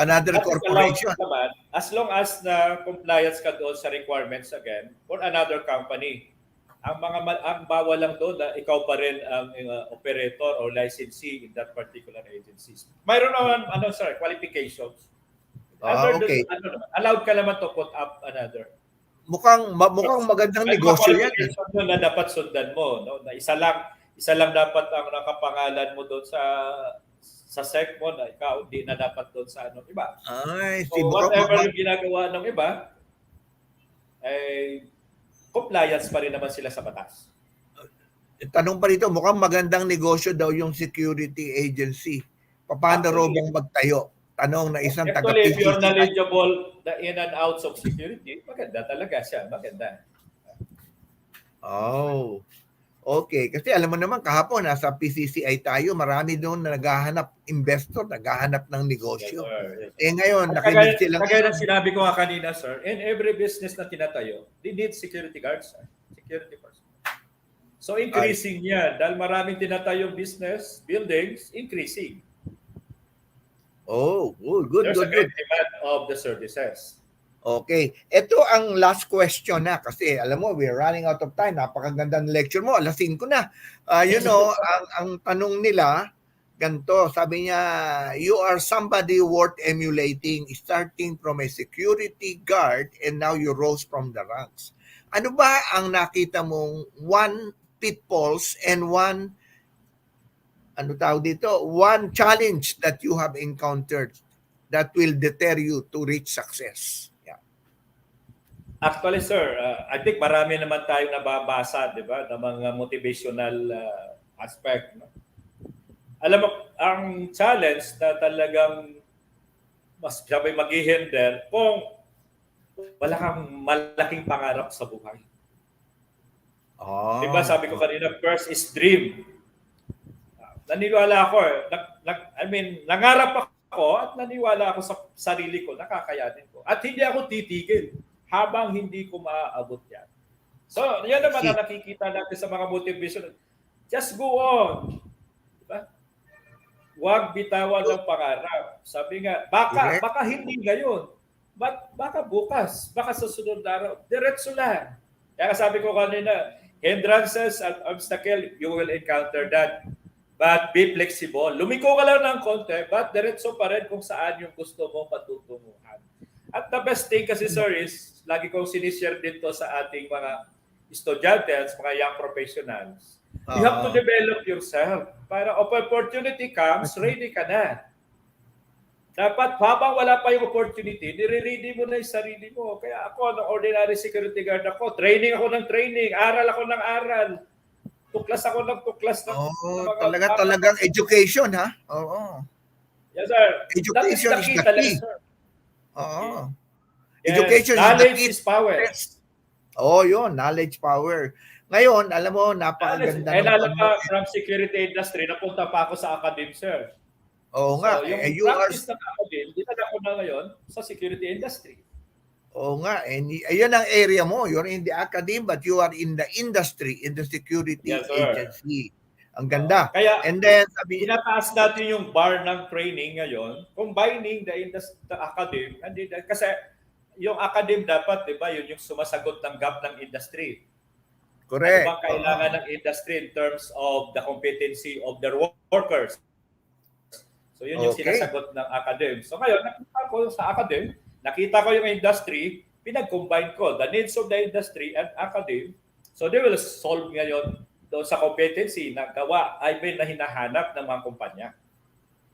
Another corporation. Naman, as long as na compliance ka doon sa requirements again for another company. Ang bawal lang doon na ikaw pa rin ang operator or licensee in that particular agency. Mayroon naman sir, qualifications. Okay. Allowed ka naman to put up another. Mukhang magandang negosyo yan. Na dapat sundan mo, no? Na isa lang dapat ang nakapangalan mo doon sa sec mo na ikaw hindi na dapat doon sa iba. So whatever yung ginagawa ng iba, compliance pa rin naman sila sa batas. Tanong pa rito, mukhang magandang negosyo daw yung security agency. Paano raw bang magtayo? Tanong na isang taga-PCC. If you're knowledgeable the in and outs of security, maganda talaga siya. Maganda. Oh. Okay, kasi alam mo naman kahapon nasa PCCI tayo, marami doon na naghahanap investor, naghahanap ng negosyo. Yes. Ngayon, nakinig silang... Kagaya ng sinabi ko nga kanina, sir, in every business na tinatayo, they need security guards, security person. So increasing yan, dahil maraming tinatayong business, buildings, increasing. Oh, good. There's a great demand of the services. Okay. Ito ang last question na kasi alam mo, we're running out of time. Napakagandang lecture mo. Alas 5 na. Ang tanong nila, ganito, sabi niya, you are somebody worth emulating starting from a security guard and now you rose from the ranks. Ano ba ang nakita mong one pitfalls and one challenge that you have encountered that will deter you to reach success? Actually, sir, I think marami naman tayong nababasa, di ba, ng mga motivational aspect. No? Alam mo, ang challenge na talagang mas siya may mag-hinder kung wala kang malaking pangarap sa buhay. Diba Oh, sabi ko kanina, first is dream. Naniniwala ako nangarap ako at naniwala ako sa sarili ko, nakakayanin ko. At hindi ako titigil habang hindi ko maaabot yan. So, yan naman ang nakikita natin sa mga motivation. Just go on. Diba? Huwag bitawan ng pangarap. Sabi nga, baka hindi ngayon. Baka bukas. Baka sa sunod na araw. Diretso lang. Kaya sabi ko kanina, hindrances and obstacle, you will encounter that. But be flexible. Lumiko ka lang ng konti, but diretso pa rin kung saan yung gusto mo patutunguhan. At the best thing kasi, sir, is lagi kong sinishare dito sa ating mga estudyante, mga young professionals. You have to develop yourself. Para opportunity comes, ready ka na. Dapat habang wala pa yung opportunity, nire-ready mo na yung sarili mo. Kaya ako, ng ordinary security guard ako, training ako ng training, aral ako ng aral. Tuklas ako ng tuklas. Talagang education, ha? Oo. Yes, sir. Education is the key. Talaga, sir. Oo. Yes. Education Knowledge is the key. is power. Yun. Knowledge power. Ngayon, alam mo, napakaganda. Alam mo, from security industry, napunta pa ako sa academe, sir. Oo nga. Yung practice ng academe, dinala ko na ngayon sa security industry. Oo nga. Ayun ang area mo. You're in the academe, but you are in the industry, in the security agency. Ang ganda. Kaya, and then, pinataas natin yung bar ng training ngayon, combining the academe, kasi yung academe dapat, di ba, yun yung sumasagot ng gap ng industry. Correct. Ano bang kailangan ng industry in terms of the competency of their workers? So yun yung sinasagot ng academe. So ngayon, nakita ko sa academe, nakita ko yung industry, pinag-combine ko the needs of the industry and academe. So they will solve ngayon doon sa competency na na hinahanap ng mga kumpanya.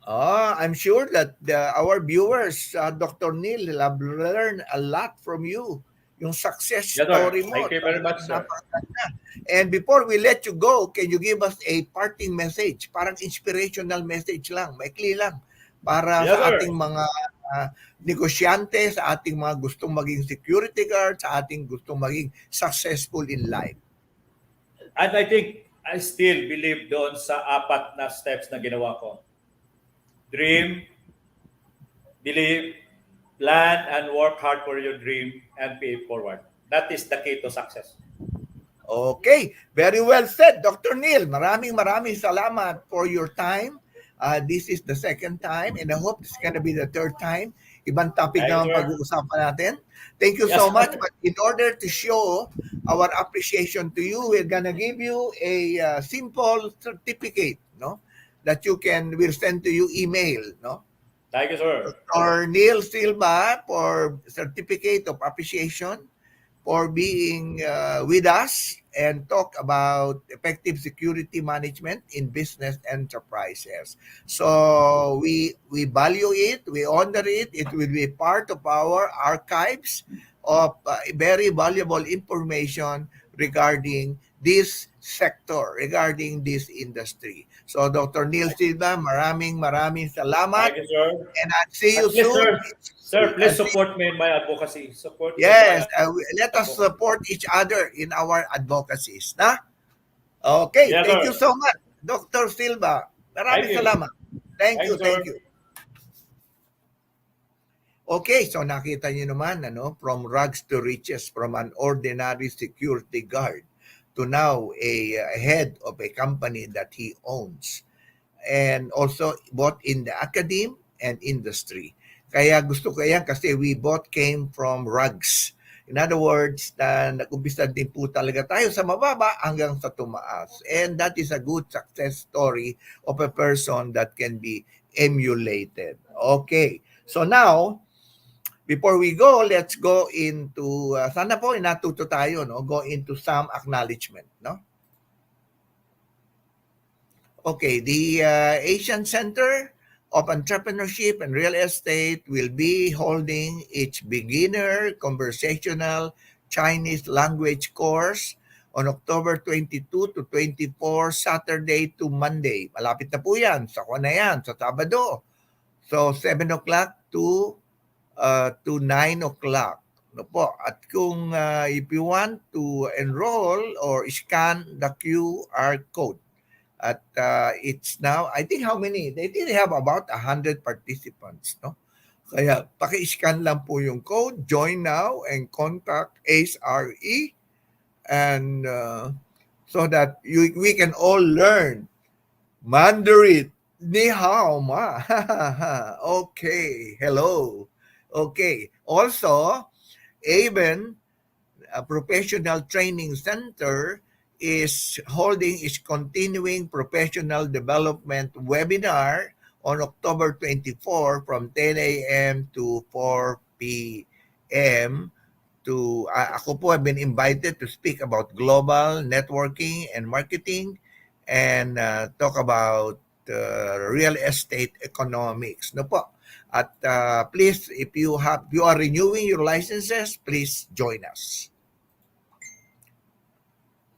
I'm sure that our viewers, Dr. Neal, have learned a lot from you. Yung success story mo. Thank you very much, sir. And before we let you go, can you give us a parting message? Parang inspirational message lang, maikli lang. Para sa ating mga negosyante, sa ating mga gustong maging security guard, sa ating gustong maging successful in life. And I think I still believe doon sa 4 na steps na ginawa ko. Dream, believe, plan and work hard for your dream and pay it forward. That is the key to success. Okay, very well said, Dr. Neal. Maraming salamat for your time. This is the second time and I hope it's gonna be the third time. Ibang topic naman pag-uusapan natin. Thank you so much. But in order to show our appreciation to you, we're gonna give you a simple certificate, no? That we'll send to you email, no? Thank you, sir. Dr. Neal Silva for certificate of appreciation for being with us and talk about effective security management in business enterprises. So we value it, we honor it. It will be part of our archives of very valuable information regarding this sector, regarding this industry. So Dr. Neal Silva, maraming salamat. Thank you, sir. And I'll see you soon. Sir, please support me in my advocacy. Yes, let us support each other in our advocacies. Na? Okay, yes, thank sir. you so much, Dr. Silva. Maraming salamat. Thank you. Okay, so nakita niyo naman, from rags to riches, from an ordinary security guard to now a head of a company that he owns. And also both in the academe and industry. Kaya gusto ko yan kasi we both came from rugs. In other words, nag-umpisa din po talaga tayo sa mababa hanggang sa tumaas. And that is a good success story of a person that can be emulated. Okay. So now, before we go, let's go into, sana po natuto tayo, no? Go into some acknowledgement, no? Okay, the Asian Center of Entrepreneurship and Real Estate will be holding its beginner conversational Chinese language course on October 22 to 24, Saturday to Monday. Malapit na po yan. Sa Sabado. So 7 o'clock to 9 o'clock. No po. At kung if you want to enroll or scan the QR code, at it's now, I think how many? They did have about 100 participants, no? Kaya paki-scan lang po yung code, join now and contact ASRE, and so that we can all learn Mandarin. Ni hao ma. Okay, hello. Okay. Also, even a professional training center is holding its continuing professional development webinar on October 24 from 10 a.m. to 4 p.m. Ako po have been invited to speak about global networking and marketing, and talk about real estate economics. No po. At please, if you are renewing your licenses, please join us.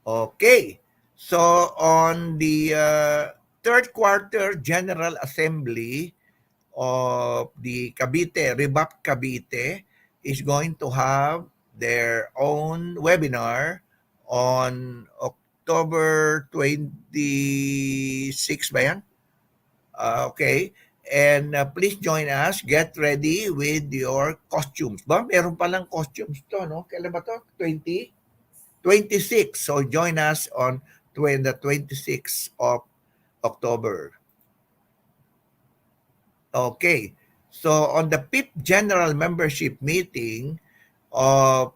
Okay. So on the third quarter General Assembly of the Rebap Cavite is going to have their own webinar on October 26 ba yan? Okay. And please join us. Get ready with your costumes. Ba? Meron palang costumes to, no? Kailan ba to? 26. So join us on the 26th of October. Okay. So on the 5th General Membership Meeting of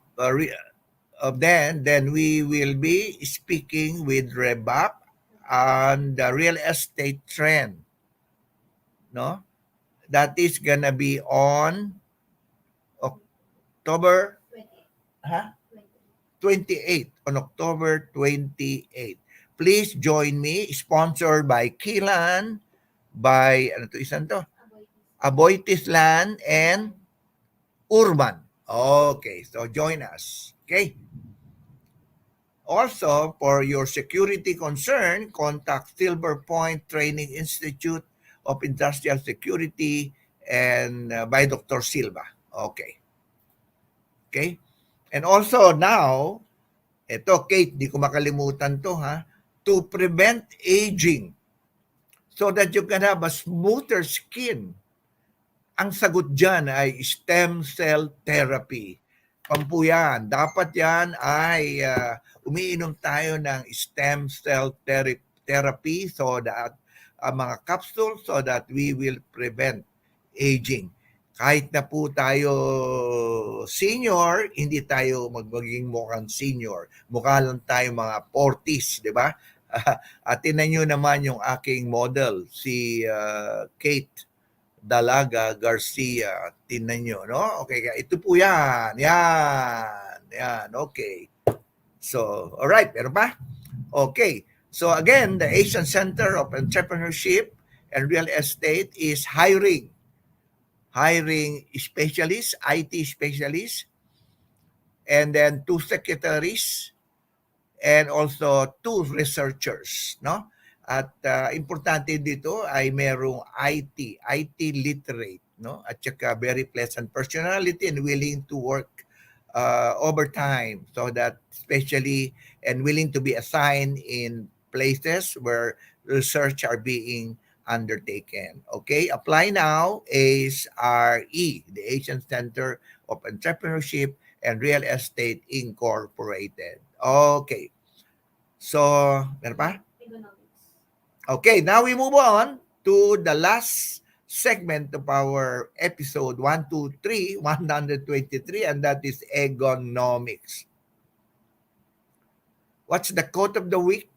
then we will be speaking with Rebap on the real estate trend. No? That is gonna be on October 28. On October 28. Please join me. Sponsored by Kilan, by Aboitislan and Urban. Okay, so join us. Okay. Also, for your security concern, contact Silverpoint Training Institute of Industrial Security and by Dr. Silva. Okay. Okay. And also now, ito Kate, di ko makalimutan to ha, to prevent aging so that you can have a smoother skin. Ang sagot dyan ay stem cell therapy. Pampuyan, dapat yan ay umiinom tayo ng stem cell therapy so that mga capsules so that we will prevent aging. Kahit na po tayo senior, hindi tayo magiging mukhang senior. Mukha lang tayo mga 40s, di ba? At tinan nyo naman yung aking model, si Kate Dalaga Garcia. Tinan nyo, no? Okay, ito po yan. Yan, okay. So, alright, meron pa? Okay. So again, the Asian Center of Entrepreneurship and Real Estate is hiring specialists, IT specialists, and then 2 secretaries, and also 2 researchers, no? At importante dito ay merong IT literate, no? At saka very pleasant personality and willing to work overtime, so that especially and willing to be assigned in places where research are being undertaken. Okay, apply now. ASRE, the Asian Center of Entrepreneurship and Real Estate Incorporated. Okay. So, meron pa? Okay, now we move on to the last segment of our episode 123, and that is economics. What's the quote of the week?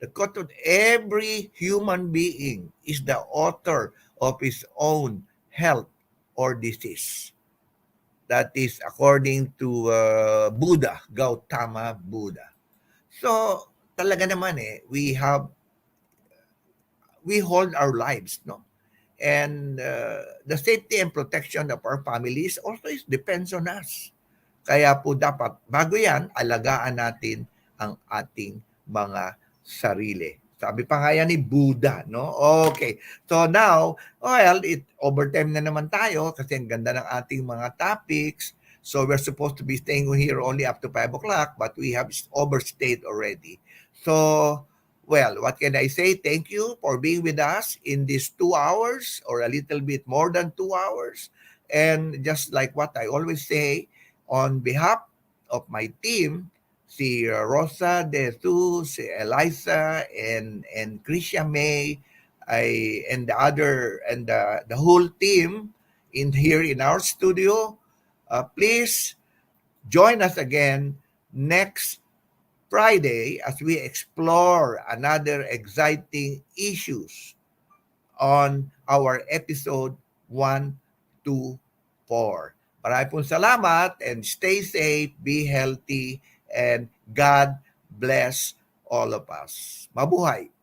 The quote of every human being is the author of his own health or disease. That is according to Buddha, Gautama Buddha. So, talaga naman we hold our lives, no? And the safety and protection of our families also depends on us. Kaya po dapat, bago yan, alagaan natin ang ating mga sarili. Sabi pa nga yan ni Buddha, no? Okay. So now, well, overtime na naman tayo kasi ang ganda ng ating mga topics. So we're supposed to be staying here only up to 5 o'clock, but we have overstayed already. So, well, what can I say? Thank you for being with us in these 2 hours or a little bit more than 2 hours. And just like what I always say, on behalf of my team, si Rosa De Jesus, si Eliza, and Krisha May, and the other, and the whole team in here in our studio, please join us again next Friday as we explore another exciting issues on our episode 1 to 4. Maraming pong salamat and stay safe, be healthy, and God bless all of us. Mabuhay!